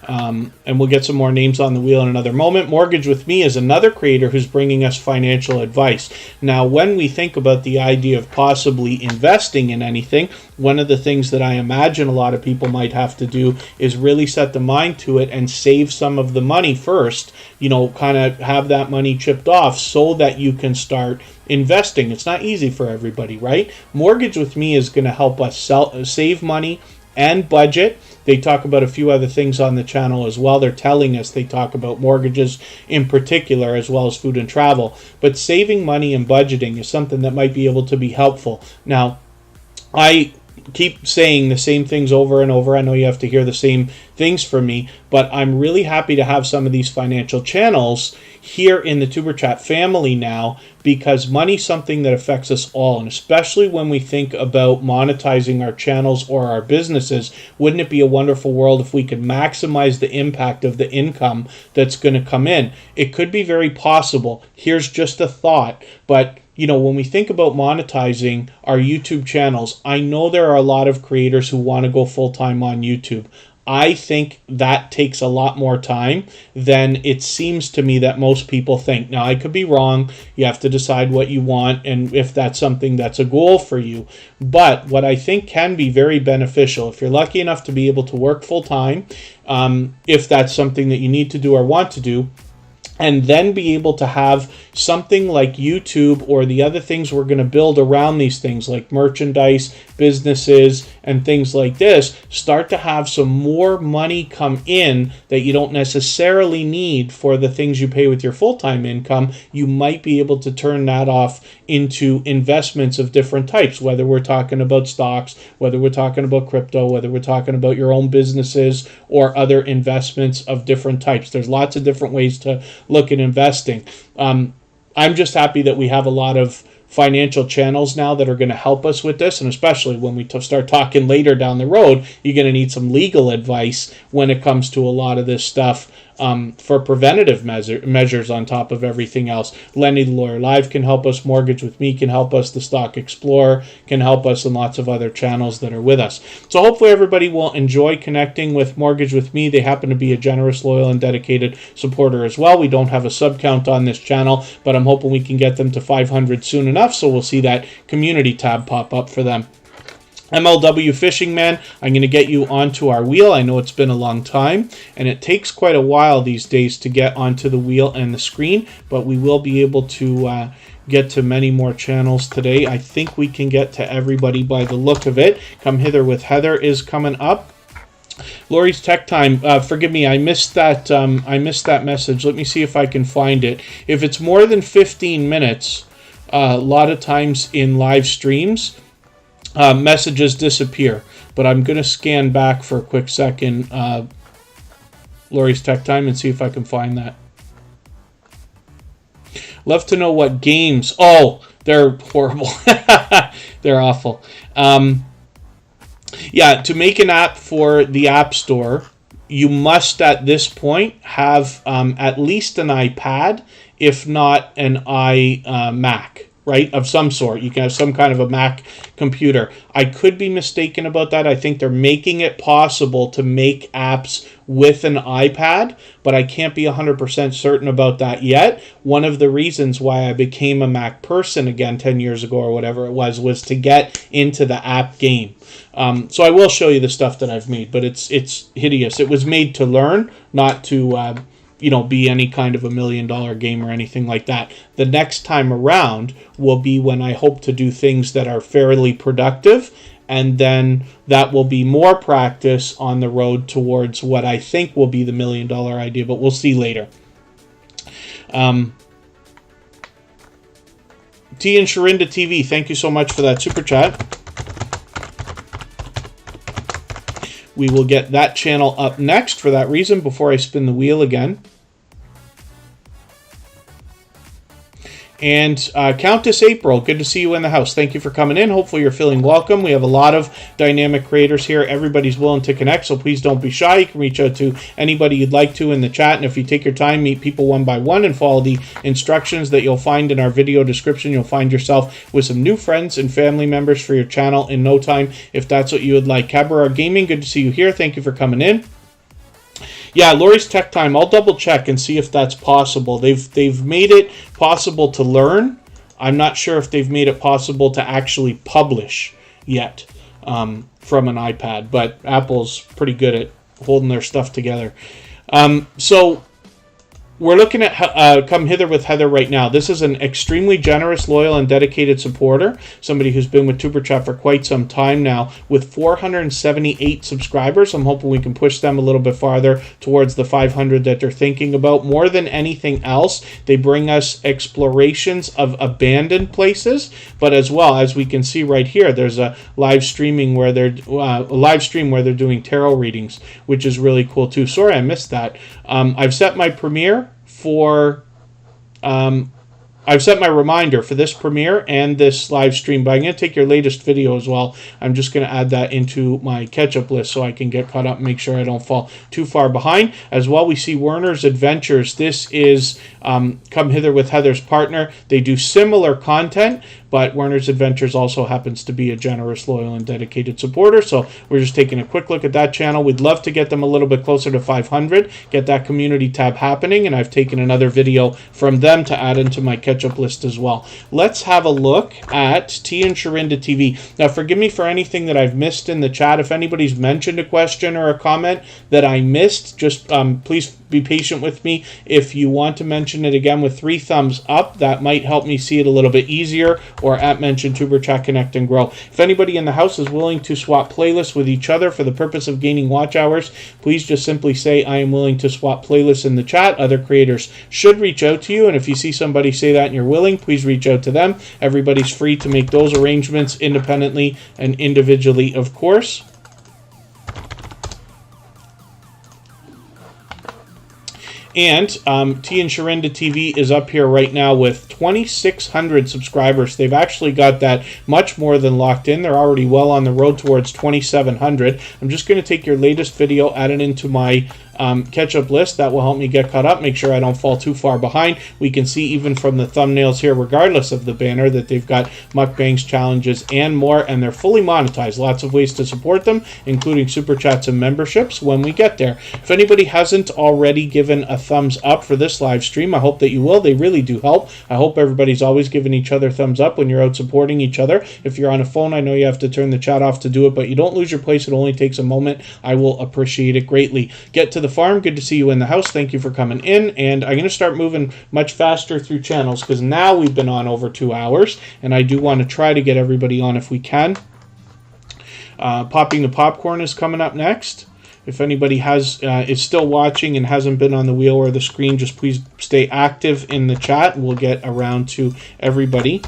And we'll get some more names on the wheel in another moment. Mortgage with Me is another creator who's bringing us financial advice. Now, when we think about the idea of possibly investing in anything, one of the things that I imagine a lot of people might have to do is really set the mind to it and save some of the money first, you know, kind of have that money chipped off so that you can start investing. It's not easy for everybody, right? Mortgage with Me is going to help us save money and budget. They talk about a few other things on the channel as well. They're telling us they talk about mortgages in particular, as well as food and travel. But saving money and budgeting is something that might be able to be helpful. Now, I keep saying the same things over and over. I know you have to hear the same things from me, but I'm really happy to have some of these financial channels here in the Tuber Chat family now, because money's something that affects us all, and especially when we think about monetizing our channels or our businesses, wouldn't it be a wonderful world if we could maximize the impact of the income that's going to come in? It could be very possible. Here's just a thought, but you know, when we think about monetizing our YouTube channels, I know there are a lot of creators who want to go full-time on YouTube. I think that takes a lot more time than it seems to me that most people think. Now, I could be wrong. You have to decide what you want and if that's something that's a goal for you. But what I think can be very beneficial, if you're lucky enough to be able to work full-time, if that's something that you need to do or want to do, and then be able to have something like YouTube or the other things we're going to build around these things like merchandise, businesses, and things like this, start to have some more money come in that you don't necessarily need for the things you pay with your full-time income. You might be able to turn that off into investments of different types, whether we're talking about stocks, whether we're talking about crypto, whether we're talking about your own businesses or other investments of different types. There's lots of different ways to look at investing. I'm just happy that we have a lot of financial channels now that are going to help us with this, and especially when we start talking later down the road, you're going to need some legal advice when it comes to a lot of this stuff for preventative measures on top of everything else. Lenny the Lawyer Live can help us. Mortgage with Me can help us. The Stock Explorer can help us, and lots of other channels that are with us. So hopefully everybody will enjoy connecting with Mortgage with Me. They happen to be a generous, loyal, and dedicated supporter as well. We don't have a sub count on this channel, but I'm hoping we can get them to 500 soon enough, so we'll see that community tab pop up for them. mlwfishingman, I'm going to get you onto our wheel. I know it's been a long time, and it takes quite a while these days to get onto the wheel and the screen, but we will be able to get to many more channels today. I think we can get to everybody by the look of it. Come Hither with Heather is coming up. Lori's Tech Time, forgive me, I missed that message. Let me see if I can find it. If it's more than 15 minutes, a lot of times in live streams, messages disappear, but I'm going to scan back for a quick second, Lori's Tech Time, and see if I can find that. Love to know what games. Oh, they're horrible. They're awful. Yeah, to make an app for the App Store, you must at this point have at least an iPad, if not an iMac. Right, of some sort. You can have some kind of a Mac computer. I could be mistaken about that. I think they're making it possible to make apps with an iPad, but I can't be 100% certain about that yet. One of the reasons why I became a Mac person again 10 years ago or whatever it was to get into the app game. So I will show you the stuff that I've made, but it's hideous. It was made to learn, not to be any kind of $1 million game or anything like that. The next time around will be when I hope to do things that are fairly productive, and then that will be more practice on the road towards what I think will be the $1 million idea, but we'll see later. T and Sharinda TV, thank you so much for that super chat. we will get that channel up next for that reason before I spin the wheel again. And Countess April, good to see you in the house. Thank you for coming in. Hopefully you're feeling welcome. We have a lot of dynamic creators here. Everybody's willing to connect, so please don't be shy. You can reach out to anybody you'd like to in the chat. And if you take your time, meet people one by one and follow the instructions that you'll find in our video description, you'll find yourself with some new friends and family members for your channel in no time, if that's what you would like. Cabaret Gaming, good to see you here. Thank you for coming in. Yeah, Lori's Tech Time. I'll double check and see if that's possible. They've made it possible to learn. I'm not sure if they've made it possible to actually publish yet from an iPad, but Apple's pretty good at holding their stuff together. So we're looking at Come Hither with Heather right now. This is an extremely generous, loyal, and dedicated supporter. Somebody who's been with Superchat for quite some time now with 478 subscribers. I'm hoping we can push them a little bit farther towards the 500 that they're thinking about. More than anything else, they bring us explorations of abandoned places, but as well, as we can see right here, there's a live stream where they're doing tarot readings, which is really cool too. Sorry, I missed that. I've set my premiere for I've set my reminder for this premiere and this live stream, but I'm going to take your latest video as well. I'm just going to add that into my catch-up list so I can get caught up and make sure I don't fall too far behind. As well, we see Werner's Adventures. This is Come Hither with Heather's partner. They do similar content, but Werner's Adventures also happens to be a generous, loyal, and dedicated supporter. So we're just taking a quick look at that channel. We'd love to get them a little bit closer to 500, get that community tab happening, and I've taken another video from them to add into my catch-up list as well. Let's have a look at T and Sharinda TV. Now, forgive me for anything that I've missed in the chat. If anybody's mentioned a question or a comment that I missed, just please be patient with me. If you want to mention it again with 3 thumbs up, that might help me see it a little bit easier, or at mention Tuber Chat Connect and Grow. If anybody in the house is willing to swap playlists with each other for the purpose of gaining watch hours, please just simply say I am willing to swap playlists in the chat. Other creators should reach out to you, and if you see somebody say that and you're willing, please reach out to them. Everybody's free to make those arrangements independently and individually, of course. And T and Sharinda TV is up here right now with 2,600 subscribers. They've actually got that much more than locked in. They're already well on the road towards 2,700. I'm just going to take your latest video, add it into my catch-up list. That will help me get caught up, make sure I don't fall too far behind. We can see even from the thumbnails here, regardless of the banner, that they've got mukbangs, challenges, and more, and they're fully monetized. Lots of ways to support them, including super chats and memberships when we get there. If anybody hasn't already given a thumbs up for this live stream, I hope that you will. They really do help. I hope everybody's always giving each other thumbs up when you're out supporting each other. If you're on a phone, I know you have to turn the chat off to do it, but you don't lose your place. It only takes a moment. I will appreciate it greatly. Get to the farm. Good to see you in the house. Thank you for coming in. And I'm going to start moving much faster through channels because now we've been on over 2 hours, and I do want to try to get everybody on if we can. Popping the Popcorn is coming up next. If anybody is still watching and hasn't been on the wheel or the screen, just please stay active in the chat. We'll get around to everybody.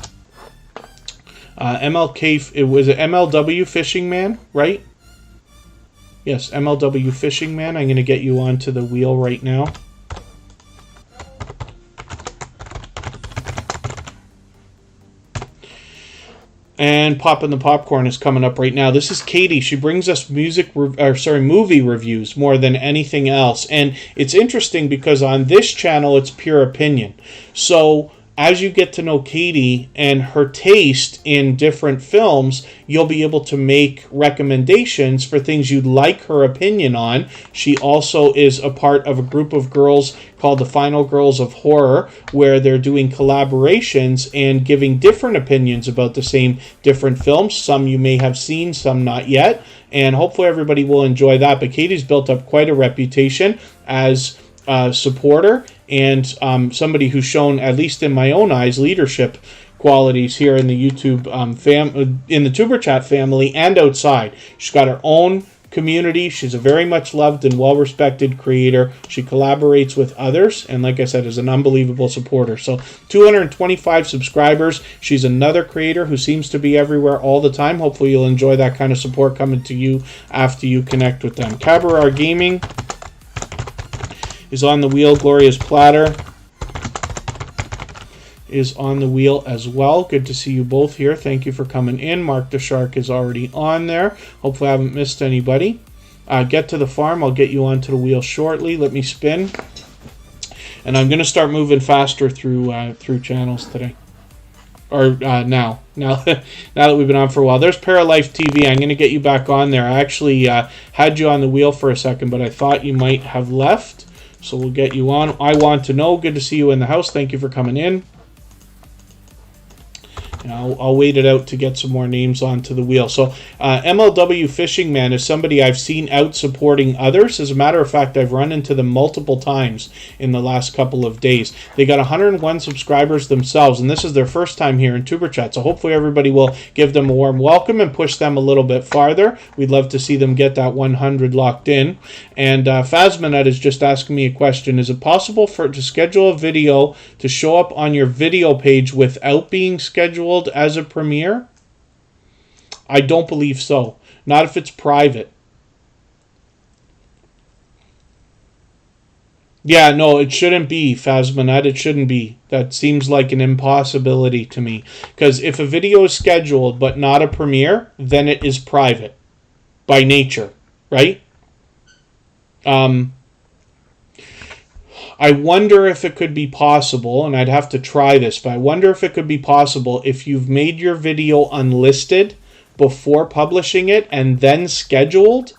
It was MLW Fishing Man, right? Yes, MLW Fishing Man. I'm going to get you onto the wheel right now. And Poppin' the Popcorn is coming up right now. This is Katie. She brings us movie reviews more than anything else. And it's interesting because on this channel, it's pure opinion. So as you get to know Katie and her taste in different films, you'll be able to make recommendations for things you'd like her opinion on. She also is a part of a group of girls called the Final Girls of Horror, where they're doing collaborations and giving different opinions about the same different films. Some you may have seen, some not yet. And hopefully everybody will enjoy that. But Katie's built up quite a reputation as a supporter and somebody who's shown, at least in my own eyes, leadership qualities here in the YouTube in the Tuber Chat family and outside. She's got her own community. She's a very much loved and well-respected creator. She collaborates with others, and like I said, is an unbelievable supporter. So 225 subscribers. She's another creator who seems to be everywhere all the time. Hopefully you'll enjoy that kind of support coming to you after you connect with them. Cabarar Gaming is on the wheel. Gloria's Platter is on the wheel as well. Good to see you both here. Thank you for coming in. Mark the Shark is already on there. Hopefully I haven't missed anybody. Get to the farm. I'll get you onto the wheel shortly. Let me spin. And I'm going to start moving faster through channels today. Or now that we've been on for a while. There's Paralife TV. I'm going to get you back on there. I actually had you on the wheel for a second, but I thought you might have left. So we'll get you on. I Want to Know. Good to see you in the house. Thank you for coming in. I'll wait it out to get some more names onto the wheel. So mlwfishingman is somebody I've seen out supporting others. As a matter of fact, I've run into them multiple times in the last couple of days. They got 101 subscribers themselves, and this is their first time here in Tuber Chat. So hopefully everybody will give them a warm welcome and push them a little bit farther. We'd love to see them get that 100 locked in. And Phasmanet is just asking me a question. Is it possible to schedule a video to show up on your video page without being scheduled as a premiere? I don't believe so. Not if it's private. Yeah, no, it shouldn't be, Phasmanet. It shouldn't be. That seems like an impossibility to me. Because if a video is scheduled but not a premiere, then it is private by nature, right? I wonder if it could be possible, and I'd have to try this, but I wonder if it could be possible if you've made your video unlisted before publishing it and then scheduled.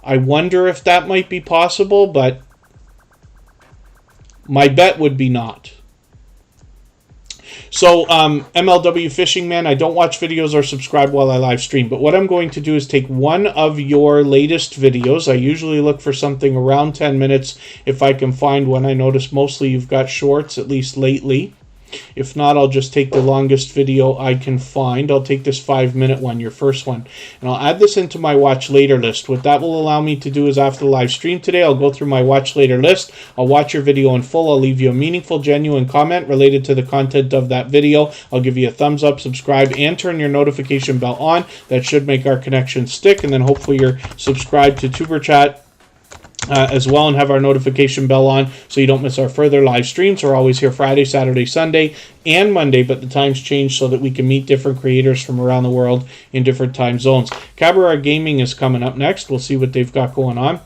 I wonder if that might be possible, but my bet would be not. So, MLW Fishing Man, I don't watch videos or subscribe while I live stream, but what I'm going to do is take one of your latest videos. I usually look for something around 10 minutes if I can find one. I notice mostly you've got shorts, at least lately. If not, I'll just take the longest video I can find. I'll take this 5-minute one, your first one, and I'll add this into my watch later list. What that will allow me to do is after the live stream today, I'll go through my watch later list. I'll watch your video in full. I'll leave you a meaningful, genuine comment related to the content of that video. I'll give you a thumbs up, subscribe, and turn your notification bell on. That should make our connection stick, and then hopefully you're subscribed to Tuber Chat as well and have our notification bell on so you don't miss our further live streams. We're always here Friday, Saturday, Sunday, and Monday, but the times change so that we can meet different creators from around the world in different time zones. Cabarar Gaming is coming up next. We'll see what they've got going on.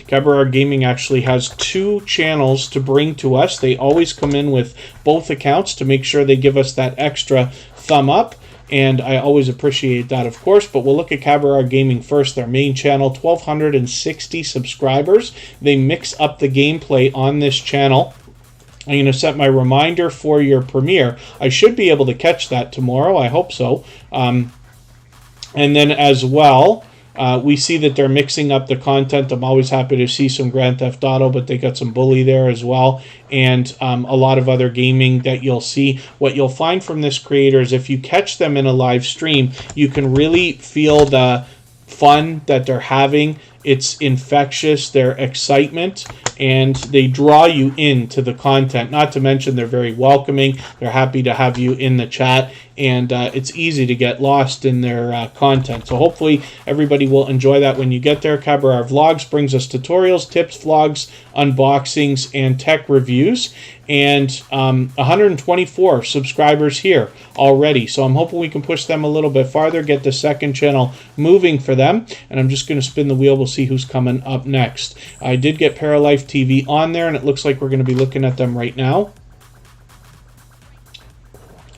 Cabarar Gaming actually has 2 channels to bring to us. They always come in with both accounts to make sure they give us that extra thumb up. And I always appreciate that, of course. But we'll look at Cabarar Gaming first. Their main channel, 1,260 subscribers. They mix up the gameplay on this channel. I'm going to set my reminder for your premiere. I should be able to catch that tomorrow. I hope so. And then as well, we see that they're mixing up the content. I'm always happy to see some Grand Theft Auto, but they got some Bully there as well, and a lot of other gaming that you'll see. What you'll find from this creator is if you catch them in a live stream, you can really feel the fun that they're having. It's infectious, their excitement, and they draw you into the content. Not to mention they're very welcoming. They're happy to have you in the chat, and it's easy to get lost in their content. So hopefully everybody will enjoy that when you get there. Cabarar Vlogs brings us tutorials, tips, vlogs, unboxings, and tech reviews. And 124 subscribers here already. So I'm hoping we can push them a little bit farther, get the second channel moving for them. And I'm just going to spin the wheel. We'll see who's coming up next. I did get Paralife TV on there, and it looks like we're going to be looking at them right now.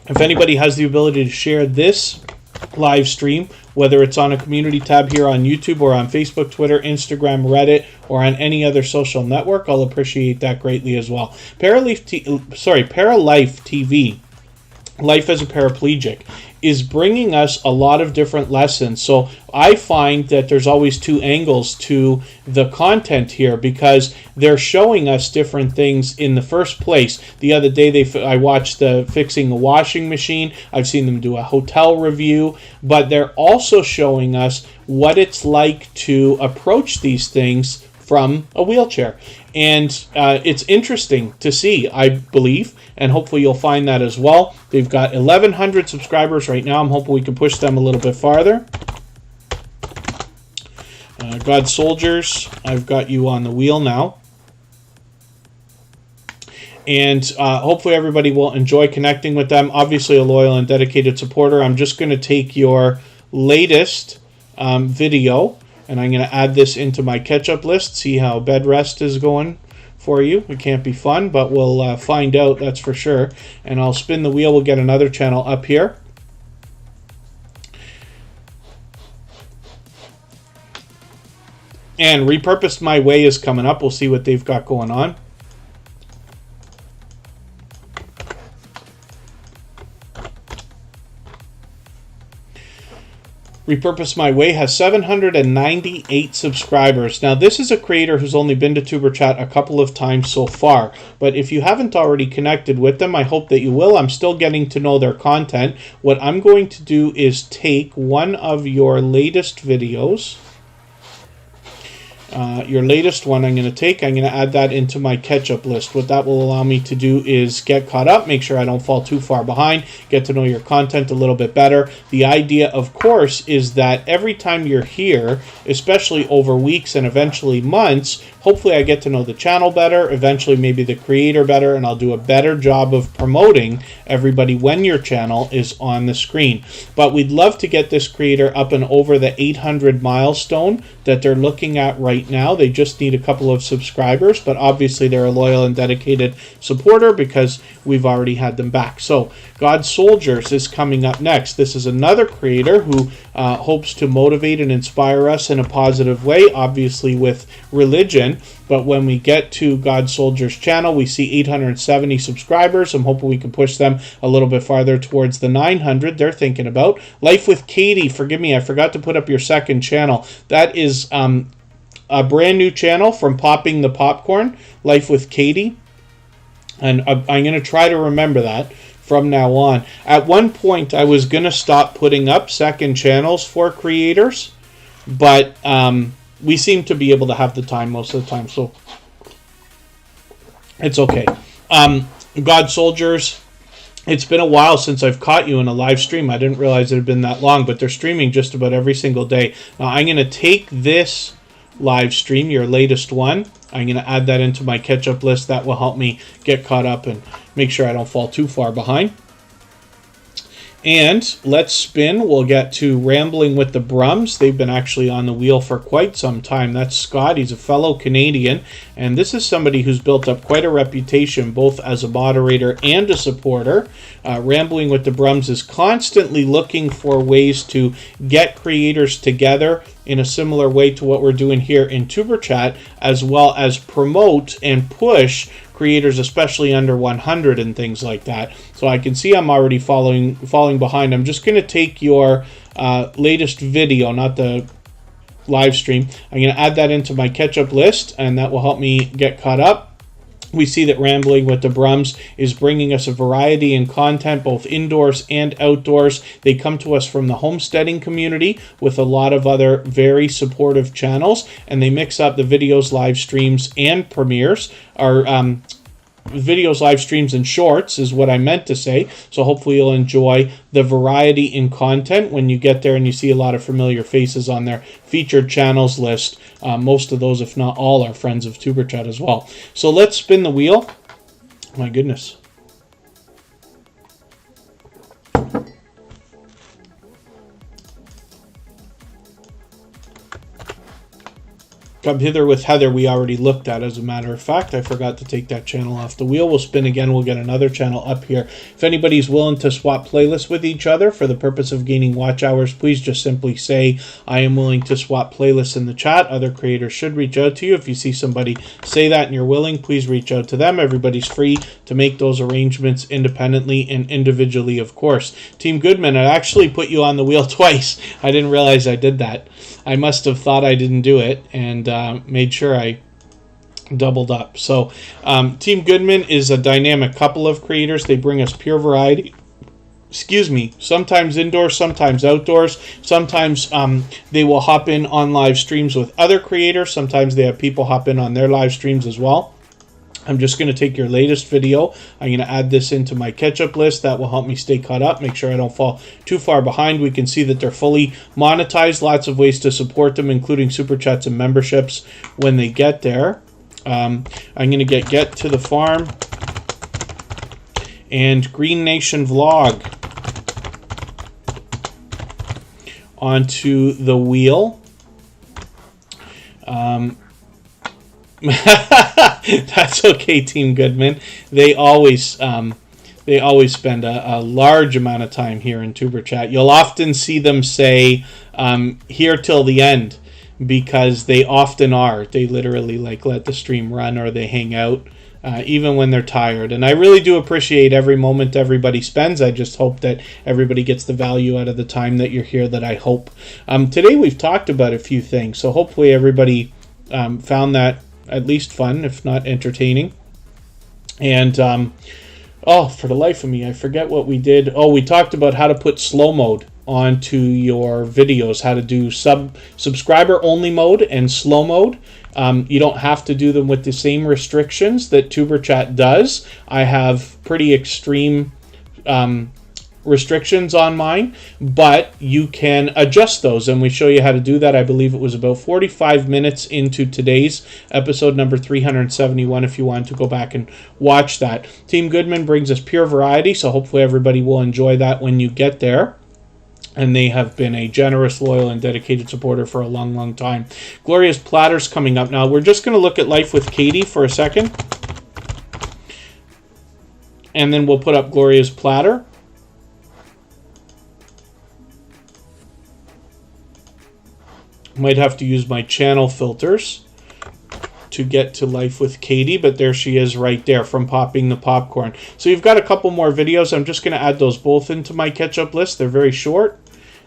If anybody has the ability to share this live stream, whether it's on a community tab here on YouTube or on Facebook, Twitter, Instagram, Reddit, or on any other social network, I'll appreciate that greatly as well. Paralife TV, Life as a Paraplegic, is bringing us a lot of different lessons. So I find that there's always two angles to the content here, because they're showing us different things in the first place. The other day I watched the fixing a washing machine. I've seen them do a hotel review, but they're also showing us what it's like to approach these things from a wheelchair. And it's interesting to see, I believe, and hopefully you'll find that as well. They've got 1,100 subscribers right now. I'm hoping we can push them a little bit farther. God Soldiers, I've got you on the wheel now. And hopefully everybody will enjoy connecting with them. Obviously a loyal and dedicated supporter. I'm just going to take your latest video, and I'm going to add this into my catch-up list, see how bed rest is going for you. It can't be fun, but we'll find out, that's for sure. And I'll spin the wheel. We'll get another channel up here. And Repurposed My Way is coming up. We'll see what they've got going on. Repurpose My Way has 798 subscribers. Now, this is a creator who's only been to Tuber Chat a couple of times so far, but if you haven't already connected with them, I hope that you will. I'm still getting to know their content. What I'm going to do is take one of your latest videos, your latest one I'm going to add that into my catch-up list. What that will allow me to do is get caught up, make sure I don't fall too far behind, get to know your content a little bit better. The idea, of course, is that every time you're here, especially over weeks and eventually months, hopefully I get to know the channel better, eventually maybe the creator better, and I'll do a better job of promoting everybody when your channel is on the screen. But we'd love to get this creator up and over the 800 milestone that they're looking at right now. They just need a couple of subscribers, but obviously they're a loyal and dedicated supporter because we've already had them back. So God Soldiers is coming up next. This is another creator who hopes to motivate and inspire us in a positive way, obviously with religion. But when we get to God Soldiers channel, we see 870 subscribers. I'm hoping we can push them a little bit farther towards the 900 they're thinking about. Life with Katie, forgive me, I forgot to put up your second channel. That is a brand new channel from Popping the Popcorn, Life with Katie. And I'm going to try to remember that from now on. At one point, I was going to stop putting up second channels for creators, but we seem to be able to have the time most of the time, so it's okay. God Soldiers, it's been a while since I've caught you in a live stream. I didn't realize it had been that long, but they're streaming just about every single day. Now, I'm going to take this live stream, your latest one. I'm going to add that into my catch-up list. That will help me get caught up and make sure I don't fall too far behind. And let's spin. We'll get to Rambling with the Brums. They've been actually on the wheel for quite some time. That's Scott. He's a fellow Canadian. And this is somebody who's built up quite a reputation, both as a moderator and a supporter. Rambling with the Brums is constantly looking for ways to get creators together in a similar way to what we're doing here in Tuber Chat, as well as promote and push creators, especially under 100 and things like that. So I can see I'm already falling behind. I'm just going to take your latest video, not the live stream. I'm going to add that into my catch-up list, and that will help me get caught up. We see that Rambling with the Brums is bringing us a variety in content, both indoors and outdoors. They come to us from the homesteading community with a lot of other very supportive channels, and they mix up the videos, live streams, and premieres. Our videos, live streams, and shorts is what I meant to say. So hopefully you'll enjoy the variety in content when you get there and you see a lot of familiar faces on their featured channels list. Most of those, if not all, are friends of Tuber Chat as well. So let's spin the wheel. My goodness. Come Hither with Heather we already looked at, as a matter of fact. I forgot to take that channel off the wheel. We'll spin again. We'll get another channel up here. If anybody's willing to swap playlists with each other for the purpose of gaining watch hours, please just simply say, I am willing to swap playlists in the chat. Other creators should reach out to you. If you see somebody say that and you're willing, please reach out to them. Everybody's free to make those arrangements independently and individually, of course. Team Goodman, I actually put you on the wheel twice. I didn't realize I did that. I must have thought I didn't do it and made sure I doubled up. So Team Goodman is a dynamic couple of creators. They bring us pure variety. Excuse me, sometimes indoors, sometimes outdoors. Sometimes they will hop in on live streams with other creators. Sometimes they have people hop in on their live streams as well. I'm just going to take your latest video. I'm going to add this into my catch-up list. That will help me stay caught up, make sure I don't fall too far behind. We can see that they're fully monetized. Lots of ways to support them, including super chats and memberships when they get there. I'm going to get to the farm and Green Nation Vlog onto the wheel. That's okay, Team Goodman. They always spend a large amount of time here in Tuber Chat. You'll often see them say here till the end, because they often are. They literally like let the stream run, or they hang out even when they're tired. And I really do appreciate every moment everybody spends. I just hope that everybody gets the value out of the time that you're here, that I hope. Today we've talked about a few things, so hopefully everybody found that at least fun, if not entertaining. And oh, for the life of me, I forget what we did. Oh, we talked about how to put slow mode onto your videos, how to do subscriber only mode and slow mode. You don't have to do them with the same restrictions that Tuber Chat does. I have pretty extreme restrictions on mine, but you can adjust those, and we show you how to do that. I believe it was about 45 minutes into today's episode number 371, if you want to go back and watch that. Team Goodman brings us pure variety, so hopefully everybody will enjoy that when you get there. And they have been a generous, loyal, and dedicated supporter for a long, long time. Gloria's Platters coming up now. We're just going to look at Life with Katie for a second, and then we'll put up Gloria's Platter. Might have to use my channel filters to get to Life with Katie, but there she is right there from Popping the Popcorn. So you've got a couple more videos. I'm just going to add those both into my catch-up list. They're very short,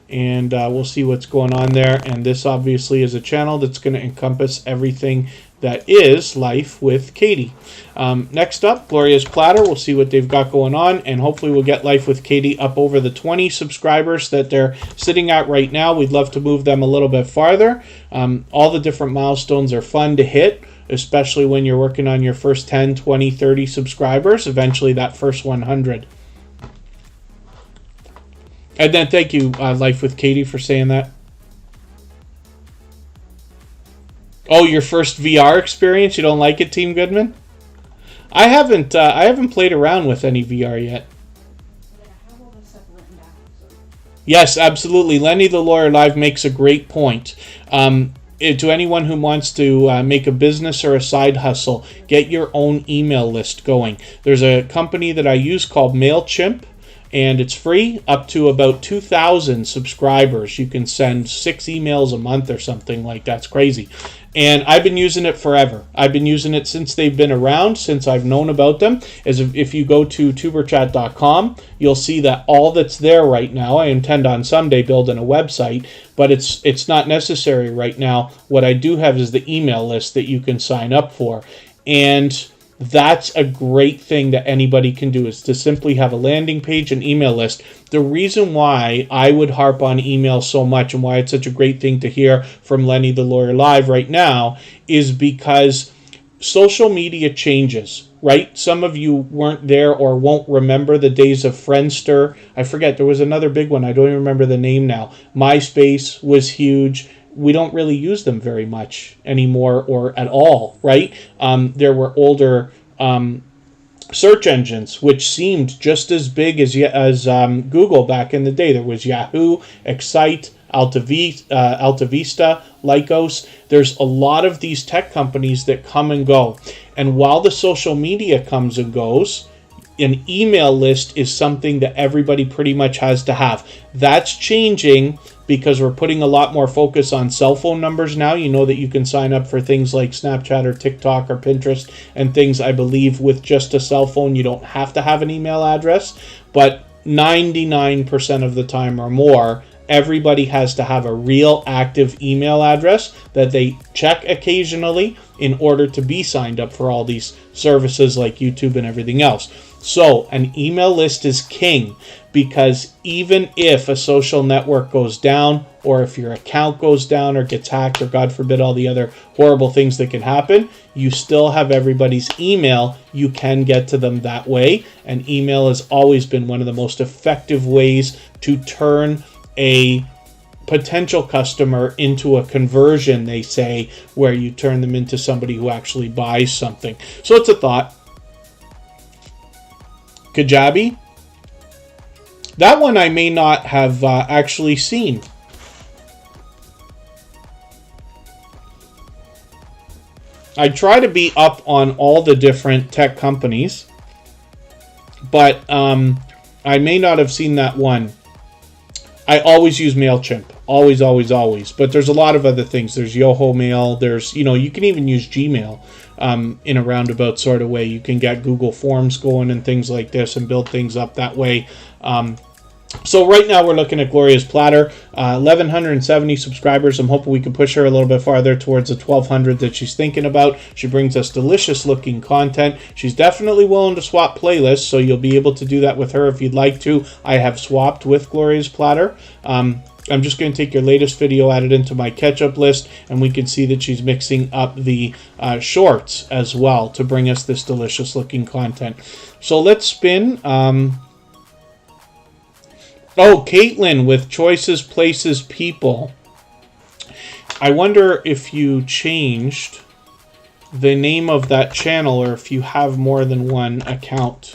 and we'll see what's going on there. And this obviously is a channel that's going to encompass everything that is Life with Katie. Next up, Gloria's Platter. We'll see what they've got going on, and hopefully we'll get Life with Katie up over the 20 subscribers that they're sitting at right now. We'd love to move them a little bit farther. All the different milestones are fun to hit, especially when you're working on your first 10, 20, 30 subscribers, eventually that first 100. And then thank you, Life with Katie, for saying that. Oh, your first VR experience? You don't like it, Team Goodman? I haven't played around with any VR yet. Yes, absolutely. Lenny the Lawyer Live makes a great point. To anyone who wants to make a business or a side hustle, get your own email list going. There's a company that I use called MailChimp, and it's free up to about 2,000 subscribers. You can send 6 emails a month or something like that. It's crazy. And I've been using it forever. I've been using it since they've been around, since I've known about them. As if you go to tuberchat.com, you'll see that all that's there right now, I intend on someday building a website, but it's not necessary right now. What I do have is the email list that you can sign up for. And that's a great thing that anybody can do, is to simply have a landing page and email list. The reason why I would harp on email so much, and why it's such a great thing to hear from Lenny the Lawyer Live right now, is because social media changes, right? Some of you weren't there or won't remember the days of Friendster. I forget, there was another big one. I don't even remember the name now. MySpace was huge. We don't really use them very much anymore, or at all, right? There were older search engines which seemed just as big as Google back in the day. There was Yahoo, Excite, Alta Vista, Lycos. There's a lot of these tech companies that come and go. And while the social media comes and goes, an email list is something that everybody pretty much has to have. That's changing because we're putting a lot more focus on cell phone numbers now. You know that you can sign up for things like Snapchat or TikTok or Pinterest and things, I believe, with just a cell phone. You don't have to have an email address, but 99% of the time or more, everybody has to have a real active email address that they check occasionally in order to be signed up for all these services like YouTube and everything else. So an email list is king, because even if a social network goes down, or if your account goes down or gets hacked, or God forbid all the other horrible things that can happen, you still have everybody's email. You can get to them that way. And email has always been one of the most effective ways to turn a potential customer into a conversion, they say, where you turn them into somebody who actually buys something. So it's a thought. Kajabi. That one I may not have actually seen. I try to be up on all the different tech companies, but I may not have seen that one. I always use MailChimp. Always, always, always. But there's a lot of other things. There's Yoho Mail. There's, you can even use Gmail in a roundabout sort of way. You can get Google Forms going and things like this and build things up that way. So right now we're looking at Gloria's Platter, 1,170 subscribers. I'm hoping we can push her a little bit farther towards the 1,200 that she's thinking about. She brings us delicious looking content. She's definitely willing to swap playlists, so you'll be able to do that with her if you'd like to. I have swapped with Gloria's Platter. I'm just going to take your latest video, add it into my catch-up list, and we can see that she's mixing up the shorts as well to bring us this delicious looking content. So let's spin. Oh, Caitlin with Choices, Places, People. I wonder if you changed the name of that channel or if you have more than one account.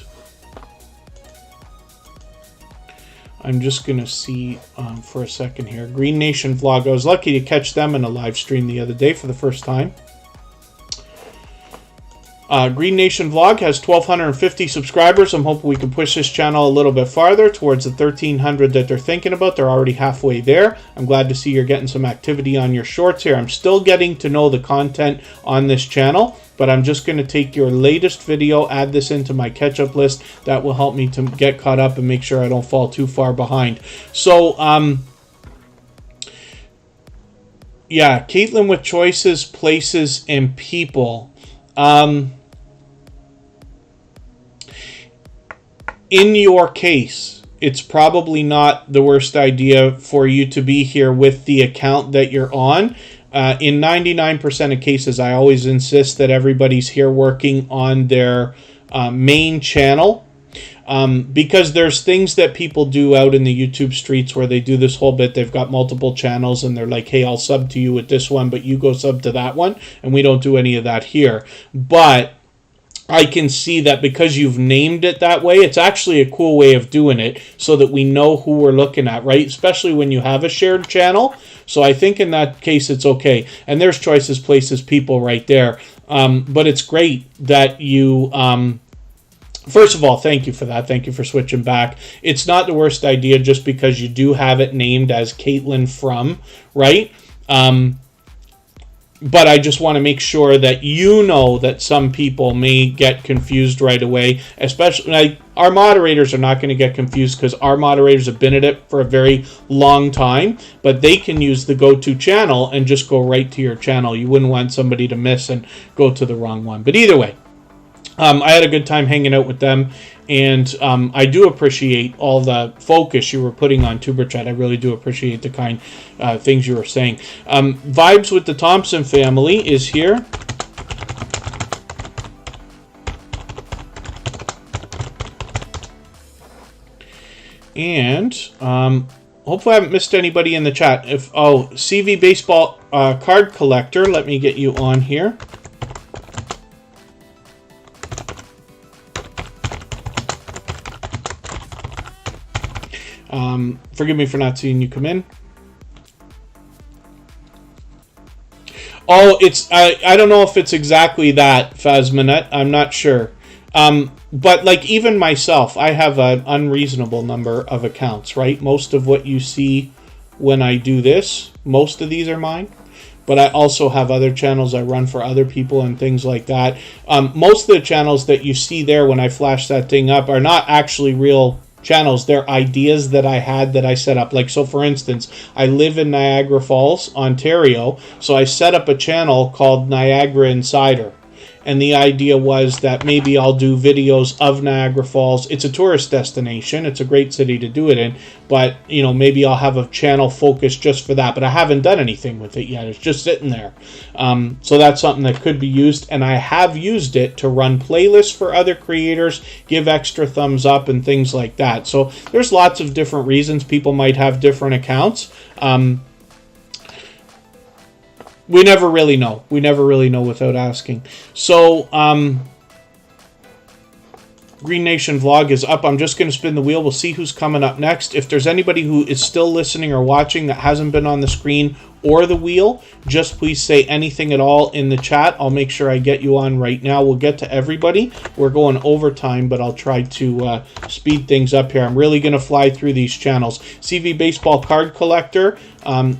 I'm just going to see for a second here. Green Nation Vlog. I was lucky to catch them in a live stream the other day for the first time. Green Nation Vlog has 1,250 subscribers. I'm hoping we can push this channel a little bit farther towards the 1,300 that they're thinking about. They're already halfway there. I'm glad to see you're getting some activity on your shorts here. I'm still getting to know the content on this channel, but I'm just going to take your latest video, add this into my catch-up list. That will help me to get caught up and make sure I don't fall too far behind. So, yeah, Caitlin with Choices, Places, and People. In your case, it's probably not the worst idea for you to be here with the account that you're on. In 99% of cases, I always insist that everybody's here working on their main channel. Because there's things that people do out in the YouTube streets where they do this whole bit. They've got multiple channels and they're like, hey, I'll sub to you with this one, but you go sub to that one. And we don't do any of that here. But I can see that because you've named it that way, it's actually a cool way of doing it so that we know who we're looking at, right? Especially when you have a shared channel. So I think in that case, it's okay. And there's Choices, Places, People right there. But it's great that you... First of all, thank you for that. Thank you for switching back. It's not the worst idea just because you do have it named as Caitlin From, right? But I just want to make sure that you know that some people may get confused right away. Especially, like, our moderators are not going to get confused because our moderators have been at it for a very long time. But they can use the go-to channel and just go right to your channel. You wouldn't want somebody to miss and go to the wrong one. But either way, I had a good time hanging out with them, and I do appreciate all the focus you were putting on Superchat. I really do appreciate the kind things you were saying. Vibes with the Thompson family is here. And hopefully I haven't missed anybody in the chat. CV Baseball card collector, let me get you on here. Forgive me for not seeing you come in. Oh, it's I don't know if it's exactly that, Phasmanet. I'm not sure. But like even myself, I have an unreasonable number of accounts, right? Most of what you see when I do this, most of these are mine. But I also have other channels I run for other people and things like that. Most of the channels that you see there when I flash that thing up are not actually real channels. They're ideas that I had that I set up. Like, so for instance, I live in Niagara Falls, Ontario, so I set up a channel called Niagara Insider. And the idea was that maybe I'll do videos of Niagara Falls. It's a tourist destination. It's a great city to do it in. But, you know, maybe I'll have a channel focused just for that. But I haven't done anything with it yet. It's just sitting there. So that's something that could be used. And I have used it to run playlists for other creators, give extra thumbs up and things like that. So there's lots of different reasons people might have different accounts. We never really know. We never really know without asking. So, Green Nation vlog is up. I'm just going to spin the wheel. We'll see who's coming up next. If there's anybody who is still listening or watching that hasn't been on the screen or the wheel, just please say anything at all in the chat. I'll make sure I get you on right now. We'll get to everybody. We're going overtime, but I'll try to speed things up here. I'm really going to fly through these channels. CV Baseball Card Collector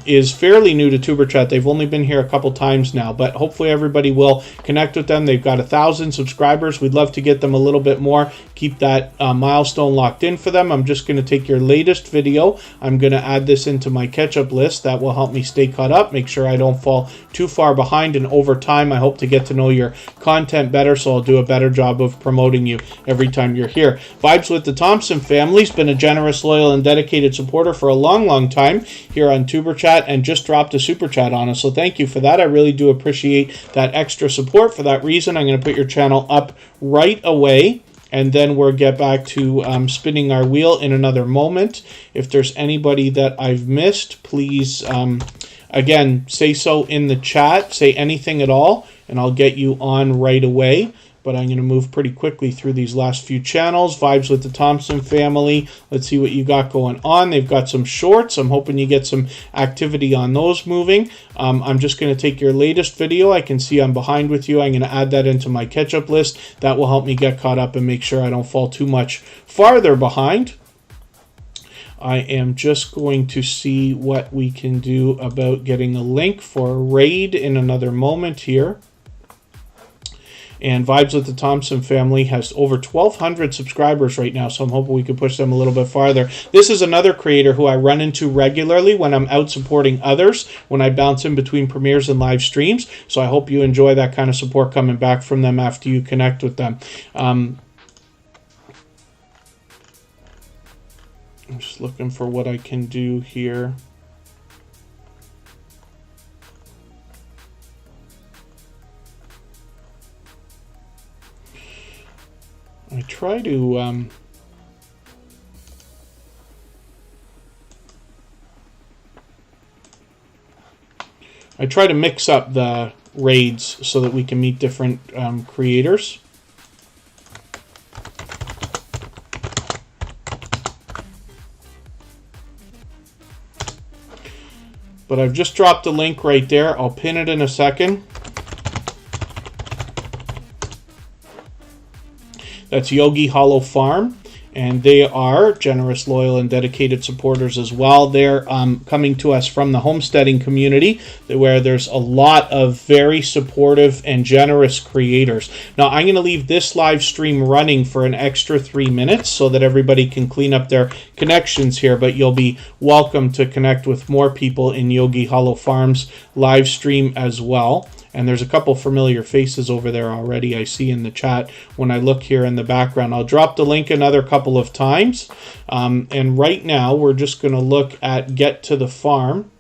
is fairly new to Superchat. They've only been here a couple times now, but hopefully everybody will connect with them. They've got 1,000 subscribers. We'd love to get them a little bit more. Keep that milestone locked in for them. I'm just going to take your latest video. I'm going to add this into my catch-up list. That will help me stay caught up, make sure I don't fall too far behind, and over time I hope to get to know your content better, so I'll do a better job of promoting you every time you're here. Vibes with the Thompson family's been a generous, loyal, and dedicated supporter for a long time here on Tuberchat, and just dropped a super chat on us, so thank you for that. I really do appreciate that extra support. For that reason, I'm going to put your channel up right away, and then we'll get back to spinning our wheel in another moment. If there's anybody that I've missed, please again, say so in the chat. Say anything at all, and I'll get you on right away. But I'm going to move pretty quickly through these last few channels. Vibes with the Thompson family. Let's see what you got going on. They've got some shorts. I'm hoping you get some activity on those moving. I'm just going to take your latest video. I can see I'm behind with you. I'm going to add that into my catch-up list. That will help me get caught up and make sure I don't fall too much farther behind. I am just going to see what we can do about getting a link for a raid in another moment here. And Vibes with the Thompson family has over 1,200 subscribers right now, so I'm hoping we can push them a little bit farther. This is another creator who I run into regularly when I'm out supporting others, when I bounce in between premieres and live streams. So I hope you enjoy that kind of support coming back from them after you connect with them. I'm just looking for what I can do here. I try to mix up the raids so that we can meet different creators. But I've just dropped a link right there. I'll pin it in a second. That's Yogi Hollow Farm, and they are generous, loyal, and dedicated supporters as well. They're coming to us from the homesteading community, where there's a lot of very supportive and generous creators. Now, I'm going to leave this live stream running for an extra 3 minutes so that everybody can clean up their connections here, but you'll be welcome to connect with more people in Yogi Hollow Farm's live stream as well. And there's a couple familiar faces over there already I see in the chat when I look here in the background. I'll drop the link another couple of times. And right now, we're just going to look at Get to the Farm.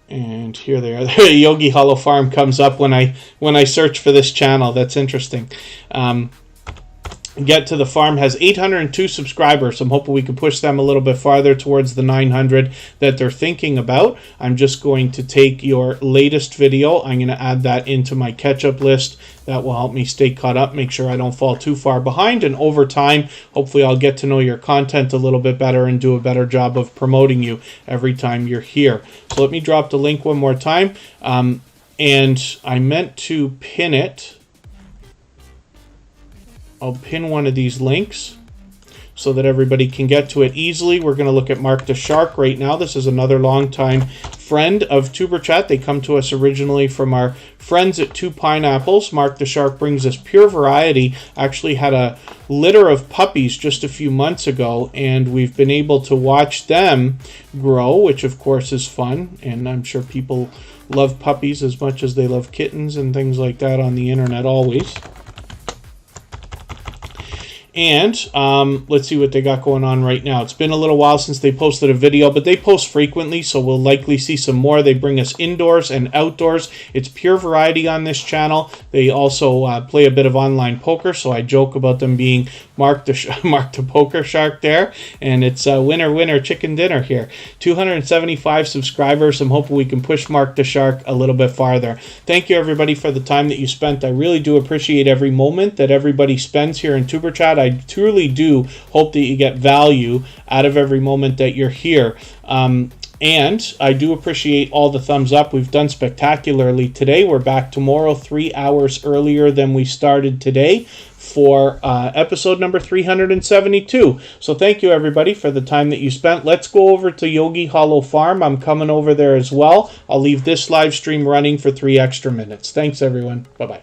And here they are. Yogi Hollow Farm comes up when I search for this channel. That's interesting. get to the farm, has 802 subscribers. I'm hoping we can push them a little bit farther towards the 900 that they're thinking about. I'm just going to take your latest video. I'm going to add that into my catch-up list. That will help me stay caught up, make sure I don't fall too far behind. And over time, hopefully I'll get to know your content a little bit better and do a better job of promoting you every time you're here. So let me drop the link one more time. And I meant to pin it. I'll pin one of these links so that everybody can get to it easily. We're going to look at Mark the Shark right now. This is another longtime friend of Superchat. They come to us originally from our friends at Two Pineapples. Mark the Shark brings us pure variety. Actually had a litter of puppies just a few months ago, and we've been able to watch them grow, which of course is fun. And I'm sure people love puppies as much as they love kittens and things like that on the internet always. And let's see what they got going on right now. It's been a little while since they posted a video, but they post frequently, so we'll likely see some more. They bring us indoors and outdoors. It's pure variety on this channel. They also play a bit of online poker, so I joke about them being Mark the Poker Shark there. And it's winner, winner, chicken dinner here. 275 subscribers. I'm hoping we can push Mark the Shark a little bit farther. Thank you, everybody, for the time that you spent. I really do appreciate every moment that everybody spends here in Superchat. I truly do hope that you get value out of every moment that you're here. And I do appreciate all the thumbs up. We've done spectacularly today. We're back tomorrow 3 hours earlier than we started today for episode number 372. So thank you, everybody, for the time that you spent. Let's go over to Yogi Hollow Farm. I'm coming over there as well. I'll leave this live stream running for 3 extra minutes. Thanks, everyone. Bye-bye.